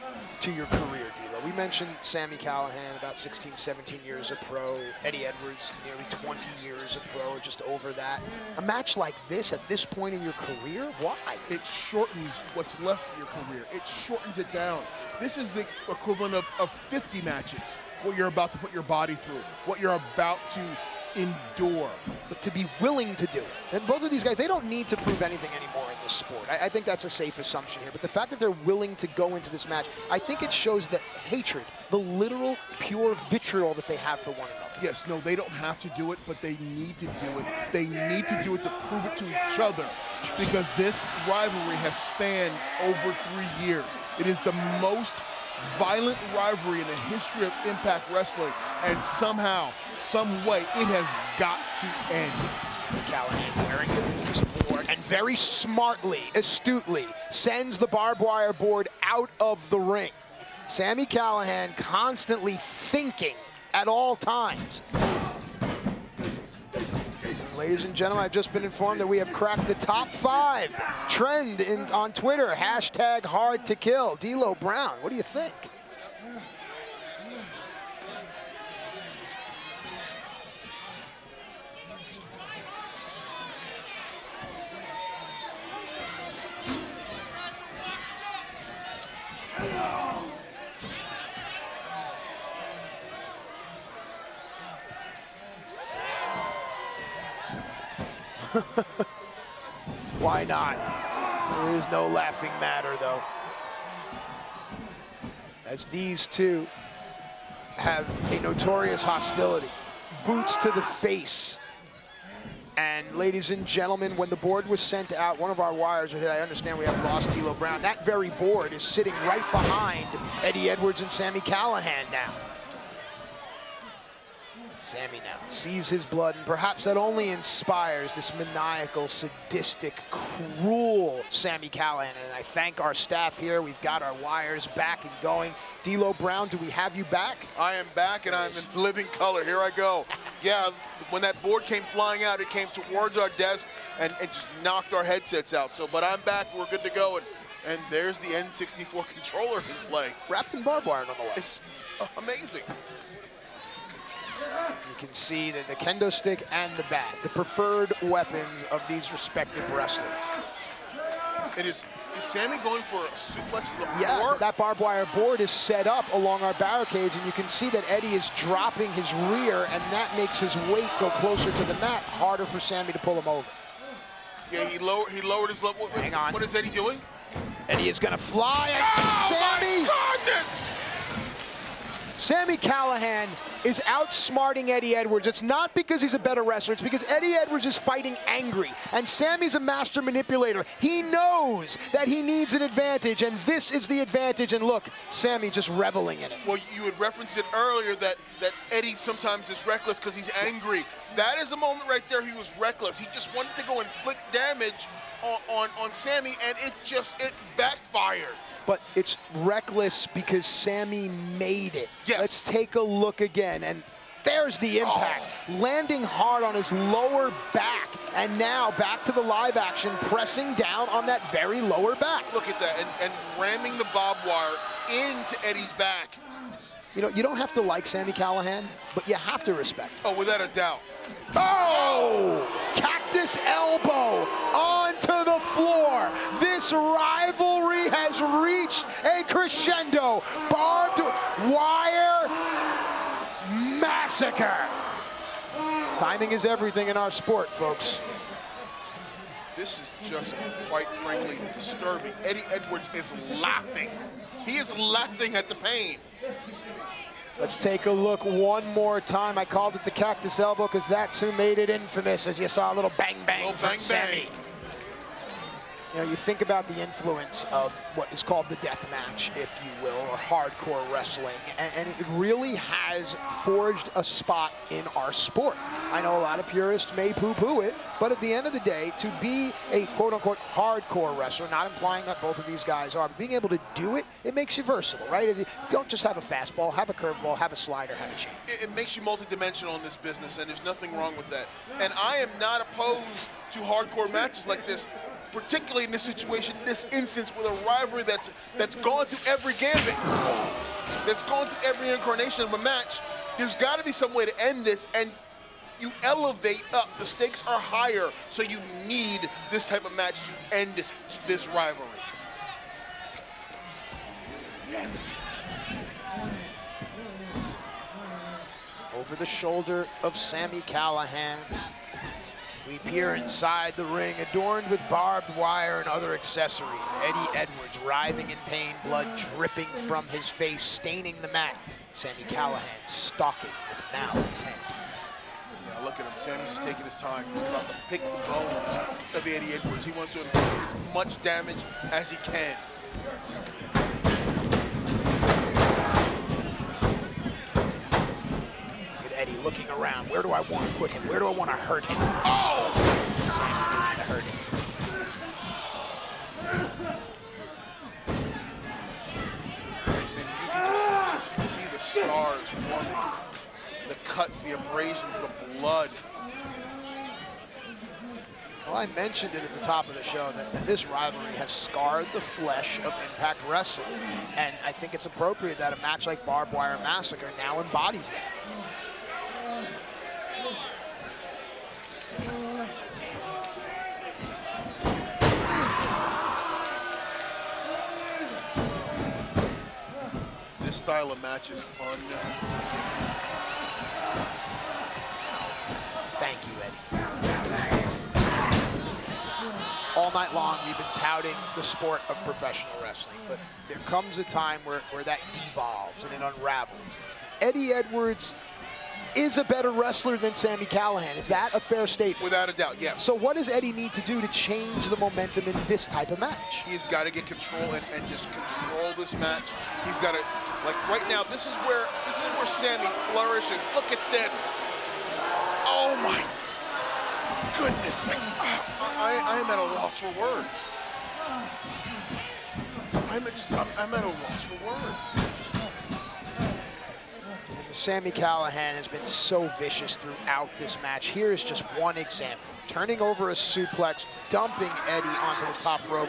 to your career, D'Lo? We mentioned Sami Callihan, about 16, 17 years a pro. Eddie Edwards, nearly 20 years a pro, just over that. A match like this at this point in your career, why? It shortens what's left of your career. It shortens it down. This is the equivalent of 50 matches, what you're about to put your body through, what you're about to endure. But to be willing to do it. And both of these guys, they don't need to prove anything anymore in this sport. I think that's a safe assumption here. But the fact that they're willing to go into this match, I think it shows the hatred, the literal pure vitriol that they have for one another. Yes, no, they don't have to do it, but they need to do it. They need to do it to prove it to each other, because this rivalry has spanned over 3 years. It is the most violent rivalry in the history of Impact Wrestling, and somehow, some way, it has got to end. Sami Callihan wearing the boots of war and very smartly, astutely, sends the barbed wire board out of the ring. Sami Callihan constantly thinking at all times. Ladies and gentlemen, I've just been informed that we have cracked the top 5 trend on Twitter. Hashtag hard to kill. D'Lo Brown, what do you think? Why not? There is no laughing matter, though. As these two have a notorious hostility. Boots to the face. And ladies and gentlemen, when the board was sent out, one of our wires was hit. I understand we have lost D'Lo Brown. That very board is sitting right behind Eddie Edwards and Sami Callihan now. Sami now sees his blood, and perhaps that only inspires this maniacal, sadistic, cruel Sami Callihan. And I thank our staff here. We've got our wires back and going. D'Lo Brown, do we have you back? I am back, and I'm in living color. Here I go. Yeah, when that board came flying out, it came towards our desk and just knocked our headsets out. So, but I'm back. We're good to go. And there's the N64 controller in play. Wrapped in barbed wire, nonetheless. Amazing. You can see that the kendo stick and the bat, the preferred weapons of these respective wrestlers. It is Sami going for a suplex to the floor? Yeah, that barbed wire board is set up along our barricades, and you can see that Eddie is dropping his rear, and that makes his weight go closer to the mat, harder for Sami to pull him over. Yeah, he lowered his level. Hang on. What is Eddie doing? Eddie is gonna fly, and Sami! My goodness! Sami Callihan is outsmarting Eddie Edwards. It's not because he's a better wrestler, it's because Eddie Edwards is fighting angry, and Sami's a master manipulator. He knows that he needs an advantage, and this is the advantage, and look, Sami just reveling in it. Well, you had referenced it earlier that Eddie sometimes is reckless because he's angry. That is a moment right there he was reckless. He just wanted to go inflict damage on Sami, and it backfired. But it's reckless because Sami made it. Yes. Let's take a look again, and there's the impact. Landing hard on his lower back, and now back to the live action, pressing down on that very lower back. Look at that, and ramming the barbed wire into Eddie's back. You know, you don't have to like Sami Callihan, but you have to respect him. Oh, without a doubt. Oh! Cactus elbow onto the floor. This rivalry has reached a crescendo. Barbed wire massacre. Timing is everything in our sport, folks. This is just, quite frankly, disturbing. Eddie Edwards is laughing. He is laughing at the pain. Let's take a look one more time. I called it the cactus elbow because that's who made it infamous, as you saw a little bang bang from Sami. You know, you think about the influence of what is called the death match, if you will, or hardcore wrestling, and it really has forged a spot in our sport. I know a lot of purists may poo-poo it, but at the end of the day, to be a quote-unquote hardcore wrestler, not implying that both of these guys are, but being able to do it, it makes you versatile, right? Don't just have a fastball, have a curveball, have a slider, have a change. It makes you multidimensional in this business, and there's nothing wrong with that. And I am not opposed to hardcore matches like this. particularly in this situation, this instance, with a rivalry that's gone through every gambit, that's gone through every incarnation of a match. There's got to be some way to end this, and you elevate up. The stakes are higher, so you need this type of match to end this rivalry. Over the shoulder of Sami Callihan, we peer inside the ring, adorned with barbed wire and other accessories. Eddie Edwards writhing in pain, blood dripping from his face, staining the mat. Sami Callihan stalking with malintent. Yeah, look at him. Sami's just taking his time. He's about to pick the bones of Eddie Edwards. He wants to inflict as much damage as he can. Eddie looking around. Where do I want to put him? Where do I want to hurt him? Oh! Sami trying to hurt him. And you can just see the scars forming, the cuts, the abrasions, the blood. Well, I mentioned it at the top of the show that this rivalry has scarred the flesh of Impact Wrestling. And I think it's appropriate that a match like Barbed Wire Massacre now embodies that. This style of match is unbelievable. Thank you, Eddie. All night long, we've been touting the sport of professional wrestling, but there comes a time where that devolves and it unravels. Eddie Edwards is a better wrestler than Sami Callihan. Is that a fair statement? Without a doubt, yes. So what does Eddie need to do to change the momentum in this type of match? He's got to get control and just control this match. He's got to, like right now, this is where Sami flourishes. Look at this. Oh my goodness. I am at a loss for words. I'm at a loss for words. Sami Callihan has been so vicious throughout this match. Here is just one example. Turning over a suplex, dumping Eddie onto the top rope,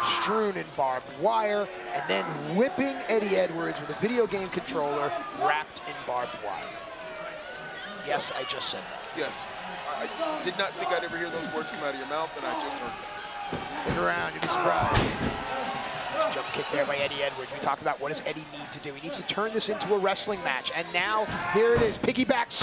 strewn in barbed wire, and then whipping Eddie Edwards with a video game controller wrapped in barbed wire. Yes, I just said that. Yes. I did not think I'd ever hear those words come out of your mouth, and I just heard them. Stick around, you'll be surprised. Nice jump kick there by Eddie Edwards. We talked about what does Eddie need to do. He needs to turn this into a wrestling match. And now, here it is, piggybacks.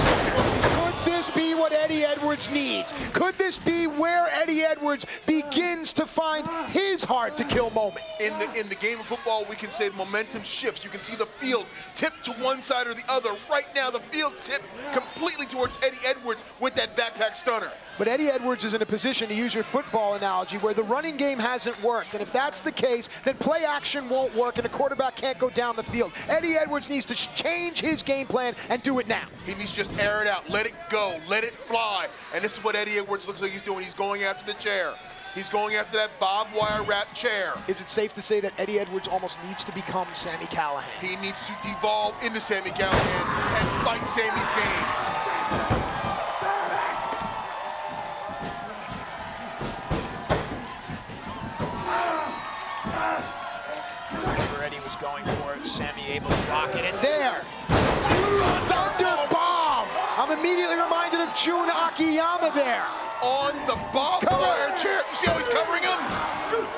Could this be what Eddie Edwards needs? Could this be where Eddie Edwards begins to find his hard-to-kill moment? In the game of football, we can say the momentum shifts. You can see the field tip to one side or the other. Right now, the field tipped completely towards Eddie Edwards with that backpack stunner. But Eddie Edwards is in a position, to use your football analogy, where the running game hasn't worked. And if that's the case, then play action won't work and a quarterback can't go down the field. Eddie Edwards needs to change his game plan and do it now. He needs to just air it out, let it go, let it fly. And this is what Eddie Edwards looks like he's doing. He's going after the chair. He's going after that barbed wire wrapped chair. Is it safe to say that Eddie Edwards almost needs to become Sami Callihan? He needs to devolve into Sami Callihan and fight Sami's game. Going for it, Sami able to block it, and there, Thunder Bomb! I'm immediately reminded of Jun Akiyama there. On the barbed wire chair. You see how he's covering him?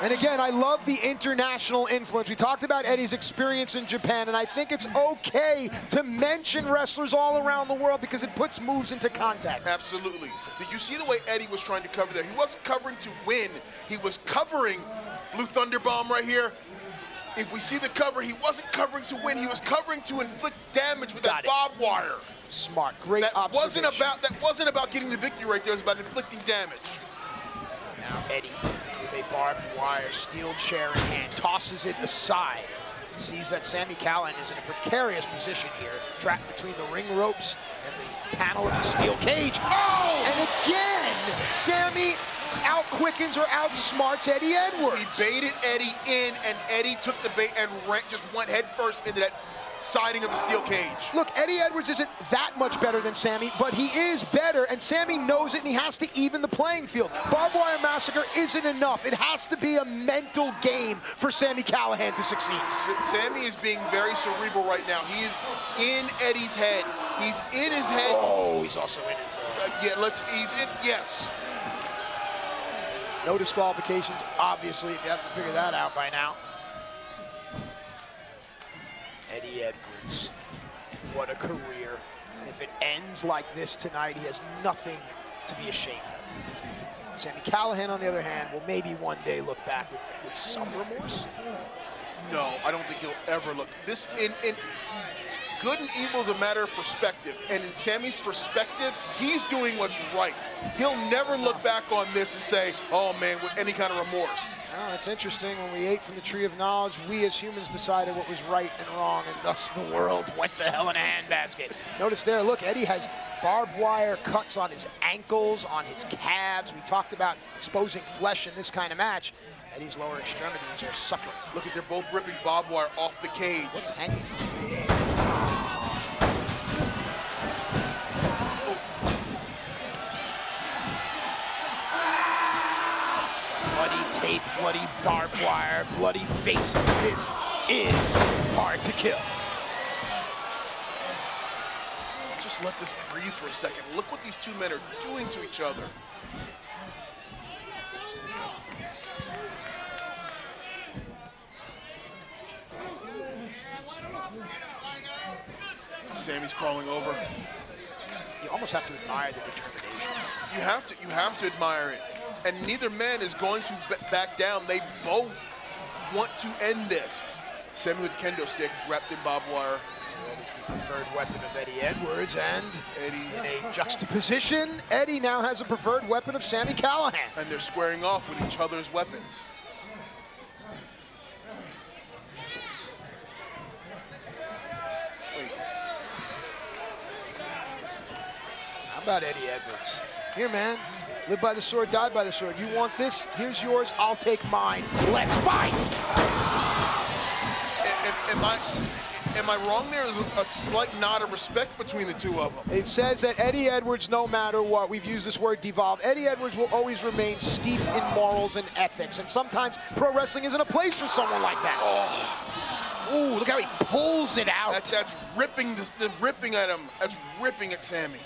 And again, I love the international influence. We talked about Eddie's experience in Japan, and I think it's okay to mention wrestlers all around the world because it puts moves into context. Absolutely. Did you see the way Eddie was trying to cover there? He wasn't covering to win. He was covering Blue Thunder Bomb right here. If we see the cover, he wasn't covering to win. He was covering to inflict damage with that barbed wire. Smart, great observation. That wasn't about getting the victory right there. It was about inflicting damage. Now Eddie, with a barbed wire steel chair in hand, tosses it aside. Sees that Sami Callihan is in a precarious position here, trapped between the ring ropes and the panel of the steel cage. Oh! And again, Sami out-quickens or outsmarts Eddie Edwards. He baited Eddie in, and Eddie took the bait and just went head first into that siding of the steel cage. Look, Eddie Edwards isn't that much better than Sammy, but he is better, and Sammy knows it, and he has to even the playing field. Barbed wire massacre isn't enough. It has to be a mental game for Sami Callihan to succeed. Sammy is being very cerebral right now. He is in Eddie's head. He's in his head. Oh, he's also in his yes. No disqualifications, obviously, if you haven't figured that out by now. Eddie Edwards, what a career. And if it ends like this tonight, he has nothing to be ashamed of. Sami Callihan, on the other hand, will maybe one day look back with some remorse. No, I don't think he'll ever look. This in good and evil is a matter of perspective, and in Sammy's perspective, he's doing what's right. He'll never look back on this and say, "Oh man," with any kind of remorse. Oh, that's interesting. When we ate from the tree of knowledge, we as humans decided what was right and wrong, and thus the world went to hell in a handbasket. Notice there, look, Eddie has barbed wire cuts on his ankles, on his calves. We talked about exposing flesh in this kind of match. Eddie's lower extremities are suffering. Look at, they're both ripping barbed wire off the cage. What's hanging? Bloody tape, bloody barbed wire, bloody faces. This is hard to kill. Just let this breathe for a second. Look what these two men are doing to each other. Sammy's crawling over. You almost have to admire the determination. You have to admire it. And neither man is going to back down. They both want to end this. Sammy with the kendo stick, wrapped in barbed wire. That is the preferred weapon of Eddie Edwards, and in a juxtaposition, Eddie now has a preferred weapon of Sami Callihan. And they're squaring off with each other's weapons. How about Eddie Edwards? Here, man. Live by the sword, die by the sword. You want this? Here's yours. I'll take mine. Let's fight! Am I wrong? There is a slight nod of respect between the two of them. It says that Eddie Edwards, no matter what, we've used this word devolve, Eddie Edwards will always remain steeped in morals and ethics. And sometimes pro wrestling isn't a place for someone like that. Oh. Ooh, look how he pulls it out. That's ripping, ripping at him. That's ripping at Sammy.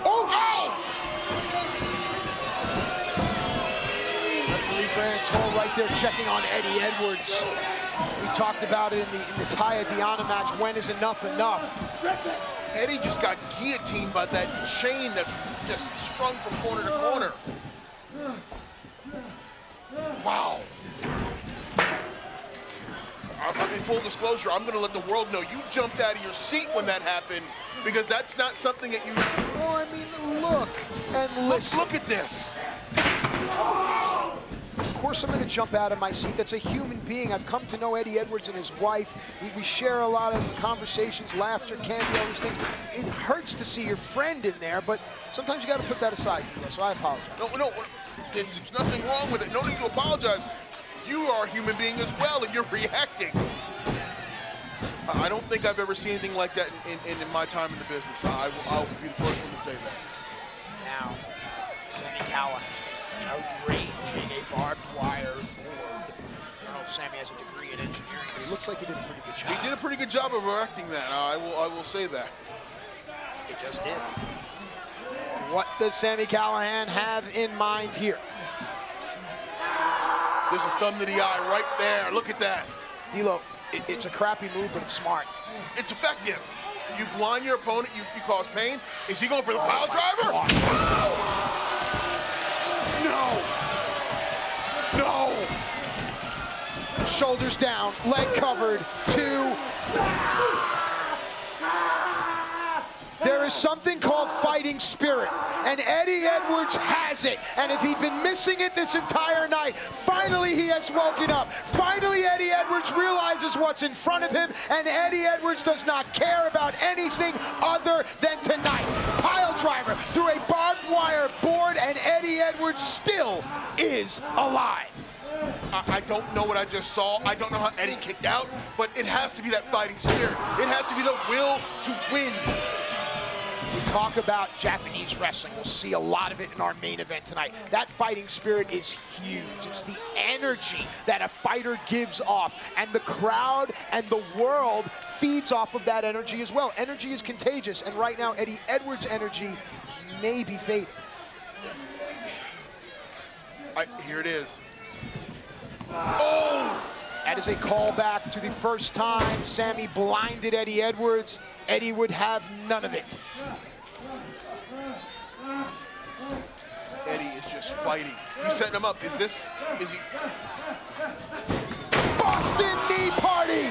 Oh! Referee Brandon Toll right there checking on Eddie Edwards. We talked about it in the Taya Deonna match. When is enough enough? Eddie just got guillotined by that chain that's just strung from corner to corner. Wow. In full disclosure, I'm going to let the world know you jumped out of your seat when that happened, because that's not something that you... Well, I mean, look and listen. Look at this. Of course I'm going to jump out of my seat. That's a human being. I've come to know Eddie Edwards and his wife. We share a lot of conversations, laughter, candy, all these things. It hurts to see your friend in there, but sometimes you got to put that aside, so I apologize. No, there's nothing wrong with it. No need to apologize. You are a human being as well, and you're reacting. I don't think I've ever seen anything like that in my time in the business. I'll be the first one to say that. Now, Sami Callihan arranging a barbed wire board. I don't know if Sammy has a degree in engineering, but he looks like he did a pretty good job. He did a pretty good job of erecting that. I will say that. He just did. What does Sami Callihan have in mind here? There's a thumb to the eye right there. Look at that. D'Lo, it's a crappy move, but it's smart. It's effective. You blind your opponent, you cause pain. Is he going for the pile driver? No. Shoulders down, leg covered, 2. There is something called fighting spirit, and Eddie Edwards has it. And if he'd been missing it this entire night, finally he has woken up. Finally Eddie Edwards realizes what's in front of him, and Eddie Edwards does not care about anything other than tonight. Pile driver through a barbed wire board, and Eddie Edwards still is alive. I don't know what I just saw. I don't know how Eddie kicked out, but it has to be that fighting spirit. It has to be the will to win. We talk about Japanese wrestling. We'll see a lot of it in our main event tonight. That fighting spirit is huge. It's the energy that a fighter gives off, and the crowd and the world feeds off of that energy as well. Energy is contagious, and right now Eddie Edwards' energy may be fading. Here it is. Oh! That is a callback to the first time Sammy blinded Eddie Edwards. Eddie would have none of it. Eddie is just fighting. He's setting him up. Is he? Boston knee party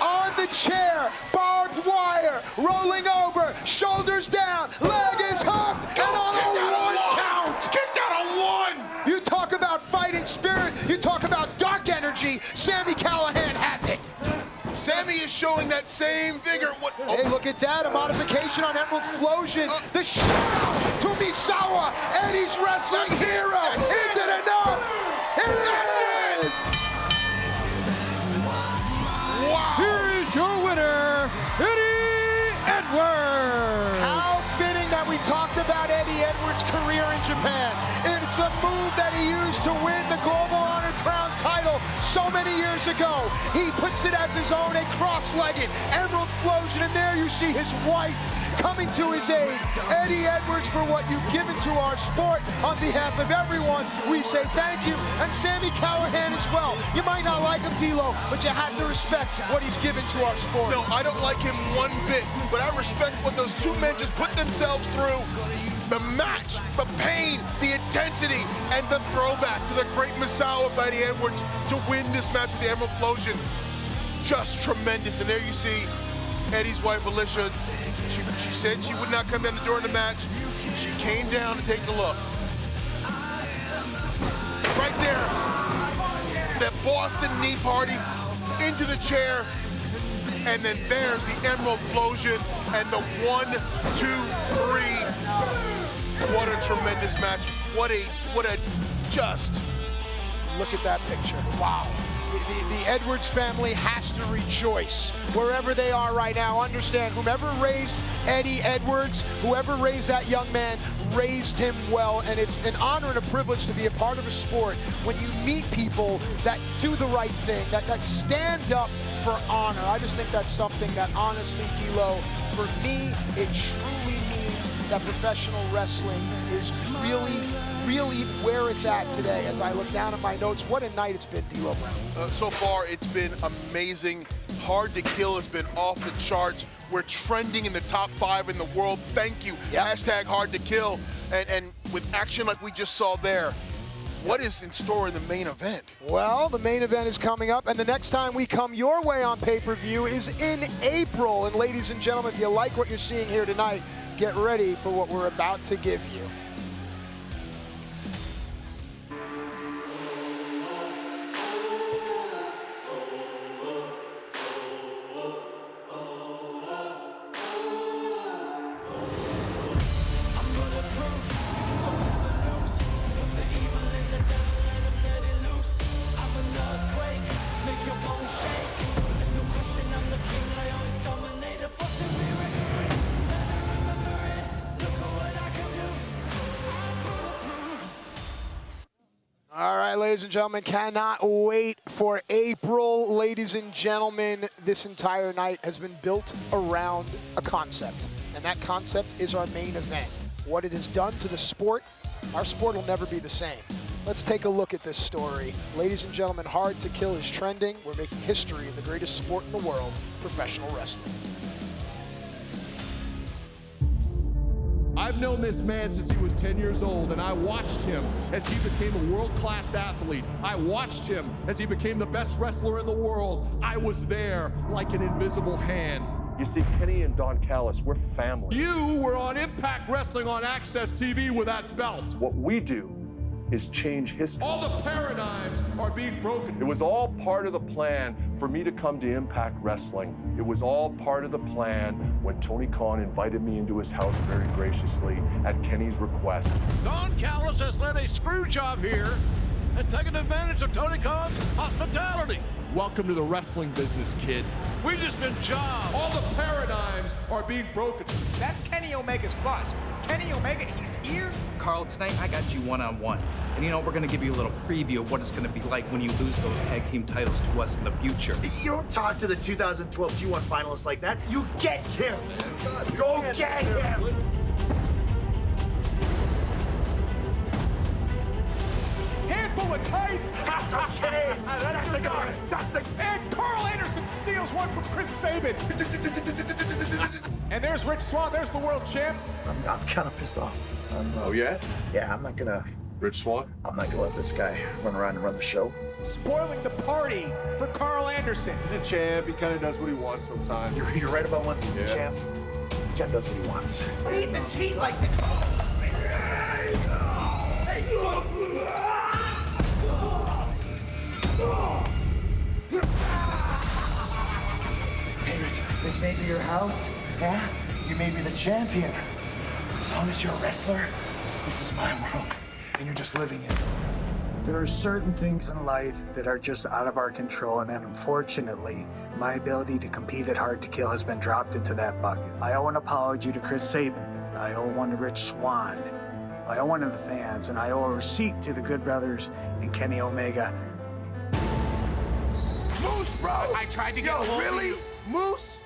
on the chair, barbed wire, rolling over, shoulders down, leg is hooked, and on a one count. Get down on one. You talk about fighting spirit, you talk about dark energy, Sami Callihan has it. Sammy is showing that same vigor. Hey, look at that, a modification on Emerald Flosion. The shout to Misawa, Eddie's wrestling hero. Is it enough? It is! Wow. Here is your winner, Eddie Edwards. How fitting that we talked about Eddie Edwards' career in Japan. It's the move that he used to win the Global Honor Crown title so many years ago. He puts it as his own, a cross-legged Emerald Flosion, and there you see his wife coming to his aid. Eddie Edwards, for what you've given to our sport. On behalf of everyone, we say thank you. And Sami Callihan as well. You might not like him, D'Lo, but you have to respect what he's given to our sport. No, I don't like him one bit, but I respect what those two men just put themselves through. The match, the pain, the intensity, and the throwback to the great Misawa by Eddie Edwards to win this match with the Emerald Flosion. Just tremendous. And there you see Eddie's wife, Alicia. She said she would not come down during the match. She came down to take a look. Right there, that Boston knee party into the chair. And then there's the Emerald Flosion and the 1, 2, 3. What a tremendous match. What a just. Look at that picture. Wow. The Edwards family has to rejoice wherever they are right now. Understand, whomever raised Eddie Edwards, whoever raised that young man, raised him well, and it's an honor and a privilege to be a part of a sport when you meet people that do the right thing, that stand up for honor. I just think that's something that, honestly, D'Lo, for me, it truly means that professional wrestling is really where it's at today. As I look down at my notes, what a night it's been, D'Lo Brown. So far, it's been amazing. Hard to Kill has been off the charts. We're trending in the top 5 in the world. Thank you. Yep. Hashtag Hard to Kill. And with action like we just saw there, what is in store in the main event? Well, the main event is coming up, and the next time we come your way on pay-per-view is in April. And ladies and gentlemen, if you like what you're seeing here tonight, get ready for what we're about to give you. Ladies and gentlemen, cannot wait for April. Ladies and gentlemen, this entire night has been built around a concept, and that concept is our main event. What it has done to the sport, our sport will never be the same. Let's take a look at this story. Ladies and gentlemen, Hard to Kill is trending. We're making history in the greatest sport in the world, professional wrestling. I've known this man since he was 10 years old, and I watched him as he became a world-class athlete. I watched him as he became the best wrestler in the world. I was there like an invisible hand. You see, Kenny and Don Callis, we're family. You were on Impact Wrestling on Access TV with that belt. What we do is change history. All the paradigms are being broken. It was all part of the plan for me to come to Impact Wrestling. It was all part of the plan when Tony Khan invited me into his house very graciously at Kenny's request. Don Callis has led a screw job here and taking advantage of Tony Khan's hospitality. Welcome to the wrestling business, kid. We just been jobbed. All the paradigms are being broken. That's Kenny Omega's boss. Kenny Omega, he's here. Carl, tonight I got you one-on-one. And you know, we're gonna give you a little preview of what it's gonna be like when you lose those tag team titles to us in the future. You don't talk to the 2012 G1 finalists like that. You get him. Go get him. Handful of tights. Okay. That's the guy. That's the. And Carl Anderson steals one from Chris Sabin. And there's Rich Swann. There's the world champ. I'm kind of pissed off. Oh, yeah? Yeah, I'm not gonna. Rich Swann? I'm not gonna let this guy run around and run the show. Spoiling the party for Carl Anderson. He's a champ. He kind of does what he wants sometimes. You're right about one thing, Yeah. champ. Champ does what he wants. Beat the cheat like this. Hey, Rich, this may be your house, yeah? You may be the champion. As long as you're a wrestler, this is my world, and you're just living it. There are certain things in life that are just out of our control, and unfortunately, my ability to compete at Hard to Kill has been dropped into that bucket. I owe an apology to Chris Sabin. I owe one to Rich Swann. I owe one to the fans, and I owe a receipt to the Good Brothers and Kenny Omega. Moose, bro! I tried to get a hold of really? you. Moose?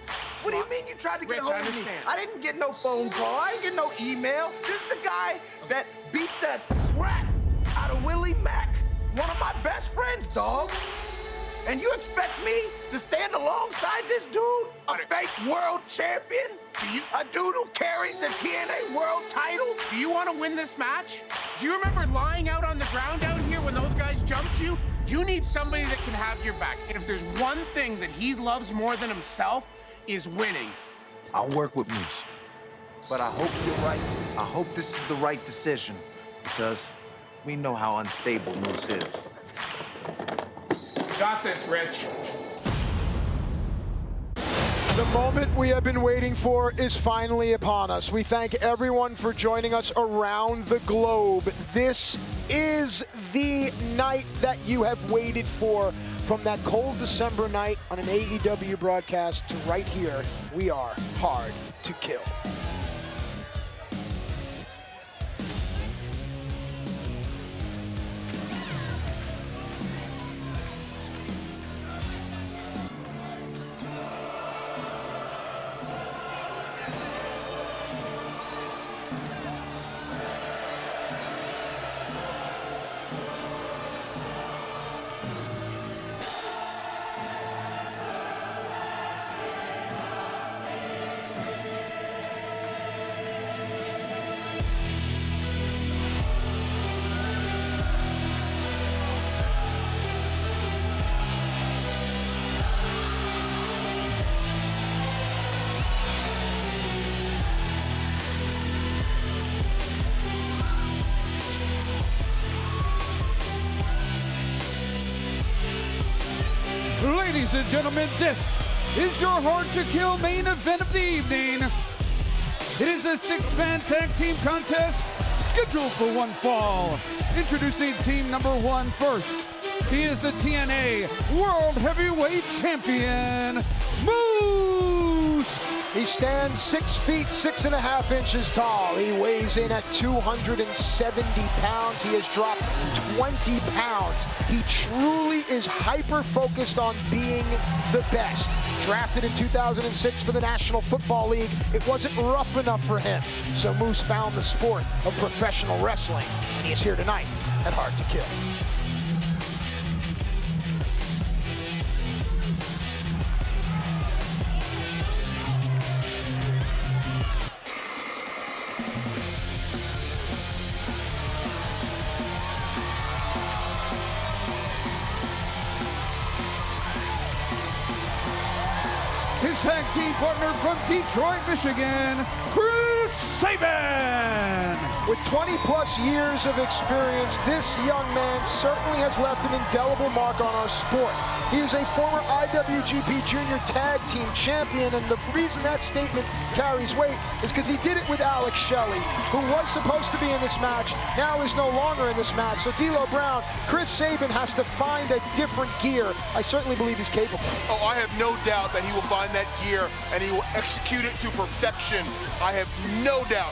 What do you mean you tried to get a Rich, hold I of me? understand. I didn't get no phone call. I didn't get no email. This is the guy that beat the crap out of Willie Mack, one of my best friends, dog. And you expect me to stand alongside this dude, a fake world champion? A dude who carries the TNA world title? Do you want to win this match? Do you remember lying out on the ground out here when those guys jumped you? You need somebody that can have your back. And if there's one thing that he loves more than himself, is winning. I'll work with Moose. But I hope you're right. I hope this is the right decision, because we know how unstable Moose is. Got this, Rich. The moment we have been waiting for is finally upon us. We thank everyone for joining us around the globe. This is the night that you have waited for. From that cold December night on an AEW broadcast to right here, we are Hard to Kill. Ladies and gentlemen, this is your Hard to Kill main event of the evening. It is a six-man tag team contest scheduled for one fall. Introducing team number one first. He is the TNA World Heavyweight Champion, Moose. He stands 6 feet 6.5 inches tall. He weighs in at 270 pounds. He has dropped 20 pounds. He truly is hyper-focused on being the best. Drafted in 2006 for the National Football League, it wasn't rough enough for him. So Moose found the sport of professional wrestling, and he is here tonight at Hard to Kill. His tag team partner from Detroit, Michigan, Chris Sabin. With 20-plus years of experience, this young man certainly has left an indelible mark on our sport. He is a former IWGP Junior Tag Team Champion, and the reason that statement carries weight is because he did it with Alex Shelley, who was supposed to be in this match, now is no longer in this match. So D'Lo Brown, Chris Sabin has to find a different gear. I certainly believe he's capable. Oh, I have no doubt that he will find that gear and he will execute it to perfection. I have no doubt.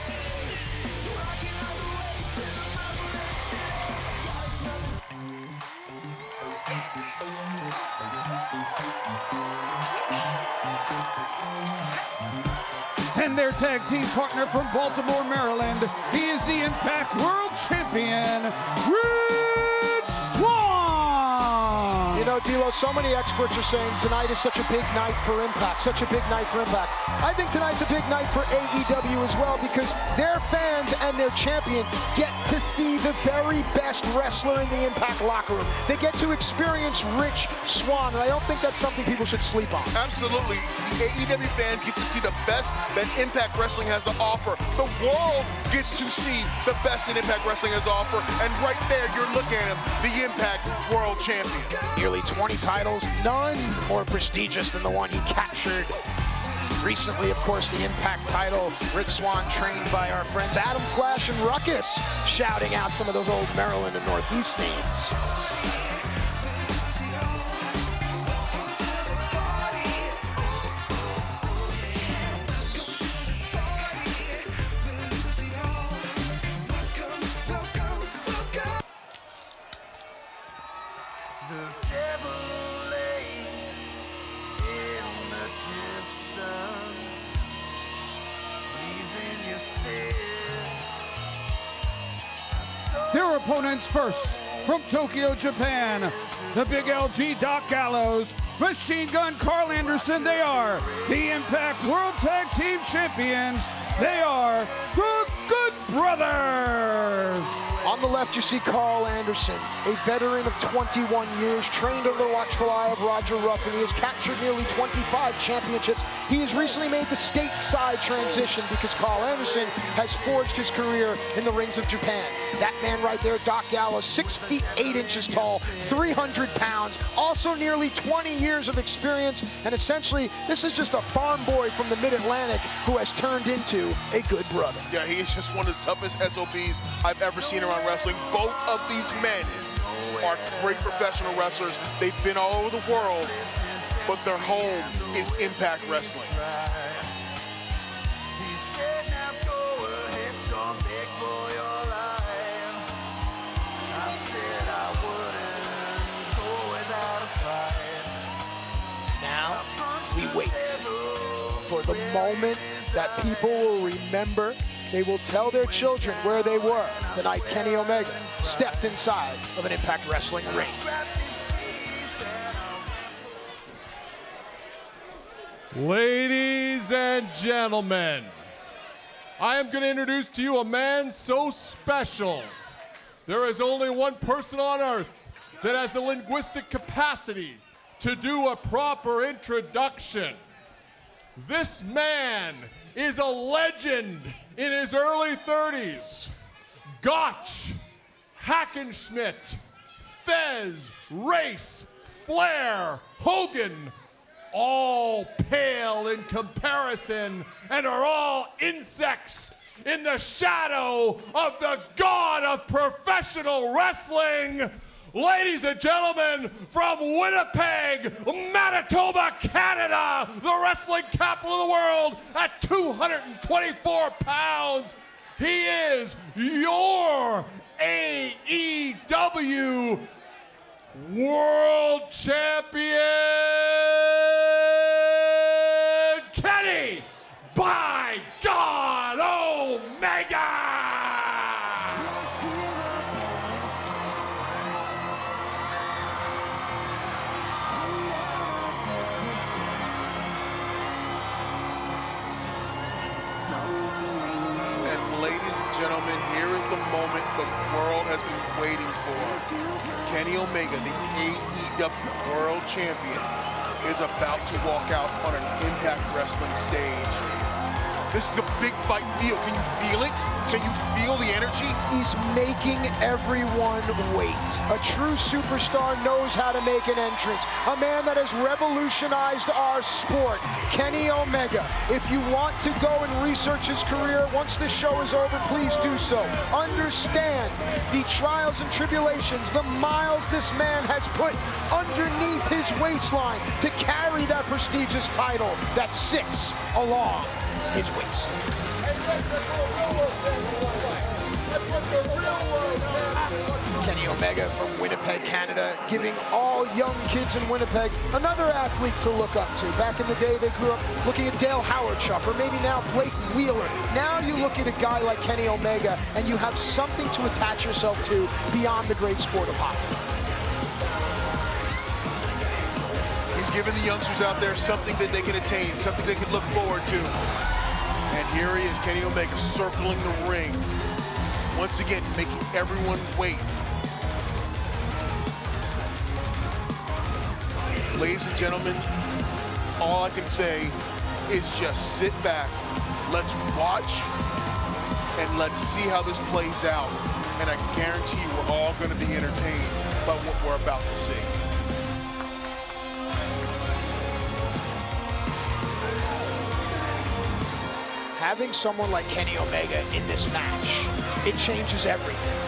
And their tag team partner from Baltimore, Maryland, he is the Impact World Champion, Rich Swann! You know, D'Lo, so many experts are saying tonight is such a big night for Impact, such a big night for Impact. I think tonight's a big night for AEW as well, because their fans and their champion get to see the very best wrestler in the Impact locker room. They get to experience Rich Swann, and I don't think that's something people should sleep on. Absolutely. The AEW fans get to see the best that Impact Wrestling has to offer. The world gets to see the best that Impact Wrestling has to offer, and right there, you're looking at him, the Impact World Champion. Nearly 20 titles, none more prestigious than the one he captured recently. Of course, the Impact title. Rich Swann, trained by our friends Adam Flash and Ruckus, shouting out some of those old Maryland and Northeast names. Their opponents first, from Tokyo, Japan, the Big LG Doc Gallows, Machine Gun Carl Anderson. They are the Impact World Tag Team Champions. They are the Good Brothers. On the left, you see Carl Anderson, a veteran of 21 years, trained under the watchful eye of Roger Ruffin. He has captured nearly 25 championships. He has recently made the stateside transition because Carl Anderson has forged his career in the rings of Japan. That man right there, Doc Gallows, 6 feet 8 inches tall, 300 pounds, also nearly 20 years of experience, and essentially, this is just a farm boy from the Mid-Atlantic who has turned into a good brother. Yeah, he is just one of the toughest SOBs I've ever seen around wrestling. Both of these men are great professional wrestlers. They've been all over the world, but their home is Impact Wrestling. Now we wait for the moment that people will remember. They will tell their children where they were the night Kenny Omega stepped inside of an Impact Wrestling ring. Ladies and gentlemen, I am going to introduce to you a man so special. There is only one person on earth that has the linguistic capacity to do a proper introduction. This man is a legend in his early 30s. Gotch, Hackenschmidt, Fez, Race, Flair, Hogan, all pale in comparison and are all insects in the shadow of the god of professional wrestling. Ladies and gentlemen, from Winnipeg, Manitoba, Canada, the wrestling capital of the world, at 224 pounds, he is your AEW World Champion, Kenny, by God, Omega! Ladies and gentlemen, here is the moment the world has been waiting for. Kenny Omega, the AEW World Champion, is about to walk out on an Impact Wrestling stage. This is the big fight feel? Can you feel it? Can you feel the energy? He's making everyone wait. A true superstar knows how to make an entrance. A man that has revolutionized our sport, Kenny Omega. If you want to go and research his career, once this show is over, please do so. Understand the trials and tribulations, the miles this man has put underneath his waistline to carry that prestigious title that sits along his waist. Kenny Omega from Winnipeg, Canada, giving all young kids in Winnipeg another athlete to look up to. Back in the day, they grew up looking at Dale Howard-Schuff, or maybe now Blake Wheeler. Now you look at a guy like Kenny Omega, and you have something to attach yourself to beyond the great sport of hockey. He's giving the youngsters out there something that they can attain, something they can look forward to. And here he is, Kenny Omega, circling the ring. Once again, making everyone wait. Ladies and gentlemen, all I can say is just sit back, let's watch, and let's see how this plays out. And I guarantee you we're all going to be entertained by what we're about to see. Having someone like Kenny Omega in this match, it changes everything.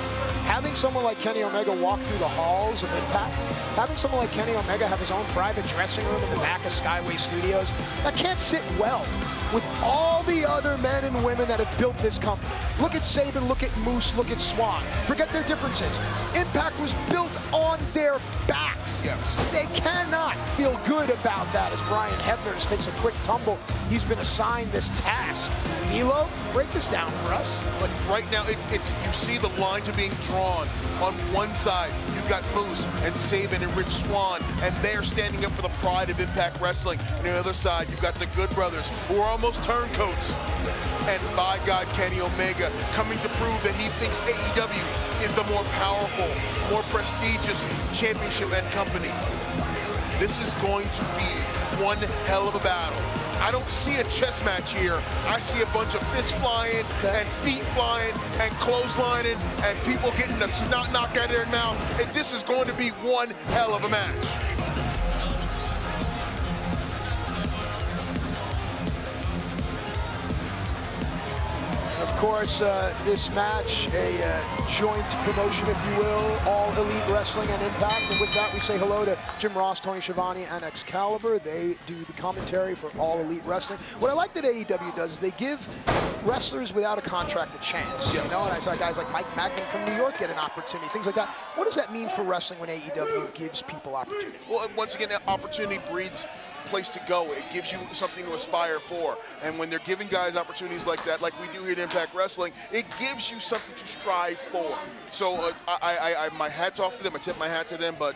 Having someone like Kenny Omega walk through the halls of Impact, having someone like Kenny Omega have his own private dressing room in the back of Skyway Studios, that can't sit well with all the other men and women that have built this company. Look at Sabin, look at Moose, look at Swann. Forget their differences. Impact was built on their backs. Yes. They cannot feel good about that as Brian Hebner just takes a quick tumble. He's been assigned this task. D'Lo, break this down for us. But right now, it's you see the lines are being drawn. On one side, you've got Moose and Sabin and Rich Swann, and they're standing up for the pride of Impact Wrestling. And on the other side, you've got the Good Brothers, who are almost turncoats. And by God, Kenny Omega coming to prove that he thinks AEW is the more powerful, more prestigious championship and company. This is going to be one hell of a battle. I don't see a chess match here. I see a bunch of fists flying and feet flying and clotheslining and people getting the snot knocked out of their mouth. And this is going to be one hell of a match. Of course, this match, a joint promotion, if you will, All Elite Wrestling and Impact. And with that, we say hello to Jim Ross, Tony Schiavone, and Excalibur. They do the commentary for All Elite Wrestling. What I like that AEW does is they give wrestlers without a contract a chance. Yes. You know, and I saw guys like Mike Magnin from New York get an opportunity, things like that. What does that mean for wrestling when AEW gives people opportunity? Well, once again, opportunity breeds place to go. It gives you something to aspire for. And when they're giving guys opportunities like that, like we do here at Impact Wrestling, it gives you something to strive for. So my hat's off to them. I tip my hat to them, but,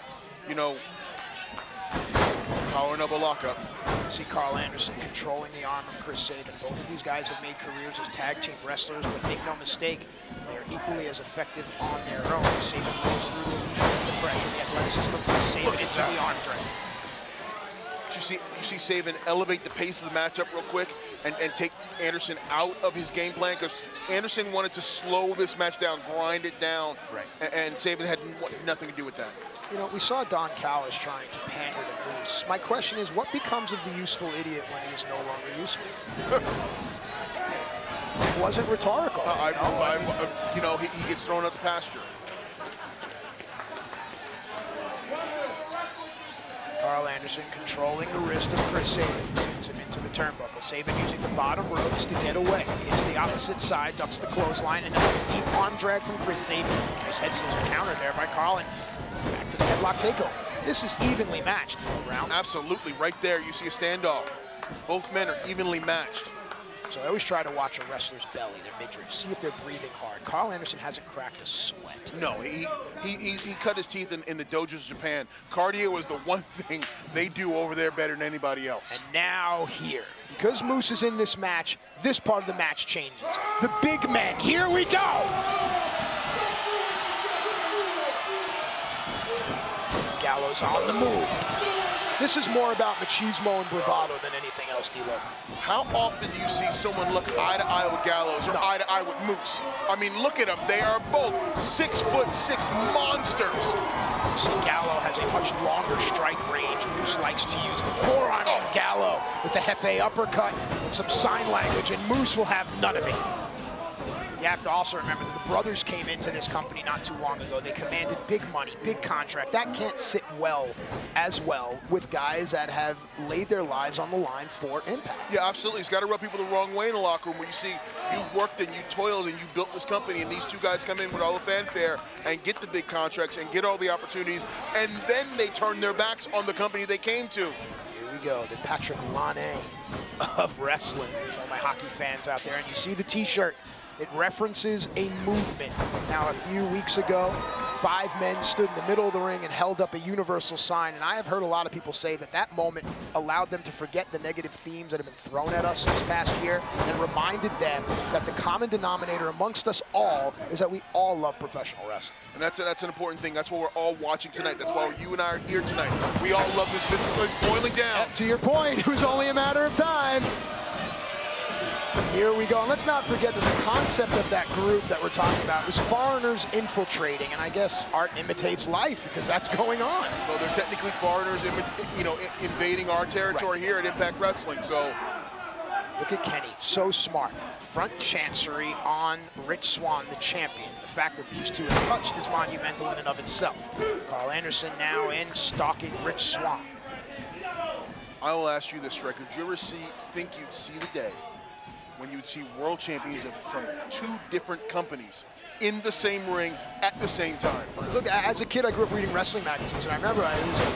you know, collar and elbow lockup. See Carl Anderson controlling the arm of Chris Sabin. Both of these guys have made careers as tag team wrestlers, but make no mistake, they are equally as effective on their own. Sabin goes through the pressure, the athleticism of Chris Sabin into the arm drag. You see Sabin elevate the pace of the matchup real quick and take Anderson out of his game plan, because Anderson wanted to slow this match down, grind it down, right. And Sabin had nothing to do with that. You know, we saw Don Callis trying to pander to Moose. My question is, what becomes of the useful idiot when he is no longer useful? It wasn't rhetorical. You know, he gets thrown out the pasture. Carl Anderson controlling the wrist of Chris Sabin, sends him into the turnbuckle. Sabin using the bottom ropes to get away. Hits the opposite side, ducks the clothesline, and now a deep arm drag from Chris Sabin. Nice head scissor counter there by Carl, and back to the headlock takeover. This is evenly matched, Brown. Absolutely, right there you see a standoff. Both men are evenly matched. So I always try to watch a wrestler's belly, their midriff, see if they're breathing hard. Carl Anderson hasn't cracked a sweat. No, he cut his teeth in the dojos of Japan. Cardio is the one thing they do over there better than anybody else. And now here, because Moose is in this match, this part of the match changes. The big men, here we go! Gallows on the move. This is more about machismo and bravado than anything else, D-Lo. How often do you see someone look eye to eye with Gallows or eye to eye with Moose? I mean, look at them. They are both 6'6" monsters. See, Gallo has a much longer strike range. Moose likes to use the forearm of Gallo with the Hefe uppercut and some sign language, and Moose will have none of it. You have to also remember that the brothers came into this company not too long ago. They commanded big money, big contract. That can't sit well with guys that have laid their lives on the line for Impact. Yeah, absolutely. It's got to rub people the wrong way in the locker room where you see you worked and you toiled and you built this company, and these two guys come in with all the fanfare and get the big contracts and get all the opportunities, and then they turn their backs on the company they came to. Here we go, the Patrick Laine of wrestling. All my hockey fans out there, and you see the T-shirt. It references a movement. Now, a few weeks ago, 5 men stood in the middle of the ring and held up a universal sign, and I have heard a lot of people say that that moment allowed them to forget the negative themes that have been thrown at us this past year and reminded them that the common denominator amongst us all is that we all love professional wrestling. And that's an important thing. That's what we're all watching tonight. That's why you and I are here tonight. We all love this business. It's boiling down. To your point, it was only a matter of time. Here we go. And let's not forget that the concept of that group that we're talking about was foreigners infiltrating, and I guess art imitates life because that's going on. Well, they're technically foreigners, invading our territory here at Impact Wrestling. So look at Kenny, so smart. Front chancery on Rich Swann, the champion. The fact that these two have touched is monumental in and of itself. Carl Anderson now in, stalking Rich Swann. I will ask you this, Striker. Did you ever think you'd see the day when you would see world champions from 2 different companies in the same ring at the same time? Look, as a kid, I grew up reading wrestling magazines, and I remember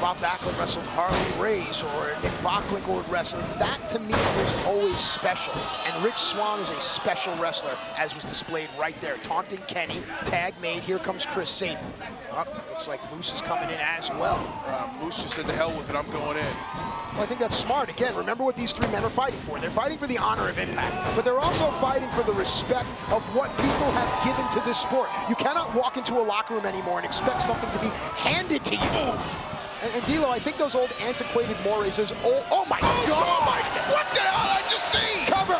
Bob Backlund wrestled Harley Race, or Nick Bocklund would wrestle. That, to me, was always special. And Rich Swann is a special wrestler, as was displayed right there. Taunting Kenny, tag made, here comes Chris Sabin. Oh, looks like Moose is coming in as well. Moose just said, "The hell with it, I'm going in." Well, I think that's smart. Again, remember what these 3 men are fighting for. They're fighting for the honor of Impact, but they're also fighting for the respect of what people have given to this sport. You cannot walk into a locker room anymore and expect something to be handed to you. And D'Lo, I think those old antiquated mores, those old, oh my God! Oh my, what the hell did I just see? Cover!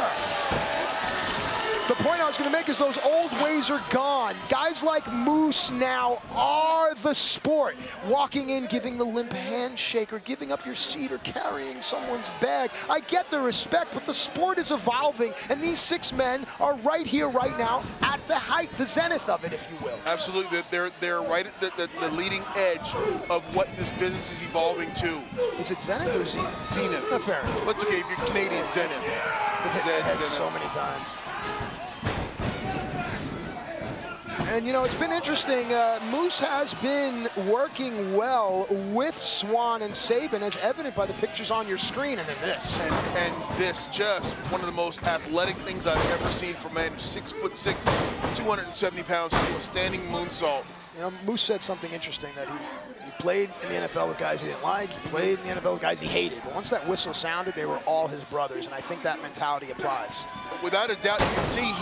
The point I was going to make is those old ways are gone. Guys like Moose now are the sport. Walking in, giving the limp handshake, or giving up your seat, or carrying someone's bag. I get the respect, but the sport is evolving, and these 6 men are right here, right now, at the height, the zenith of it, if you will. Absolutely, they're right at the leading edge of what this business is evolving to. Is it zenith or zenith? Zenith. Not fair. Let's okay, if you're Canadian, zenith. Zenith so many times. And, you know, it's been interesting. Moose has been working well with Swann and Sabin, as evident by the pictures on your screen, and then this. And this, just one of the most athletic things I've ever seen from a man 6'6", 270 pounds, to a standing moonsault. You know, Moose said something interesting, that he played in the NFL with guys he didn't like, he played in the NFL with guys he hated. But once that whistle sounded, they were all his brothers, and I think that mentality applies. Without a doubt, you can see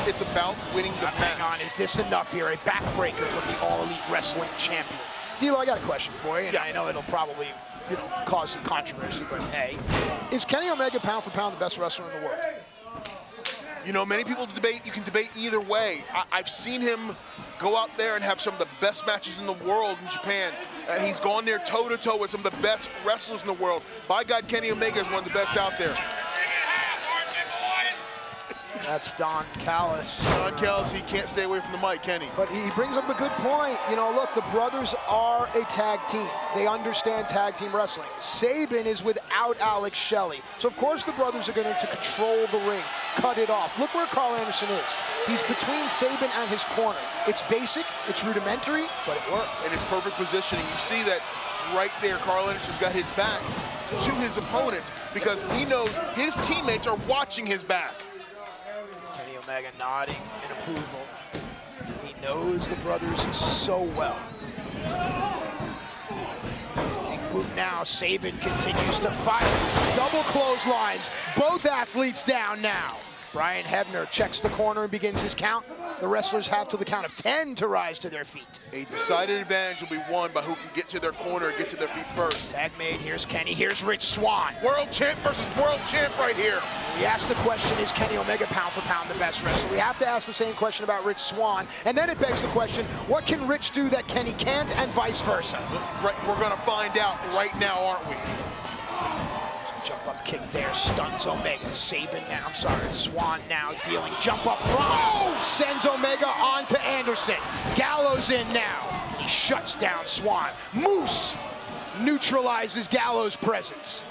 it's about winning the match. Hang on, is this enough here? A backbreaker from the All Elite Wrestling champion. D'Lo, I got a question for you, and I know it'll probably, cause some controversy, but hey, is Kenny Omega pound for pound the best wrestler in the world? You know, many people debate, you can debate either way. I've seen him go out there and have some of the best matches in the world in Japan. And he's gone there toe-to-toe with some of the best wrestlers in the world. By God, Kenny Omega is one of the best out there. That's Don Callis. Don Callis, he can't stay away from the mic, can he? But he brings up a good point. You know, look, the brothers are a tag team. They understand tag team wrestling. Sabin is without Alex Shelley. So, of course, the brothers are going to control the ring, cut it off. Look where Carl Anderson is. He's between Sabin and his corner. It's basic, it's rudimentary, but it works. And it's perfect positioning. You see that right there, Carl Anderson's got his back to his opponents because he knows his teammates are watching his back. Omega nodding in approval. He knows the brothers so well. Big boot now. Sabin continues to fight. Double clotheslines. Both athletes down now. Brian Hebner checks the corner and begins his count. The wrestlers have till the count of 10 to rise to their feet. A decided advantage will be won by who can get to their corner and get to their feet first. Tag made, here's Kenny, here's Rich Swann. World champ versus world champ right here. We asked the question, is Kenny Omega pound for pound the best wrestler? We have to ask the same question about Rich Swann, and then it begs the question, what can Rich do that Kenny can't, and vice versa? Right, we're gonna find out right now, aren't we? Jump up kick there, stuns Omega. Sabin now, I'm sorry, Swann now dealing jump up. Oh! Sends Omega on to Anderson. Gallows in now. He shuts down Swann. Moose neutralizes Gallows' presence.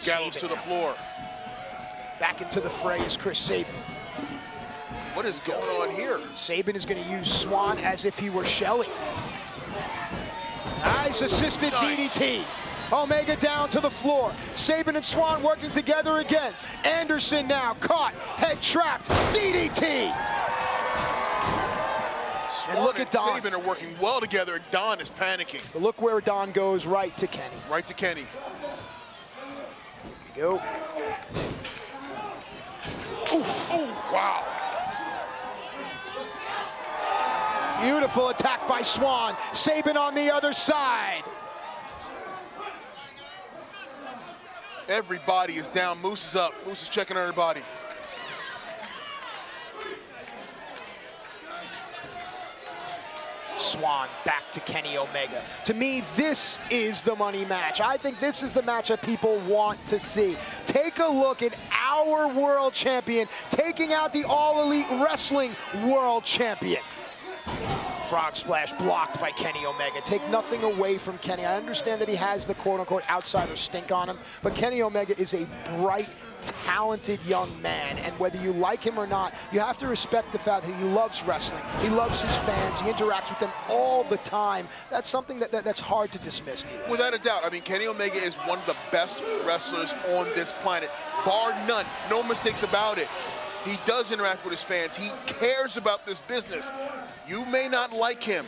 Gallows to the floor. Back into the fray is Chris Sabin. What is going on here? Sabin is going to use Swann as if he were Shelley. Nice assisted DDT. Omega down to the floor. Sabin and Swann working together again. Anderson now caught, head trapped, DDT. Swann and look at Don. Sabin are working well together, and Don is panicking. But look where Don goes, right to Kenny. Right to Kenny. Here we go. Oof. Ooh, wow. Beautiful attack by Swann. Sabin on the other side. Everybody is down. Moose is up. Moose is checking on everybody. Swann back to Kenny Omega. To me, this is the money match. I think this is the match that people want to see. Take a look at our world champion taking out the All Elite Wrestling world champion. Frog splash blocked by Kenny Omega. Take nothing away from Kenny. I understand that he has the quote-unquote outsider stink on him, but Kenny Omega is a bright, talented young man, and whether you like him or not, you have to respect the fact that he loves wrestling. He loves his fans. He interacts with them all the time. That's something that's hard to dismiss. Without a doubt. I mean, Kenny Omega is one of the best wrestlers on this planet, bar none. No mistakes about it. He does interact with his fans. He cares about this business. You may not like him.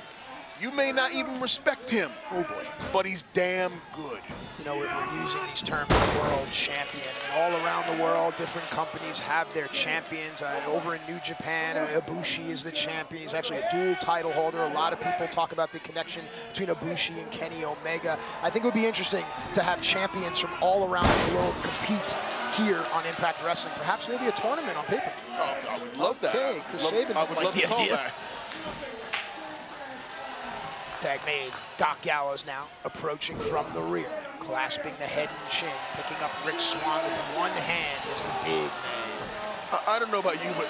You may not even respect him. Oh boy. But he's damn good. You know, we're using these terms, world champion. And all around the world, different companies have their champions. Over in New Japan, Ibushi is the champion. He's actually a dual title holder. A lot of people talk about the connection between Ibushi and Kenny Omega. I think it would be interesting to have champions from all around the world compete here on Impact Wrestling. Perhaps maybe a tournament on paper. Oh, I would love that. Okay, Chris Sabin I would love to call that. Tag made. Doc Gallows now approaching from the rear, clasping the head and chin, picking up Rich Swann with one hand as the big man. I don't know about you, but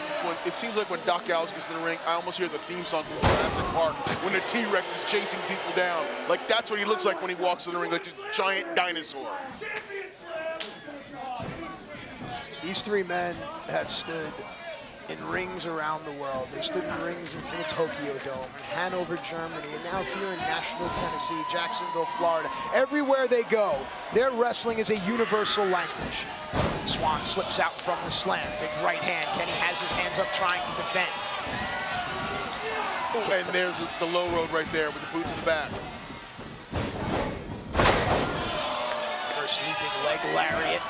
it seems like when Doc Gallows gets in the ring, I almost hear the theme song from Jurassic Park when the T-Rex is chasing people down. Like, that's what he looks like when he walks in the ring, like a giant dinosaur. These three men have stood in rings around the world. They stood in rings in a Tokyo Dome, in Hanover, Germany, and now here in Nashville, Tennessee, Jacksonville, Florida. Everywhere they go, their wrestling is a universal language. Swann slips out from the slam. Big right hand. Kenny has his hands up trying to defend. Ooh, and there's the low road right there with the boot to the back. First leaping leg lariat.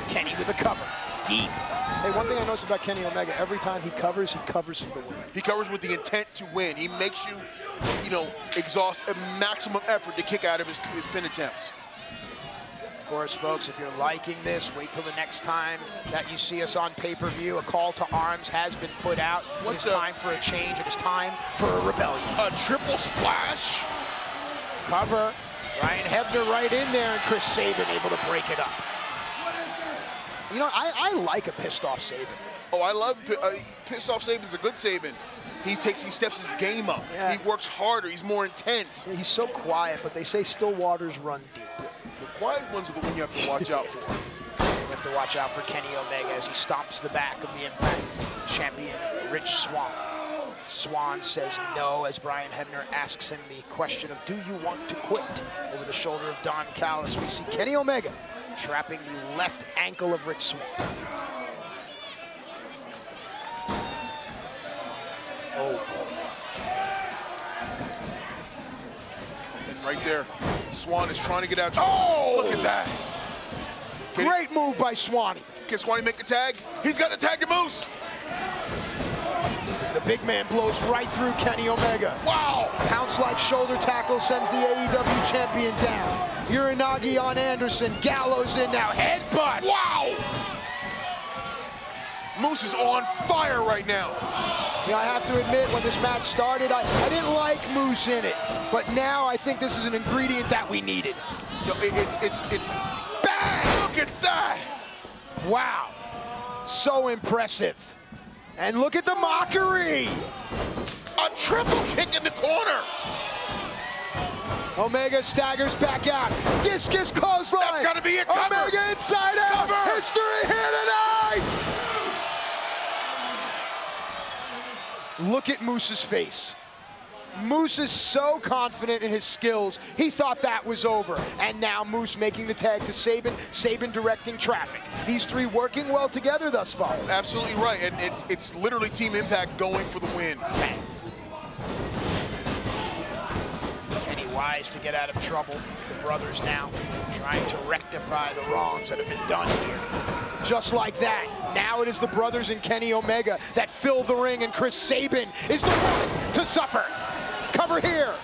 Kenny with a cover. Deep. Hey, one thing I noticed about Kenny Omega, every time he covers for the win. He covers with the intent to win. He makes you, exhaust a maximum effort to kick out of his pin attempts. Of course, folks, if you're liking this, wait till the next time that you see us on pay-per-view. A call to arms has been put out. It's time for a change. It is time for a rebellion. A triple splash. Cover. Ryan Hebner right in there, and Chris Sabin able to break it up. You know, I like a pissed-off Sabin. Oh, I love pissed-off Sabin's a good Sabin. He steps his game up. Yeah. He works harder. He's more intense. Yeah, he's so quiet, but they say still waters run deep. The quiet ones are the one you have to watch out for. You have to watch out for Kenny Omega as he stomps the back of the Impact champion, Rich Swann. Swann says no as Brian Hebner asks him the question of, do you want to quit? Over the shoulder of Don Callis, we see Kenny Omega trapping the left ankle of Rich Swann. Oh. And right there, Swann is trying to get out. Oh! Look at that. Great move by Swanny. Can Swanny make the tag? He's got the tag to Moose. Big man blows right through Kenny Omega. Wow! Pounce-like shoulder tackle sends the AEW champion down. Uranagi on Anderson. Gallows in now. Headbutt. Wow! Moose is on fire right now. Yeah, I have to admit, when this match started, I didn't like Moose in it. But now I think this is an ingredient that we needed. Yo, it's bang! Look at that! Wow. So impressive. And look at the mockery. A triple kick in the corner. Omega staggers back out. Discus clothesline. That's gotta be it. Cover. Omega inside out. Cover. History here tonight. Look at Moose's face. Moose is so confident in his skills, he thought that was over. And now Moose making the tag to Sabin, Sabin directing traffic. These three working well together thus far. Absolutely right, and it's literally Team Impact going for the win. Kenny wise to get out of trouble. The brothers now trying to rectify the wrongs that have been done here. Just like that, now it is the brothers and Kenny Omega that fill the ring, and Chris Sabin is the one to suffer. Cover here.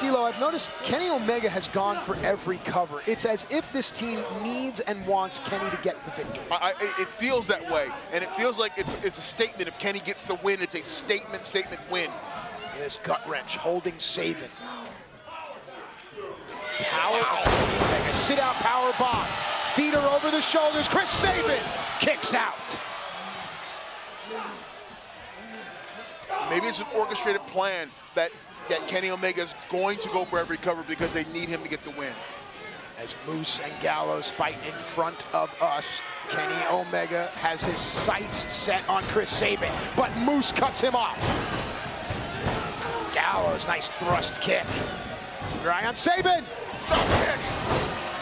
D'Lo, I've noticed Kenny Omega has gone for every cover. It's as if this team needs and wants Kenny to get the victory. It feels that way, and it feels like it's a statement. If Kenny gets the win, it's a statement win. This gut wrench holding Sabin. Power Omega, sit out power bomb. Feet are over the shoulders. Chris Sabin kicks out. Maybe it's an orchestrated plan that Kenny Omega is going to go for every cover because they need him to get the win. As Moose and Gallows fight in front of us, Kenny Omega has his sights set on Chris Sabin, but Moose cuts him off. Gallows, nice thrust kick. Keep your eye on Sabin. Drop kick.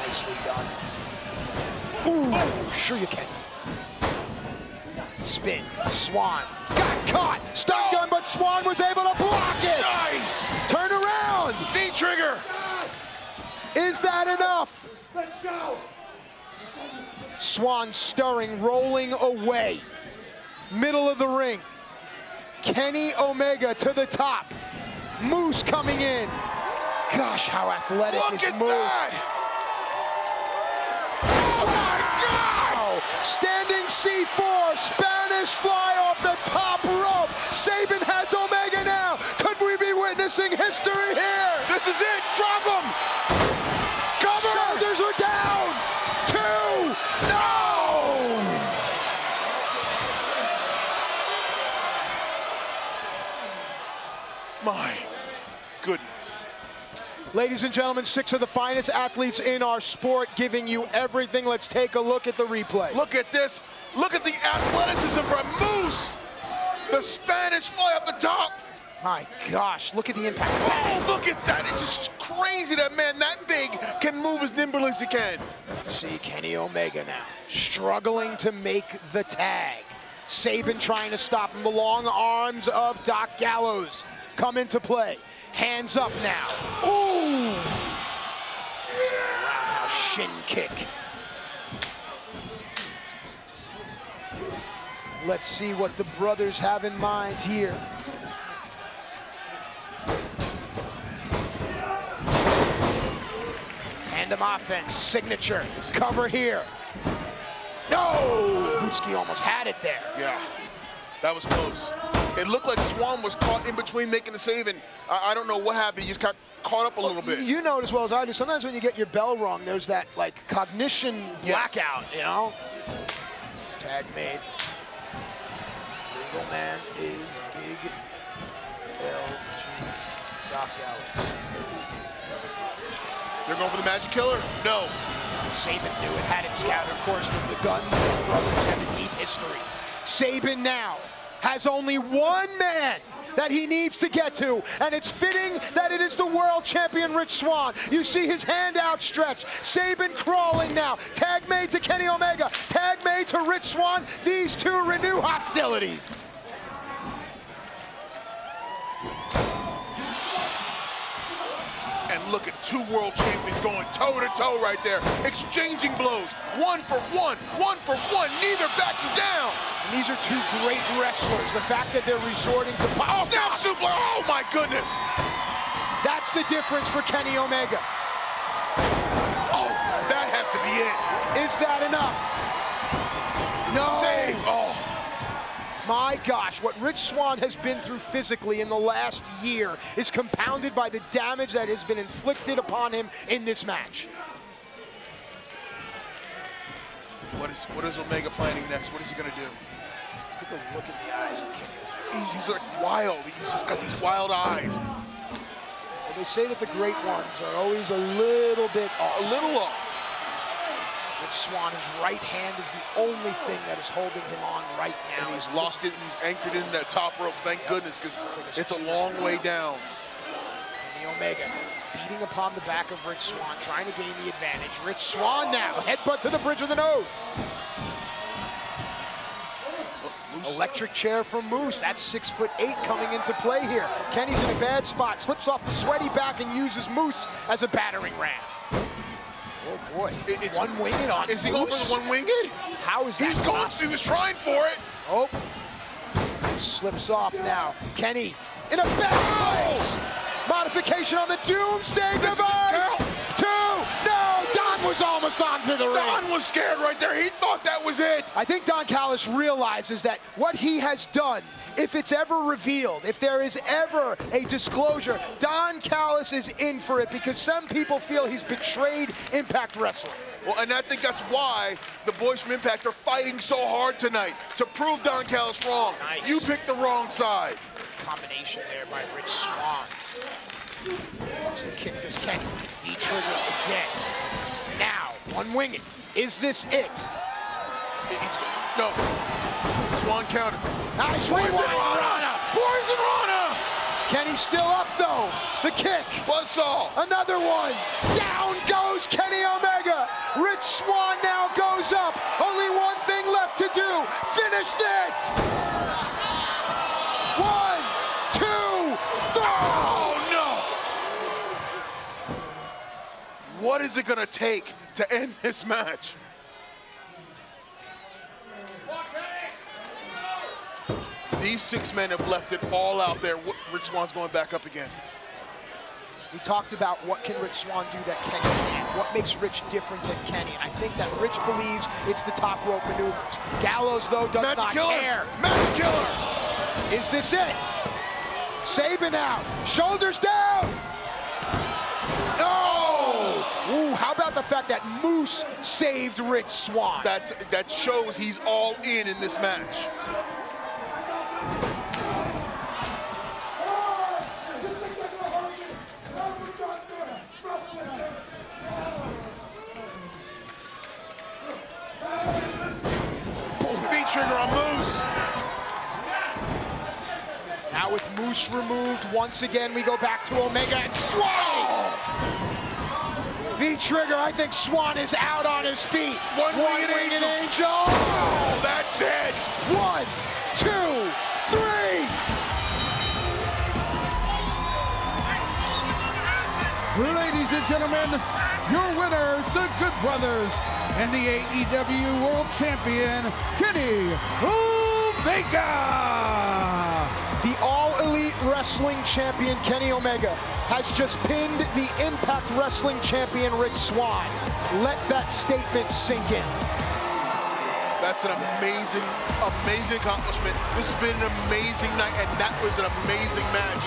Nicely done. Ooh, sure you can. Spin, Swann, got caught, stun gun, but Swann was able to block it. Nice. Turn around. V-trigger. Is that enough? Let's go. Swann stirring, rolling away. Middle of the ring. Kenny Omega to the top. Moose coming in. Gosh, how athletic Look is at Moose. that. Oh my God! Standing C4, Spanish fly off the top rope. Sabin has Omega now. Could we be witnessing history here? This is it. Drop him. Cover. Shoulders are down. 2. No. My goodness. Ladies and gentlemen, 6 of the finest athletes in our sport giving you everything. Let's take a look at the replay. Look at this. Look at the athleticism from Moose. The Spanish fly up the top. My gosh, look at the impact. Oh, look at that. It's just crazy that man that big can move as nimble as he can. See Kenny Omega now struggling to make the tag. Sabin trying to stop him. The long arms of Doc Gallows come into play. Hands up now. Ooh! Roundhouse shin kick. Let's see what the brothers have in mind here. Tandem offense, signature, cover here. No! Hutski almost had it there. Yeah, that was close. It looked like Swann was caught in between making the save, and I don't know what happened. He just got caught up a little bit. You know it as well as I do. Sometimes when you get your bell wrong, there's that like cognition blackout, you know? Tag made. Legal man is Big LG Doc Gallows. They're going for the Magic Killer? No. Sabin knew it, had it scouted. Of course, the Guns and brothers have a deep history. Sabin now has only one man that he needs to get to, and it's fitting that it is the world champion Rich Swann. You see his hand outstretched. Sabin crawling now. Tag made to Kenny Omega. Tag made to Rich Swann. These two renew hostilities. And look at two world champions going toe-to-toe right there, exchanging blows. One for one, neither backing down. And these are two great wrestlers. The fact that they're resorting to... Oh, snap suplex! Oh, my goodness! That's the difference for Kenny Omega. Oh, that has to be it. Is that enough? No. Save. Oh. My gosh, what Rich Swann has been through physically in the last year is compounded by the damage that has been inflicted upon him in this match. What is Omega planning next? What is he going to do? Take a look in the eyes of Kenny. He's like wild. He's just got these wild eyes. Well, they say that the great ones are always a little bit off. A little off. Rich Swann, his right hand is the only thing that is holding him on right now. And he's lost it. He's anchored in that top rope. Thank goodness, because it's a long way down. Kenny Omega beating upon the back of Rich Swann, trying to gain the advantage. Rich Swann now, headbutt to the bridge of the nose. Electric chair from Moose. That's 6'8" coming into play here. Kenny's in a bad spot, slips off the sweaty back and uses Moose as a battering ram. Oh boy, it's one-winged on Is he Moose? going for the one-winged? How is that He's going, he was trying for it. Oh, slips off now. Kenny in a bad place. Modification on the Doomsday device. Two, no, Don was almost onto the ring. Don was scared right there. He thought that was it. I think Don Callis realizes that what he has done, if it's ever revealed, if there is ever a disclosure, Don Callis is in for it because some people feel he's betrayed Impact Wrestling. Well, and I think that's why the boys from Impact are fighting so hard tonight to prove Don Callis wrong. Nice. You picked the wrong side. Combination there by Rich Swann. Wants to kick this Kenny. V-trigger again. Now, one-winged. Is this it? No. Swann counter. Nice Poison rewind. Rana. Poison Rana. Kenny's still up, though. The kick. Buzzsaw. Another one. Down goes Kenny Omega. Rich Swann now goes up. Only one thing left to do. Finish this. 1, 2, 3. Oh, no. What is it going to take to end this match? These 6 men have left it all out there. Rich Swann's going back up again. We talked about what can Rich Swann do that Kenny can't. What makes Rich different than Kenny? And I think that Rich believes it's the top rope maneuvers. Gallows, though, does Magic not killer. care. Magic killer. Is this it? Sabin out. Shoulders down. No! Ooh, how about the fact that Moose saved Rich Swann? That shows he's all in this match. Trigger on Moose. Now with Moose removed, once again we go back to Omega and Swann. Oh. V-trigger, I think Swann is out on his feet. One-winged angel. Oh, that's it. 1, 2, 3. Ladies and gentlemen, your winners, the Good Brothers, and the AEW World Champion, Kenny Omega. The All Elite Wrestling Champion, Kenny Omega, has just pinned the Impact Wrestling Champion, Rich Swann. Let that statement sink in. That's an amazing, amazing accomplishment. This has been an amazing night, and that was an amazing match.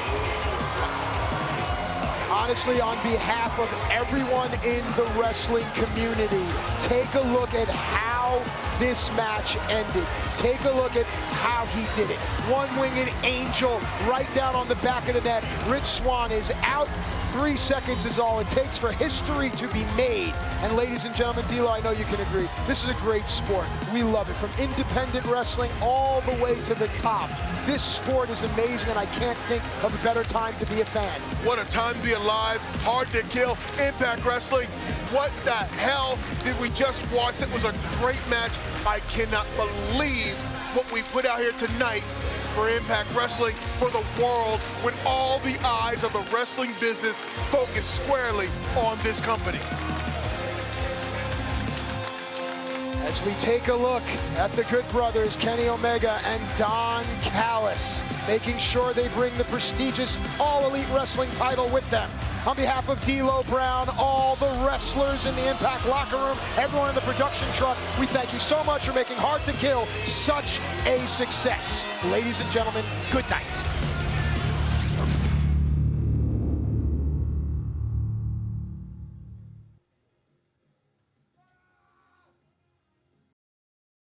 Honestly, on behalf of everyone in the wrestling community, take a look at how this match ended. Take a look at how he did it. One-winged angel right down on the back of the net. Rich Swann is out. 3 seconds is all it takes for history to be made. And ladies and gentlemen, D'Lo, I know you can agree, this is a great sport. We love it. From independent wrestling all the way to the top. This sport is amazing, and I can't think of a better time to be a fan. What a time to be alive. Hard to kill. Impact Wrestling. What the hell did we just watch? It was a great match. I cannot believe what we put out here tonight for Impact Wrestling, for the world, with all the eyes of the wrestling business focused squarely on this company. As we take a look at the Good Brothers, Kenny Omega and Don Callis, making sure they bring the prestigious All Elite Wrestling title with them. On behalf of D'Lo Brown, all the wrestlers in the Impact locker room, everyone in the production truck, we thank you so much for making Hard to Kill such a success. Ladies and gentlemen, good night.